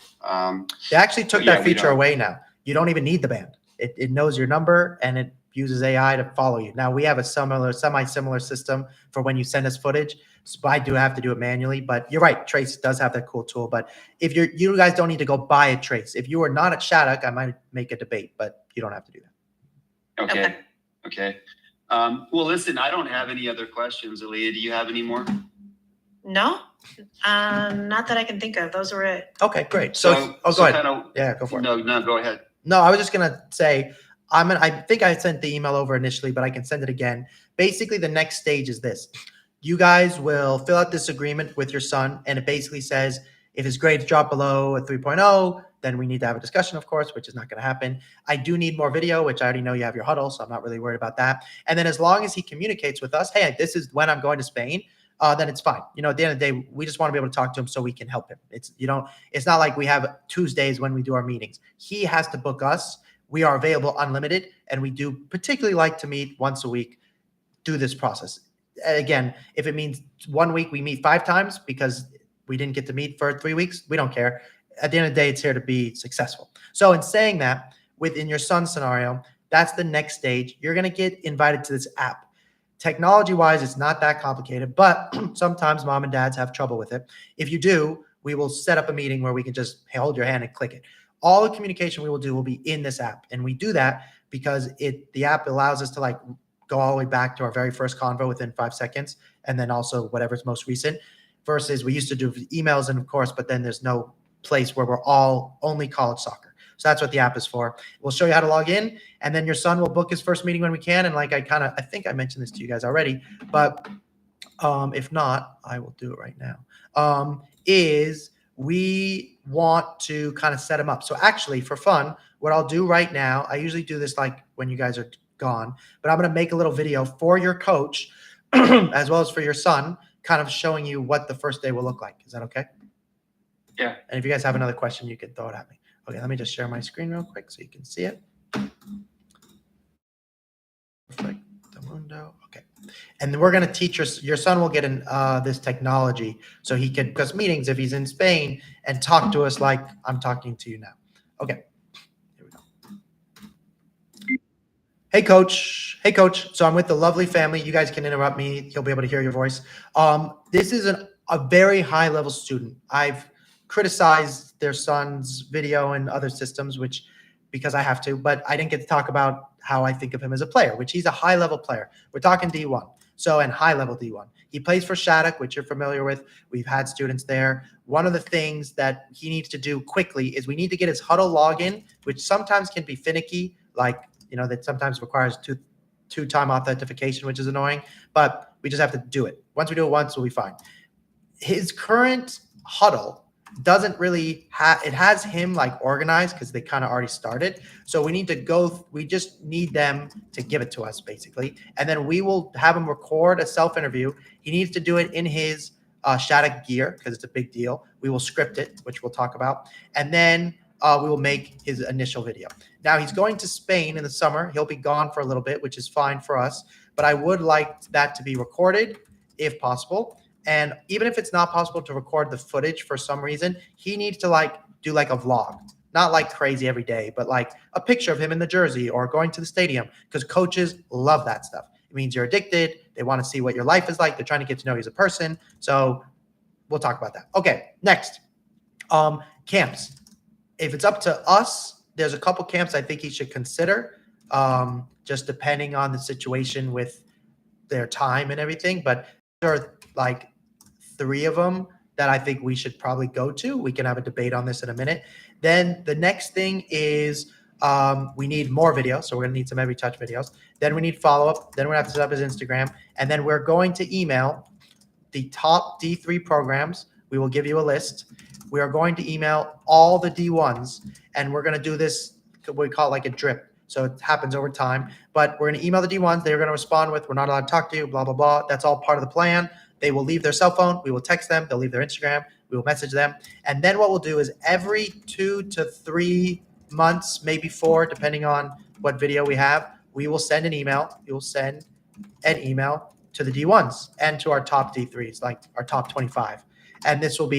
They actually took that feature away now. You don't even need the band. It knows your number and it uses AI to follow you. Now we have a semi-similar system for when you send us footage. So I do have to do it manually, but you're right. Trace does have that cool tool. But if you guys don't need to go buy a Trace. If you are not at Shattuck, I might make a debate, but you don't have to do that. Okay. Well, listen, I don't have any other questions. Aaliyah, do you have any more? No, not that I can think of. Those were it. Okay, great. So go ahead. Go for it. No, go ahead. No, I was just gonna say, I think I sent the email over initially, but I can send it again. Basically, the next stage is this. You guys will fill out this agreement with your son, and it basically says if his grades drop below a 3.0, then we need to have a discussion, of course, which is not going to happen. I do need more video, which I already know you have your Huddle, so I'm not really worried about that. And then as long as he communicates with us, hey, this is when I'm going to Spain, then it's fine. At the end of the day, we just want to be able to talk to him so we can help him. It's not like we have Tuesdays when we do our meetings. He has to book us. We are available unlimited, and we do particularly like to meet once a week, do this process. Again, if it means 1 week we meet 5 times because we didn't get to meet for 3 weeks, we don't care. At the end of the day, it's here to be successful. So in saying that, within your son's scenario, that's the next stage. You're going to get invited to this app. Technology-wise, it's not that complicated, but sometimes mom and dads have trouble with it. If you do, we will set up a meeting where we can just hold your hand and click it. All the communication we will do will be in this app. And we do that because the app allows us to go all the way back to our very first convo within 5 seconds, and then also whatever's most recent, versus we used to do emails, and of course, but then there's no place where we're all only college soccer. So that's what the app is for. We'll show you how to log in, and then your son will book his first meeting when we can. And like I think I mentioned this to you guys already, but if not, I will do it right now. Is we want to kind of set him up. So actually, for fun, what I'll do right now, I usually do this like when you guys are gone, but I'm going to make a little video for your coach as well as for your son, kind of showing you what the first day will look like. Is that okay? Yeah. And if you guys have another question, you can throw it at me. Okay, let me just share my screen real quick so you can see it. Perfect. Window. Okay. And we're going to teach your son will get this technology so he can, because meetings, if he's in Spain, and talk to us like I'm talking to you now. Okay. Here we go. Hey, coach. Hey, coach. So I'm with the lovely family. You guys can interrupt me. He'll be able to hear your voice. This is a very high level student. I've criticized their son's video and other systems, which because I have to, but I didn't get to talk about how I think of him as a player, which he's a high level player. We're talking D1. So, and high level D1. He plays for Shattuck, which you're familiar with. We've had students there. One of the things that he needs to do quickly is we need to get his huddle login, which sometimes can be finicky, like, that sometimes requires two-time authentication, which is annoying, but we just have to do it. Once we do it once, we'll be fine. His current huddle doesn't really it has him like organized because they kind of already started. So we need to we just need them to give it to us basically. And then we will have him record a self-interview. He needs to do it in his Shattuck gear because it's a big deal. We will script it, which we'll talk about. And then we will make his initial video. Now he's going to Spain in the summer. He'll be gone for a little bit, which is fine for us, but I would like that to be recorded if possible. And even if it's not possible to record the footage for some reason, he needs to do a vlog, not like crazy every day, but like a picture of him in the jersey or going to the stadium, because coaches love that stuff. It means you're addicted. They want to see what your life is like. They're trying to get to know you as a person. So we'll talk about that. Okay, next, camps. If it's up to us, there's a couple camps I think he should consider, just depending on the situation with their time and everything. But there are like 3 of them that I think we should probably go to. We can have a debate on this in a minute. Then the next thing is we need more videos. So we're going to need some every touch videos. Then we need follow-up. Then we're going to have to set up his Instagram. And then we're going to email the top D3 programs. We will give you a list. We are going to email all the D1s. And we're going to do this, we call it like a drip. So it happens over time. But we're going to email the D1s. They're going to respond with, we're not allowed to talk to you, blah, blah, blah. That's all part of the plan. They will leave their cell phone. We will text them. They'll leave their Instagram. We will message them. And then what we'll do is every 2 to 3 months, maybe 4, depending on what video we have, we will send an email. We will send an email to the D1s and to our top D3s, like our top 25. And this will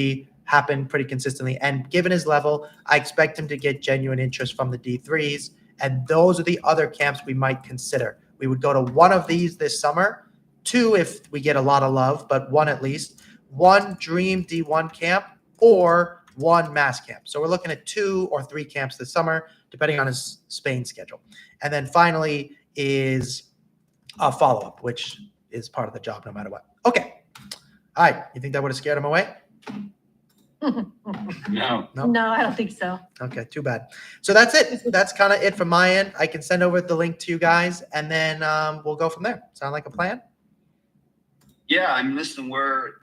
happen pretty consistently. And given his level, I expect him to get genuine interest from the D3s. And those are the other camps we might consider. We would go to one of these this summer, 2 if we get a lot of love, but 1 at least, 1 dream D1 camp or 1 mass camp. So we're looking at 2 or 3 camps this summer, depending on his Spain schedule. And then finally is a follow-up, which is part of the job no matter what. Okay. All right. You think that would have scared him away? No. No, I don't think so. Okay, too bad. So that's it. That's kind of it from my end. I can send over the link to you guys, and then we'll go from there. Sound like a plan? Yeah, I mean, listen, we're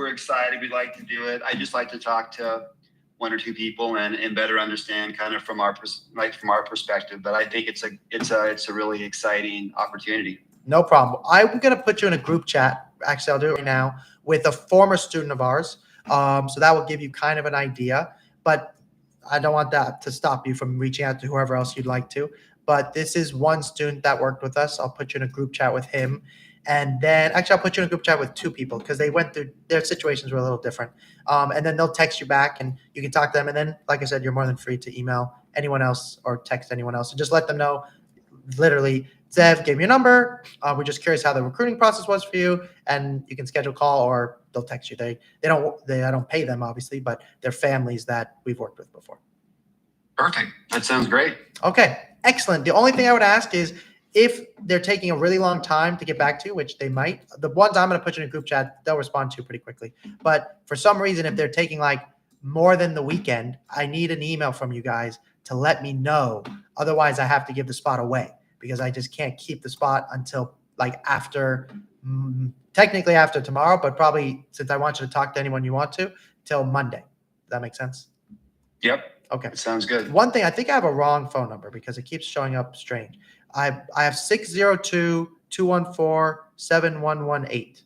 excited. We'd like to do it. I just like to talk to 1 or 2 people and better understand kind of from our perspective. But I think it's a really exciting opportunity. No problem. I'm gonna put you in a group chat. Actually, I'll do it right now with a former student of ours. So that will give you kind of an idea. But I don't want that to stop you from reaching out to whoever else you'd like to. But this is one student that worked with us. I'll put you in a group chat with him. And then actually I'll put you in a group chat with 2 people because they went through, their situations were a little different. And then they'll text you back and you can talk to them. And then, like I said, you're more than free to email anyone else or text anyone else and just let them know, literally, Zev gave me a number. We're just curious how the recruiting process was for you. And you can schedule a call or they'll text you. I don't pay them obviously, but they're families that we've worked with before. Perfect. That sounds great. Okay, excellent. The only thing I would ask is if they're taking a really long time to get back to you, which they might, the ones I'm going to put you in a group chat, they'll respond to you pretty quickly. But for some reason, if they're taking like more than the weekend, I need an email from you guys to let me know. Otherwise, I have to give the spot away because I just can't keep the spot until like after, technically after tomorrow, but probably since I want you to talk to anyone you want to, till Monday. Does that make sense? Yep. Okay. It sounds good. One thing, I think I have a wrong phone number because it keeps showing up strange. I have 602-214-7118. Is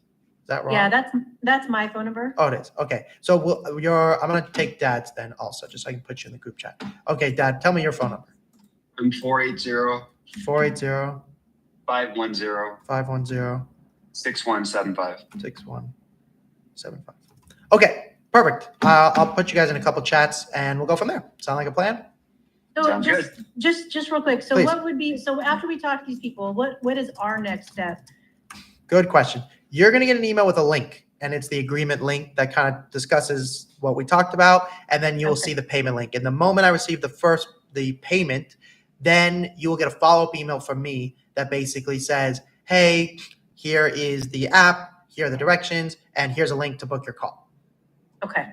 that wrong? Yeah, that's my phone number. Oh, it is. Okay. So I'm going to take Dad's then also, just so I can put you in the group chat. Okay, Dad, tell me your phone number. I'm 480 480 510 510 6175. 6175. Okay, perfect. I'll put you guys in a couple chats and we'll go from there. Sound like a plan? So Sounds just real quick. So Please. what would be, so after we talk to these people, what is our next step? Good question. You're going to get an email with a link, and it's the agreement link that kind of discusses what we talked about, and then you'll see the payment link. And the moment I receive the payment, then you will get a follow-up email from me that basically says, hey, here is the app, here are the directions, and here's a link to book your call. Okay,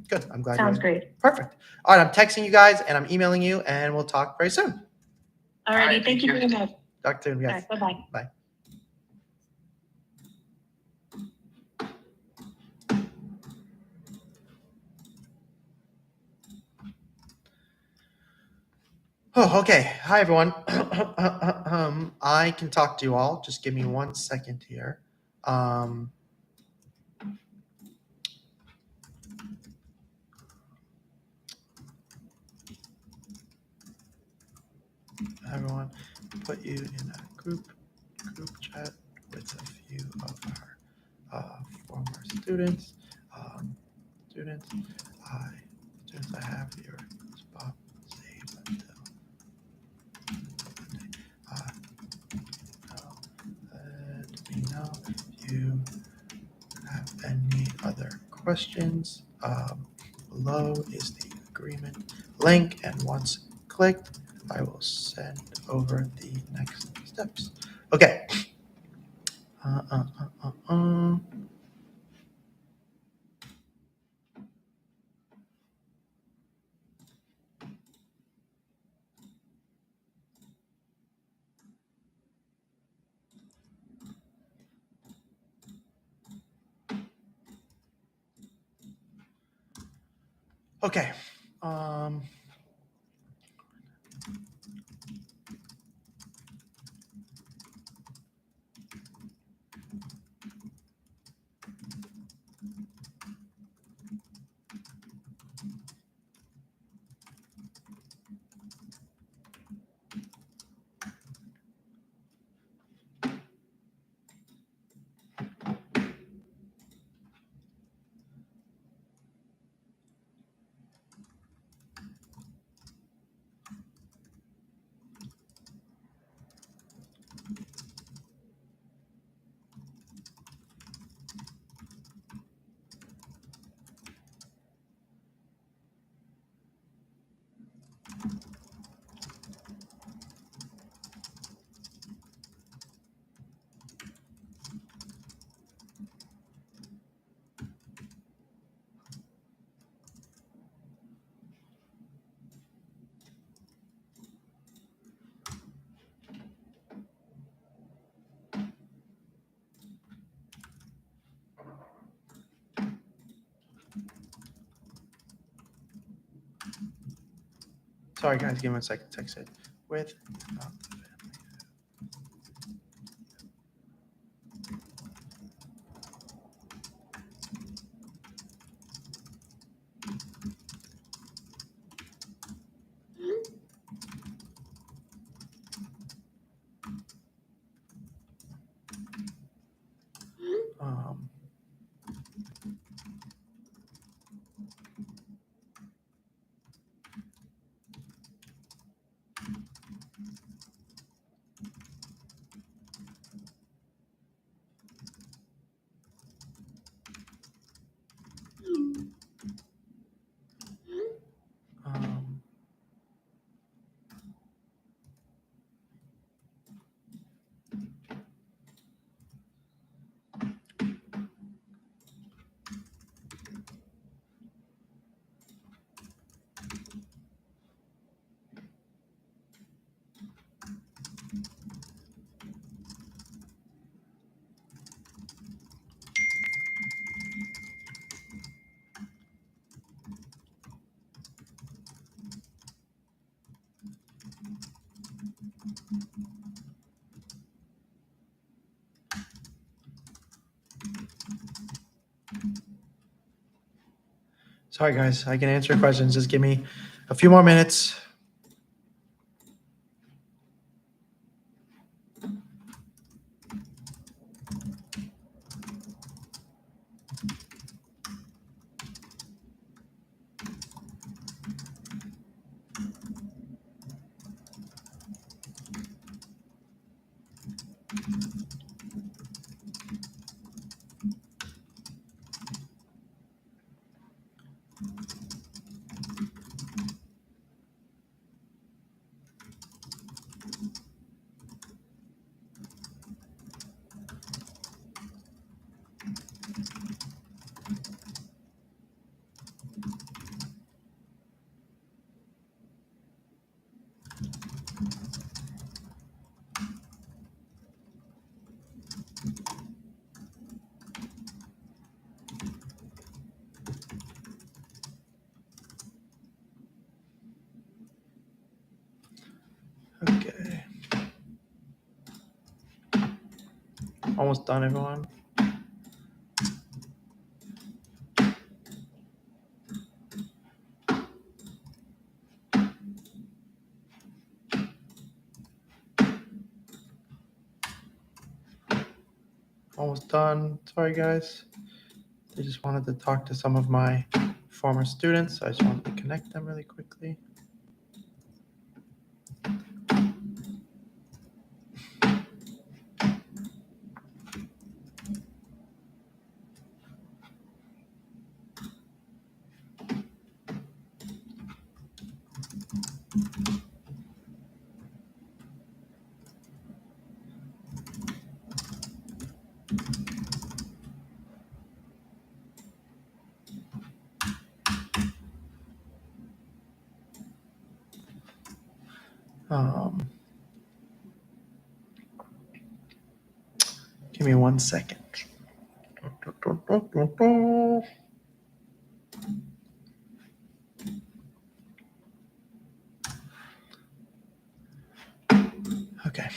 Good. I'm glad. sounds great. Perfect. All right. I'm texting you guys and I'm emailing you, and we'll talk very soon. All righty, thank you very much. Talk soon, All guys. right, bye-bye. Bye. Oh, okay. Hi, everyone. I can talk to you all. Just give me 1 second here. Everyone, put you in a group chat with a few of our former students. Students, I have your spot saved until Monday. Let me know if you have any other questions. Below is the agreement link, and once clicked, I will send over the next steps. Okay. Okay. Sorry, guys. Give me 1 second. Text it with. Sorry, guys. I can answer your questions. Just give me a few more minutes. Okay. Almost done, everyone. Almost done. Sorry, guys. I just wanted to talk to some of my former students. I just wanted to connect them really quickly. Give me 1 second. Okay.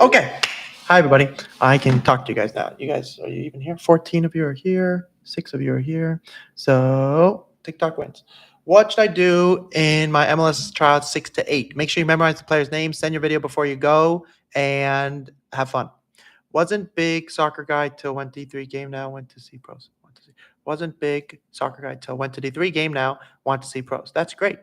Okay. Hi, everybody. I can talk to you guys now. You guys, are you even here? 14 of you are here. 6 of you are here. So TikTok wins. What should I do in my MLS trial 6 to 8? Make sure you memorize the player's name, send your video before you go, and have fun. Wasn't big soccer guy till went D3 game now, went to see pros. Wasn't big soccer guy till went to D3 game now, want to see pros. That's great.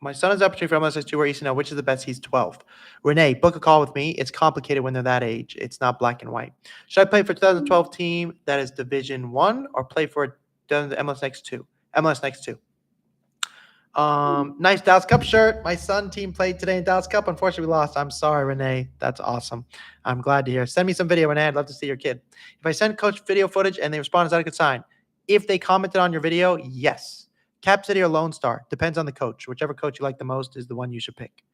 My son has the opportunity for MLS2 where ECNL, which is the best? He's 12. Renee, book a call with me. It's complicated when they're that age. It's not black and white. Should I play for 2012 team that is Division 1 or play for the MLS Next 2? MLS Next 2. Nice Dallas Cup shirt. My son team played today in Dallas Cup. Unfortunately, we lost. I'm sorry, Renee. That's awesome. I'm glad to hear. Send me some video, Renee. I'd love to see your kid. If I send coach video footage and they respond, is that a good sign? If they commented on your video, yes. Cap City or Lone Star. Depends on the coach. Whichever coach you like the most is the one you should pick.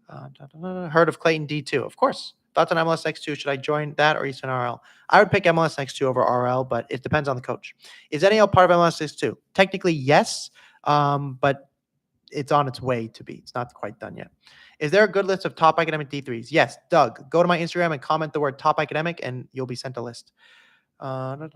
Heard of Clayton D2. Of course. Thoughts on MLS X2. Should I join that or Eastern RL? I would pick MLS X2 over RL, but it depends on the coach. Is NAL part of MLS X2? Technically, yes, but it's on its way to be. It's not quite done yet. Is there a good list of top academic D3s? Yes. Doug, go to my Instagram and comment the word top academic and you'll be sent a list. If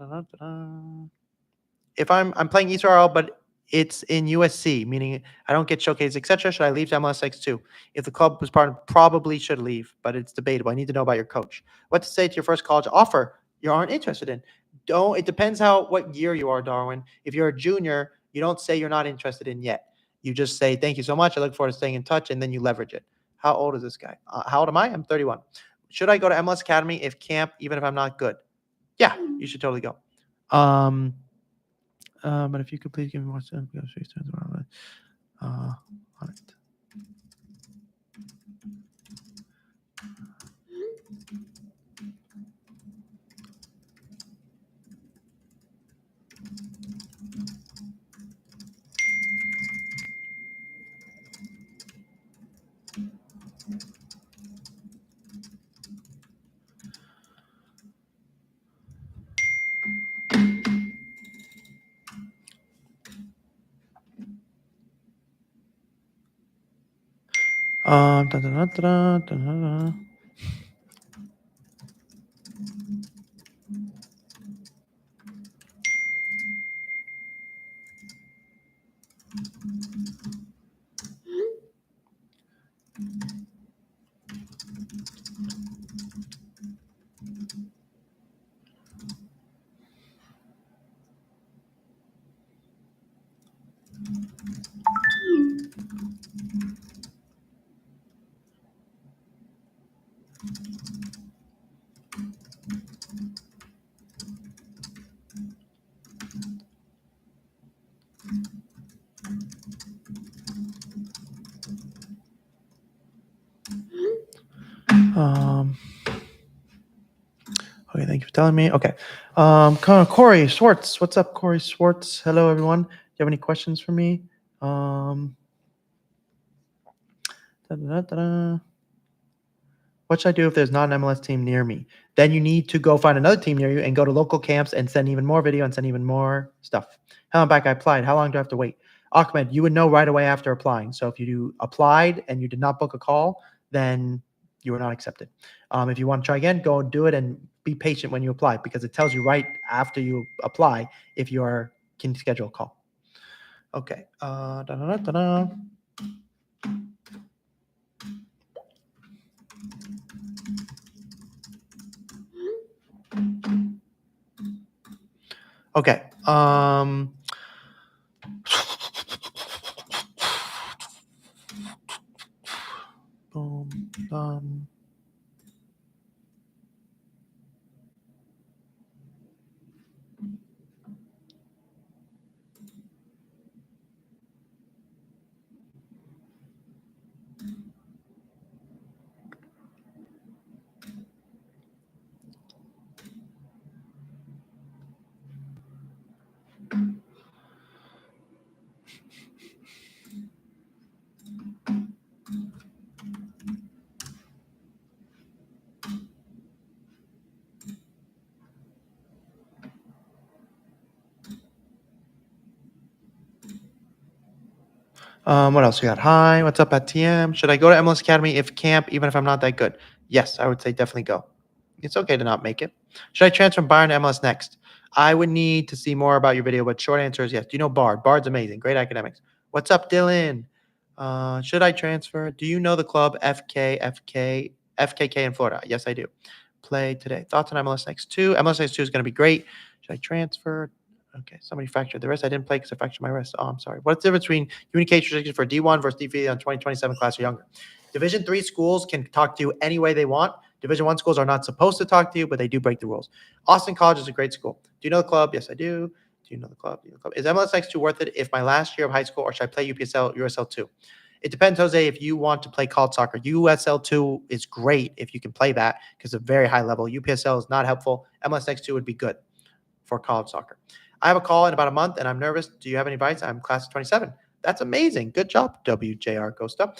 I'm playing Eastern RL, but it's in USC, meaning I don't get showcased, etc. Should I leave to MLS X2? If the club was part of, probably should leave, but it's debatable. I need to know about your coach. What to say to your first college offer you aren't interested in? Don't. It depends what year you are, Darwin. If you're a junior, you don't say you're not interested in yet. You just say, thank you so much. I look forward to staying in touch, and then you leverage it. How old is this guy? How old am I? I'm 31. Should I go to MLS Academy if camp, even if I'm not good? Yeah, you should totally go. But if you could please give me more sense, on it. Da-da-da-da-da-da-da. Okay, thank you for telling me. Okay. Corey Schwartz. What's up, Corey Schwartz? Hello, everyone. Do you have any questions for me? Da-da-da-da-da. What should I do if there's not an MLS team near me? Then you need to go find another team near you and go to local camps and send even more video and send even more stuff. How am I back? I applied. How long do I have to wait? Ahmed, you would know right away after applying. So if you applied and you did not book a call, then you were not accepted. If you want to try again, go and do it and be patient when you apply because it tells you right after you apply if you can schedule a call. Okay. Da-da-da-da-da. Okay. Boom. Done. What else we got? Hi, what's up at TM? Should I go to MLS Academy if camp, even if I'm not that good? Yes, I would say definitely go. It's okay to not make it. Should I transfer from Bayern to MLS next? I would need to see more about your video, but short answer is yes. Do you know Bard? Bard's amazing. Great academics. What's up, Dylan? Should I transfer? Do you know the club FKK in Florida? Yes, I do. Play today. Thoughts on MLS next 2? MLS next 2 is going to be great. Should I transfer? Okay, somebody fractured the wrist. I didn't play because I fractured my wrist. Oh, I'm sorry. What's the difference between communication restrictions for D1 versus D3 on 2027 class or younger? Division 3 schools can talk to you any way they want. Division 1 schools are not supposed to talk to you, but they do break the rules. Austin College is a great school. Do you know the club? Yes, I do. Do you know the club? Do you know the club? Is MLS X2 worth it if my last year of high school, or should I play UPSL, USL 2? It depends, Jose, if you want to play college soccer. USL 2 is great if you can play that because it's a very high level. UPSL is not helpful. MLS X2 would be good for college soccer. I have a call in about a month and I'm nervous. Do you have any advice? I'm class of 27. That's amazing. Good job, WJR Costa.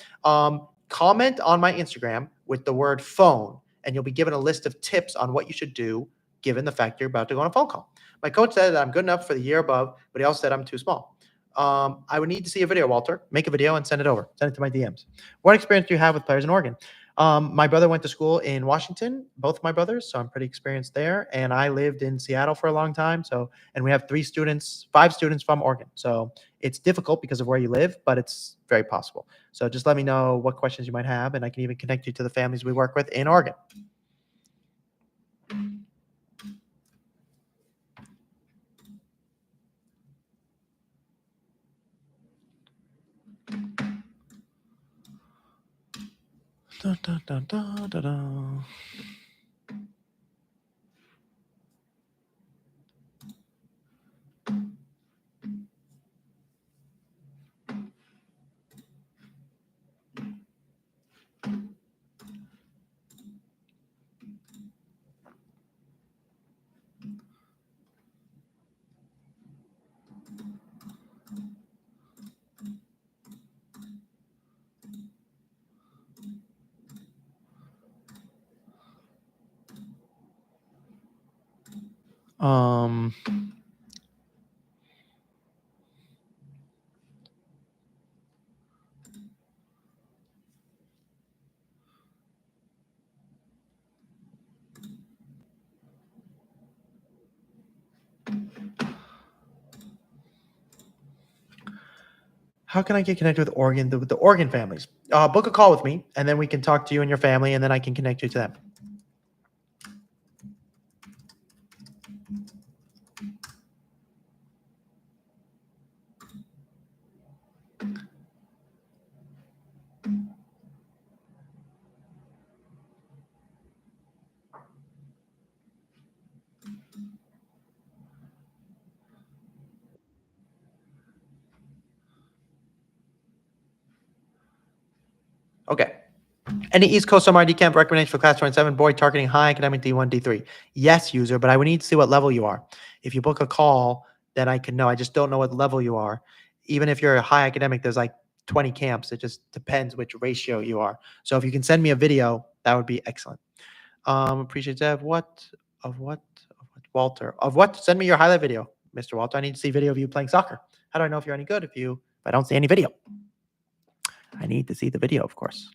Comment on my Instagram with the word phone, and you'll be given a list of tips on what you should do given the fact you're about to go on a phone call. My coach said that I'm good enough for the year above, but he also said I'm too small. I would need to see a video, Walter. Make a video and send it over. Send it to my DMs. What experience do you have with players in Oregon? My brother went to school in Washington, both my brothers, so I'm pretty experienced there. And I lived in Seattle for a long time. And we have 5 students from Oregon. So it's difficult because of where you live, but it's very possible. So just let me know what questions you might have, and I can even connect you to the families we work with in Oregon. Da, da, da, da, da, da. Um, how can I get connected with with the Oregon families? Book a call with me, and then we can talk to you and your family, and then I can connect you to them. Okay. Any East Coast Summer ID camp recommendation for class 27 boy targeting high academic D1, D3? Yes, user, but I would need to see what level you are. If you book a call, then I can know. I just don't know what level you are. Even if you're a high academic, there's like 20 camps. It just depends which ratio you are. So if you can send me a video, that would be excellent. Appreciate that. Walter? Of what? Send me your highlight video, Mr. Walter. I need to see video of you playing soccer. How do I know if you're any good if I don't see any video? I need to see the video, of course.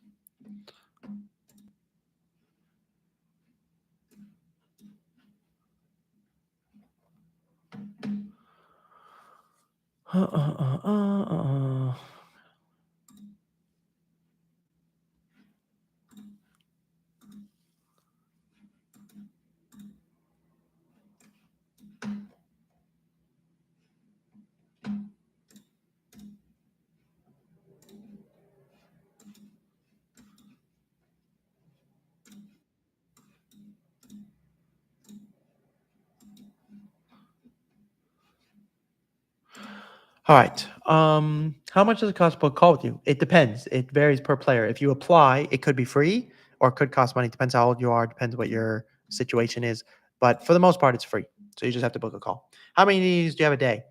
All right. How much does it cost to book a call with you? It depends. It varies per player. If you apply, it could be free or it could cost money. Depends how old you are. Depends what your situation is. But for the most part, it's free. So you just have to book a call. How many meetings do you have a day?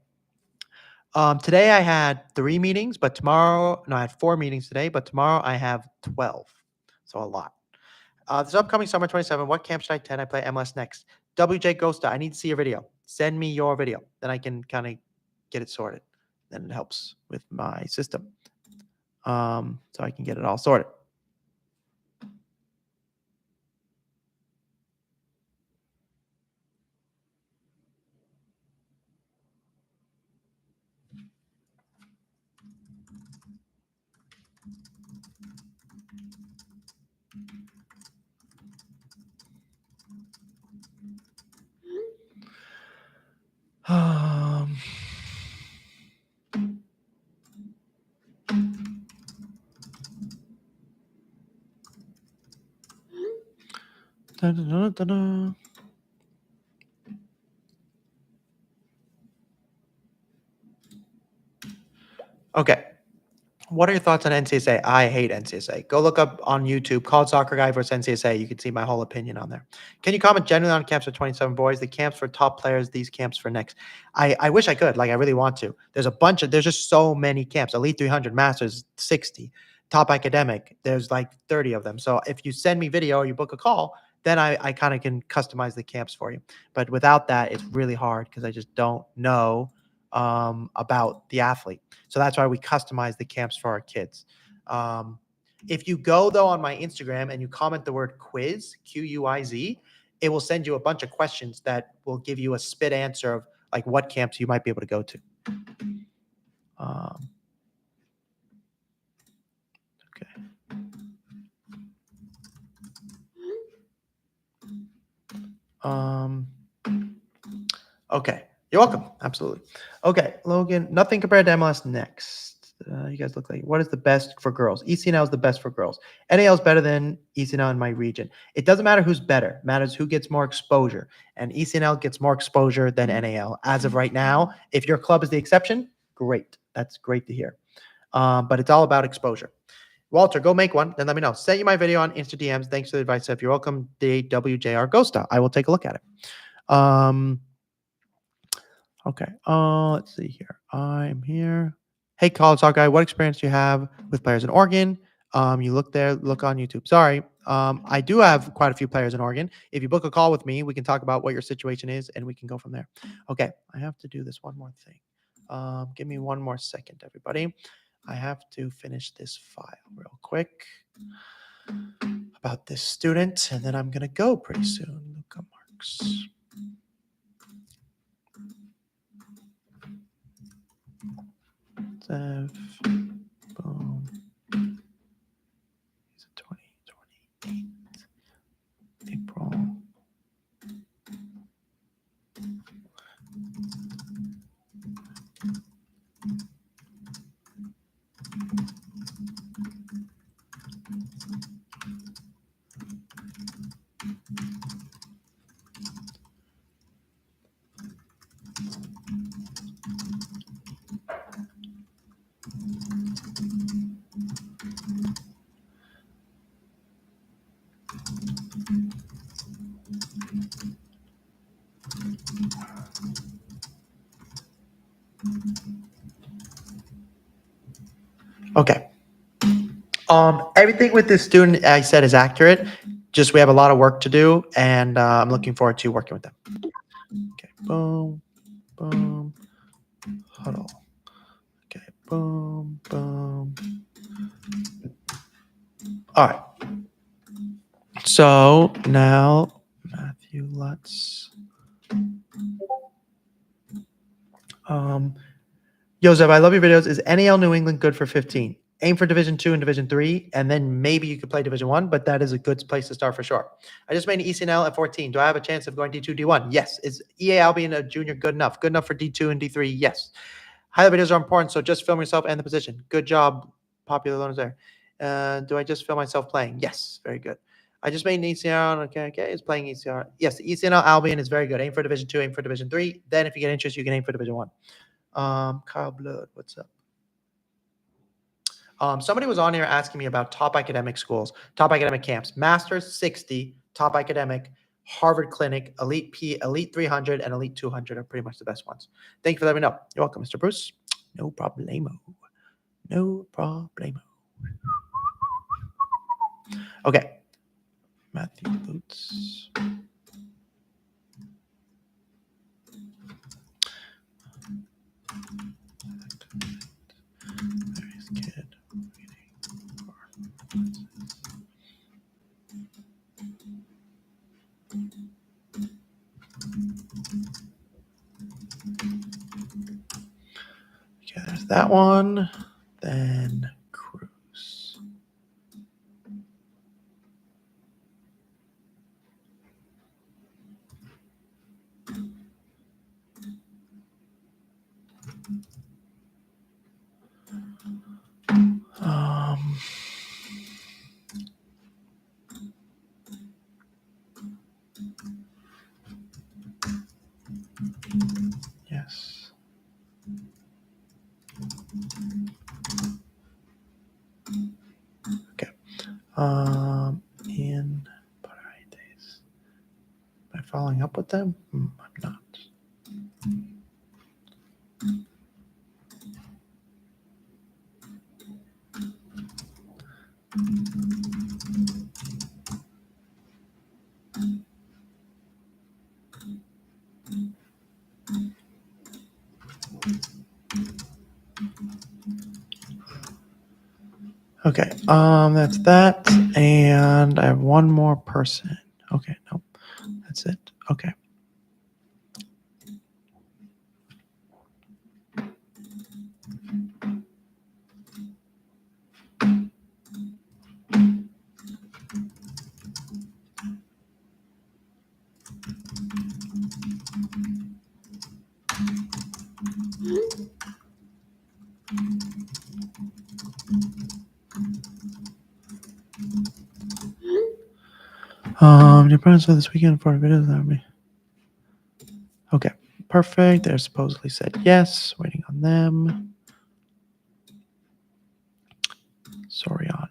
Today I had 3 meetings, but tomorrow, no, I had 4 meetings today, but tomorrow I have 12. So a lot. This upcoming summer 27, what camp should I attend? I play MLS next. WJ Ghosta, I need to see your video. Send me your video. Then I can kind of get it sorted. Then it helps with my system. So I can get it all sorted. Um, da-da-da-da-da. Okay. What are your thoughts on NCSA? I hate NCSA. Go look up on YouTube, CollegeSoccerGuy versus NCSA. You can see my whole opinion on there. Can you comment generally on camps for 27 boys, the camps for top players, these camps for next? I wish I could. Like, I really want to. There's just so many camps. Elite 300, Masters, 60. Top Academic, there's like 30 of them. So if you send me video or you book a call, then I kind of can customize the camps for you. But without that, it's really hard because I just don't know about the athlete. So that's why we customize the camps for our kids. If you go though on my Instagram and you comment the word quiz, QUIZ, it will send you a bunch of questions that will give you a spit answer of like what camps you might be able to go to. Okay. You're welcome. Absolutely. Okay, Logan, nothing compared to MLS next. You guys look like, what is the best for girls? ECNL is the best for girls. NAL is better than ECNL in my region. It doesn't matter who's better. It matters who gets more exposure. And ECNL gets more exposure than NAL. As of right now, if your club is the exception, great. That's great to hear. But it's all about exposure. Walter, go make one. Then let me know. Send you my video on Insta DMs. Thanks for the advice. If you're welcome, DWJR Ghosta. I will take a look at it. Okay. Let's see here. I'm here. Hey, CollegeSoccerGuy, what experience do you have with players in Oregon? You look there, look on YouTube. Sorry. I do have quite a few players in Oregon. If you book a call with me, we can talk about what your situation is and we can go from there. Okay. I have to do this one more thing. Give me one more second, everybody. I have to finish this file real quick about this student, and then I'm going to go pretty soon. Luca Marks. Zev. Boom. He's a 2028 April. Okay. Everything with this student I said is accurate. Just we have a lot of work to do, and I'm looking forward to working with them. Okay. Boom. Boom. Huddle. Okay. Boom. Boom. All right. So now, Matthew Lutz. Joseph, I love your videos. Is NAL New England good for 15? Aim for Division 2 and Division 3, and then maybe you could play Division 1, but that is a good place to start for sure. I just made an ECNL at 14. Do I have a chance of going D2, D1? Yes. Is EA Albion a junior good enough? Good enough for D2 and D3? Yes. Highlight videos are important, so just film yourself and the position. Good job, popular learners there. Do I just film myself playing? Yes. Very good. I just made an ECR. Okay. It's playing ECR. Yes, the ECNL Albion is very good. Aim for Division 2, aim for Division 3. Then if you get interest, you can aim for Division 1. Kyle Blood, what's up? Somebody was on here asking me about top academic schools, top academic camps, Masters 60, top academic, Harvard Clinic, Elite 300, and Elite 200 are pretty much the best ones. Thank you for letting me know. You're welcome, Mr. Bruce. No problemo. No problemo. Okay. Matthew Boots. There's kid. Okay, there's that one. Then Cruz. Yes. Okay. In Parades. Am I following up with them? I'm not. Okay, that's that, and I have one more person. Okay, no, that's it. Okay. Your parents said this weekend for videos that me. Okay, perfect. They're supposedly said yes. Waiting on them. Soriano.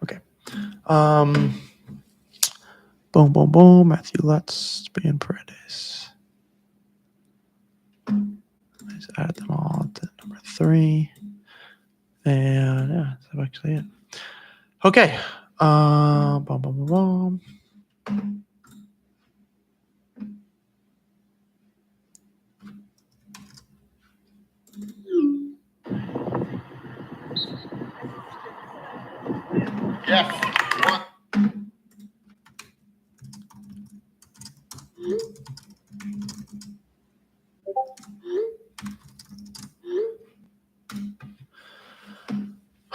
Okay. Boom, boom, boom. Matthew Lutz, Spain Paredes. Let's add them all to number 3. And yeah, that's actually it. Okay. Boom, boom, boom, boom. Yes.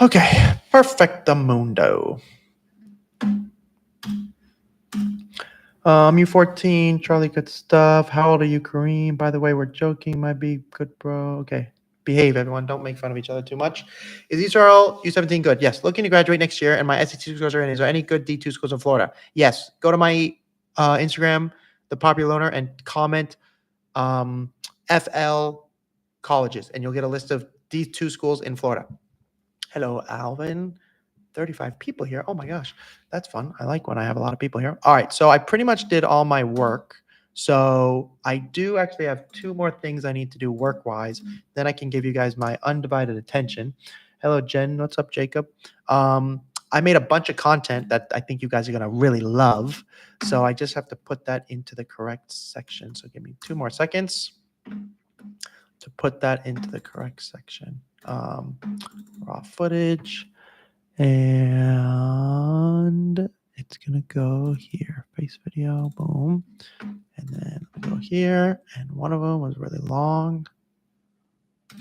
Okay. Perfectamundo. You 14, Charlie, good stuff. How old are you, Kareem? By the way, we're joking. Might be good, bro. Okay. Behave, everyone. Don't make fun of each other too much. Is Israel U17 good? Yes. Looking to graduate next year, and my SAT scores are in. Is there any good D2 schools in Florida? Yes. Go to my Instagram, the popular loaner, and comment FL colleges, and you'll get a list of D2 schools in Florida. Hello, Alvin. 35 people here. Oh my gosh, that's fun. I like when I have a lot of people here. All right, so I pretty much did all my work. So I do actually have 2 more things I need to do work-wise. Then I can give you guys my undivided attention. Hello, Jen. What's up, Jacob? I made a bunch of content that I think you guys are going to really love. So I just have to put that into the correct section. So give me 2 more seconds to put that into the correct section. Raw footage. And it's going to go here. Face video, boom. And then we go here. And one of them was really long.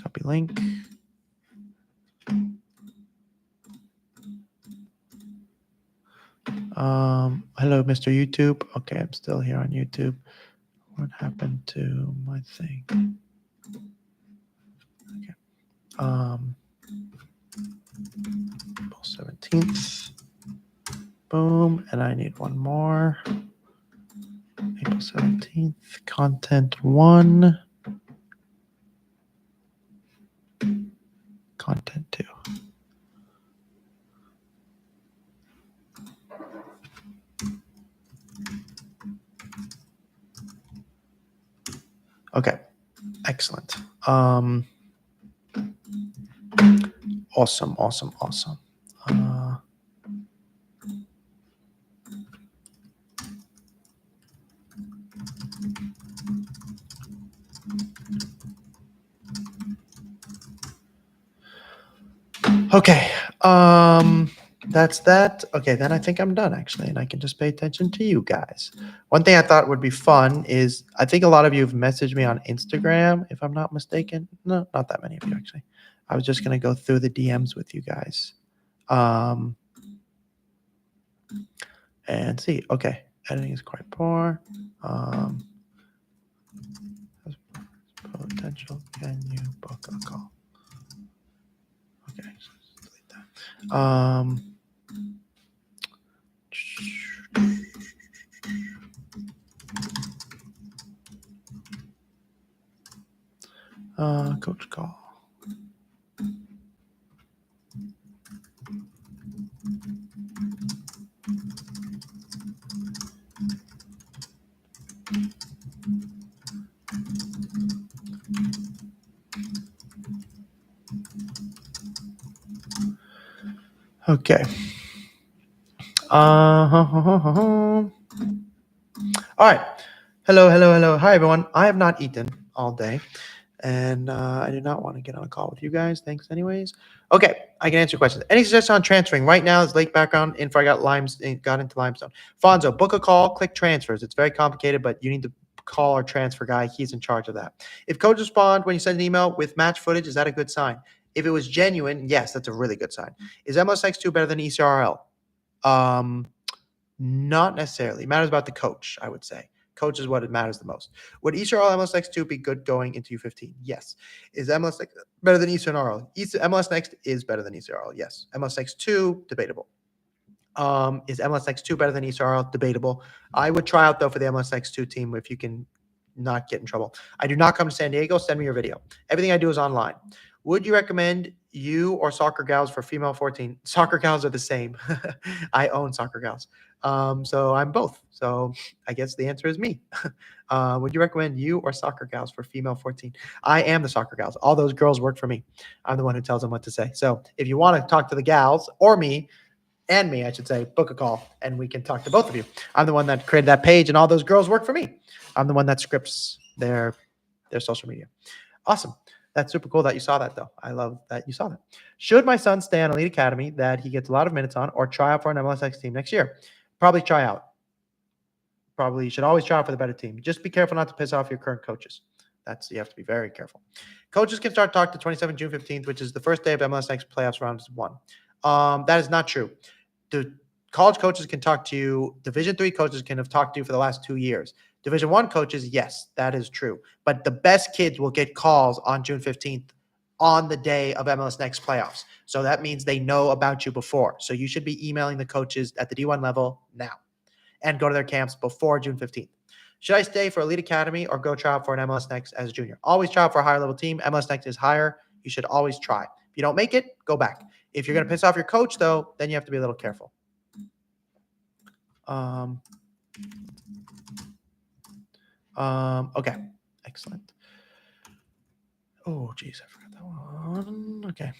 Copy link. Hello, Mr. YouTube. Okay, I'm still here on YouTube. What happened to my thing? Okay. April 17th. Boom. And I need one more. April 17th. Content 1. Content 2. Okay. Excellent. Awesome. Okay. That's that. Okay, then I think I'm done actually, and I can just pay attention to you guys. One thing I thought would be fun is I think a lot of you have messaged me on Instagram, if I'm not mistaken. No, not that many of you actually. I was just gonna go through the DMs with you guys. And see. Okay, editing is quite poor. Potential. Can you book a call? Okay, so delete that. Coach call. Okay. All right. Hello. Hi, everyone. I have not eaten all day, and I do not want to get on a call with you guys. Thanks, anyways. Okay, I can answer questions. Any suggestions on transferring? Right now, it's late background info. I got into limestone. Fonzo, book a call, click transfers. It's very complicated, but you need to call our transfer guy. He's in charge of that. If coach respond when you send an email with match footage, is that a good sign? If it was genuine, yes, that's a really good sign. Is MSX2 better than ECRL? Not necessarily. It matters about the coach, I would say. Coach is what it matters the most. Would ECRL MLS Next 2 be good going into U15? Yes. Is MLS Next better than ECRL? MLS Next is better than ECRL. Yes. MLS Next 2, debatable. Is MLS Next 2 better than ECRL? Debatable. I would try out though for the MLS Next 2 team if you can not get in trouble. I do not come to San Diego. Send me your video. Everything I do is online. Would you recommend you or Soccer Gals for female 14? Soccer Gals are the same. I own Soccer Gals. So I'm both. So I guess the answer is me. Would you recommend you or Soccer Gals for female 14? I am the Soccer Gals. All those girls work for me. I'm the one who tells them what to say. So if you want to talk to the gals or me, I should say, book a call and we can talk to both of you. I'm the one that created that page and all those girls work for me. I'm the one that scripts their social media. Awesome. That's super cool that you saw that, though. I love that you saw that. Should my son stay on Elite Academy that he gets a lot of minutes on or try out for an MLSX team next year? Probably try out. Probably should always try out for the better team. Just be careful not to piss off your current coaches. You have to be very careful. Coaches can start talk to 27 June 15th, which is the first day of MLSX playoffs rounds 1. That is not true. The college coaches can talk to you. Division III coaches can have talked to you for the last 2 years. Division I coaches, yes, that is true. But the best kids will get calls on June 15th on the day of MLS Next playoffs. So that means they know about you before. So you should be emailing the coaches at the D1 level now and go to their camps before June 15th. Should I stay for Elite Academy or go try out for an MLS Next as a junior? Always try out for a higher level team. MLS Next is higher. You should always try. If you don't make it, go back. If you're going to piss off your coach, though, then you have to be a little careful. Okay, excellent. Oh, geez, I forgot that one. Okay.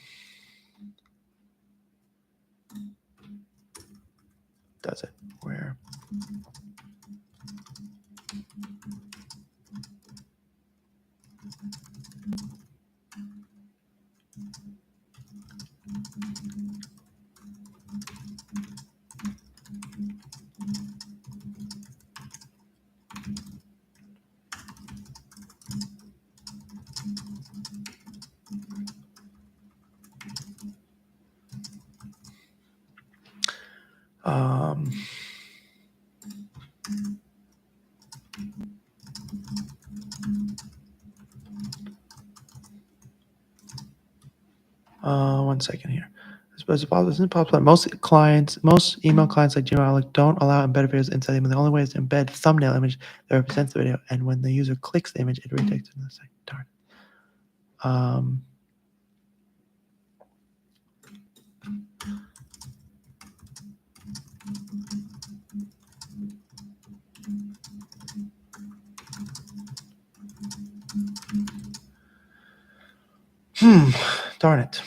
Does it? Where? One second here. I suppose isn't popular. Most email clients like Gmail Outlook don't allow embedded videos inside them. The only way is to embed thumbnail image that represents the video, and when the user clicks the image, it redirects to the site. Darn. Darn it.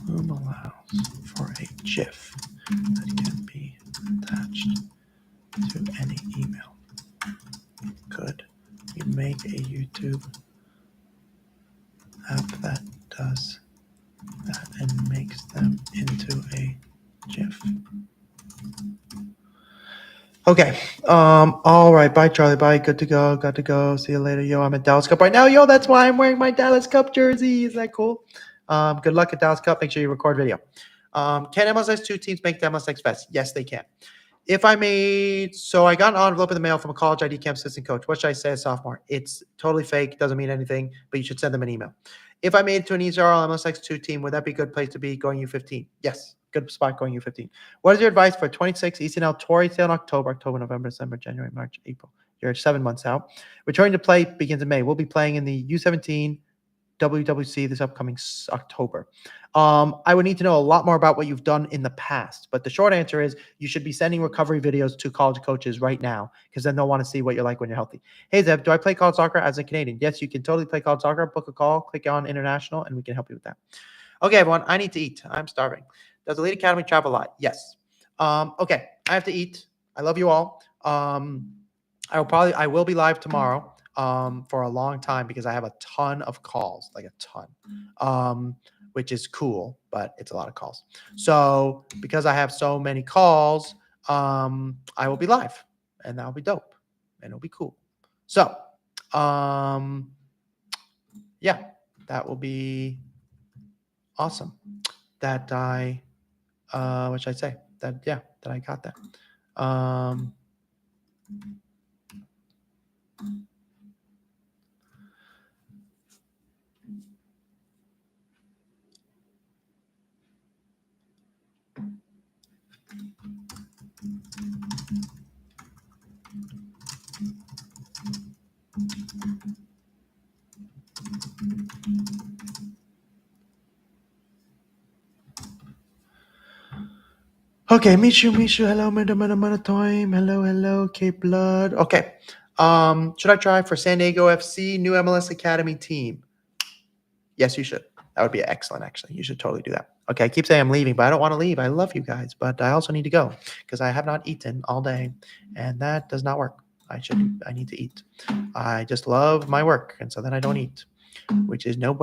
Zoom allows for a GIF that can be attached to any email. Could you make a YouTube app that does that and makes them into a GIF? Okay. All right. Bye, Charlie. Bye. Good to go. Got to go. See you later. Yo, I'm at Dallas Cup right now. Yo, that's why I'm wearing my Dallas Cup jersey. Is that cool? Good luck at Dallas Cup. Make sure you record video. Can MLS2 teams make the MLS Fest? Yes, they can. I got an envelope in the mail from a college ID camp assistant coach. What should I say as sophomore? It's totally fake. Doesn't mean anything, but you should send them an email. If I made it to an ECRL MLS2 team, would that be a good place to be going U15? Yes. Good spot going U15. What is your advice for 26 ECNL Tory sale in October, November, December, January, March, April? You're 7 months out. Returning to play begins in May. We'll be playing in the U17 WWC this upcoming October. I would need to know a lot more about what you've done in the past, but the short answer is you should be sending recovery videos to college coaches right now because then they'll want to see what you're like when you're healthy. Hey, Zev, do I play college soccer as a Canadian? Yes, you can totally play college soccer. Book a call, click on international, and we can help you with that. Okay, everyone, I need to eat. I'm starving. Does Elite Academy travel a lot? Yes. Okay, I have to eat. I love you all. I will be live tomorrow for a long time because I have a ton of calls, like a ton, which is cool, but it's a lot of calls. So because I have so many calls, I will be live, and that'll be dope, and it'll be cool. So, yeah, that will be awesome. That I, what should I say? That I got that. Okay, Michu, hello, time. Hello, Cape Blood. Okay. Should I try for San Diego FC, new MLS Academy team? Yes, you should. That would be excellent, actually. You should totally do that. Okay, I keep saying I'm leaving, but I don't want to leave. I love you guys, but I also need to go because I have not eaten all day, and that does not work. I need to eat. I just love my work, and so then I don't eat, which is no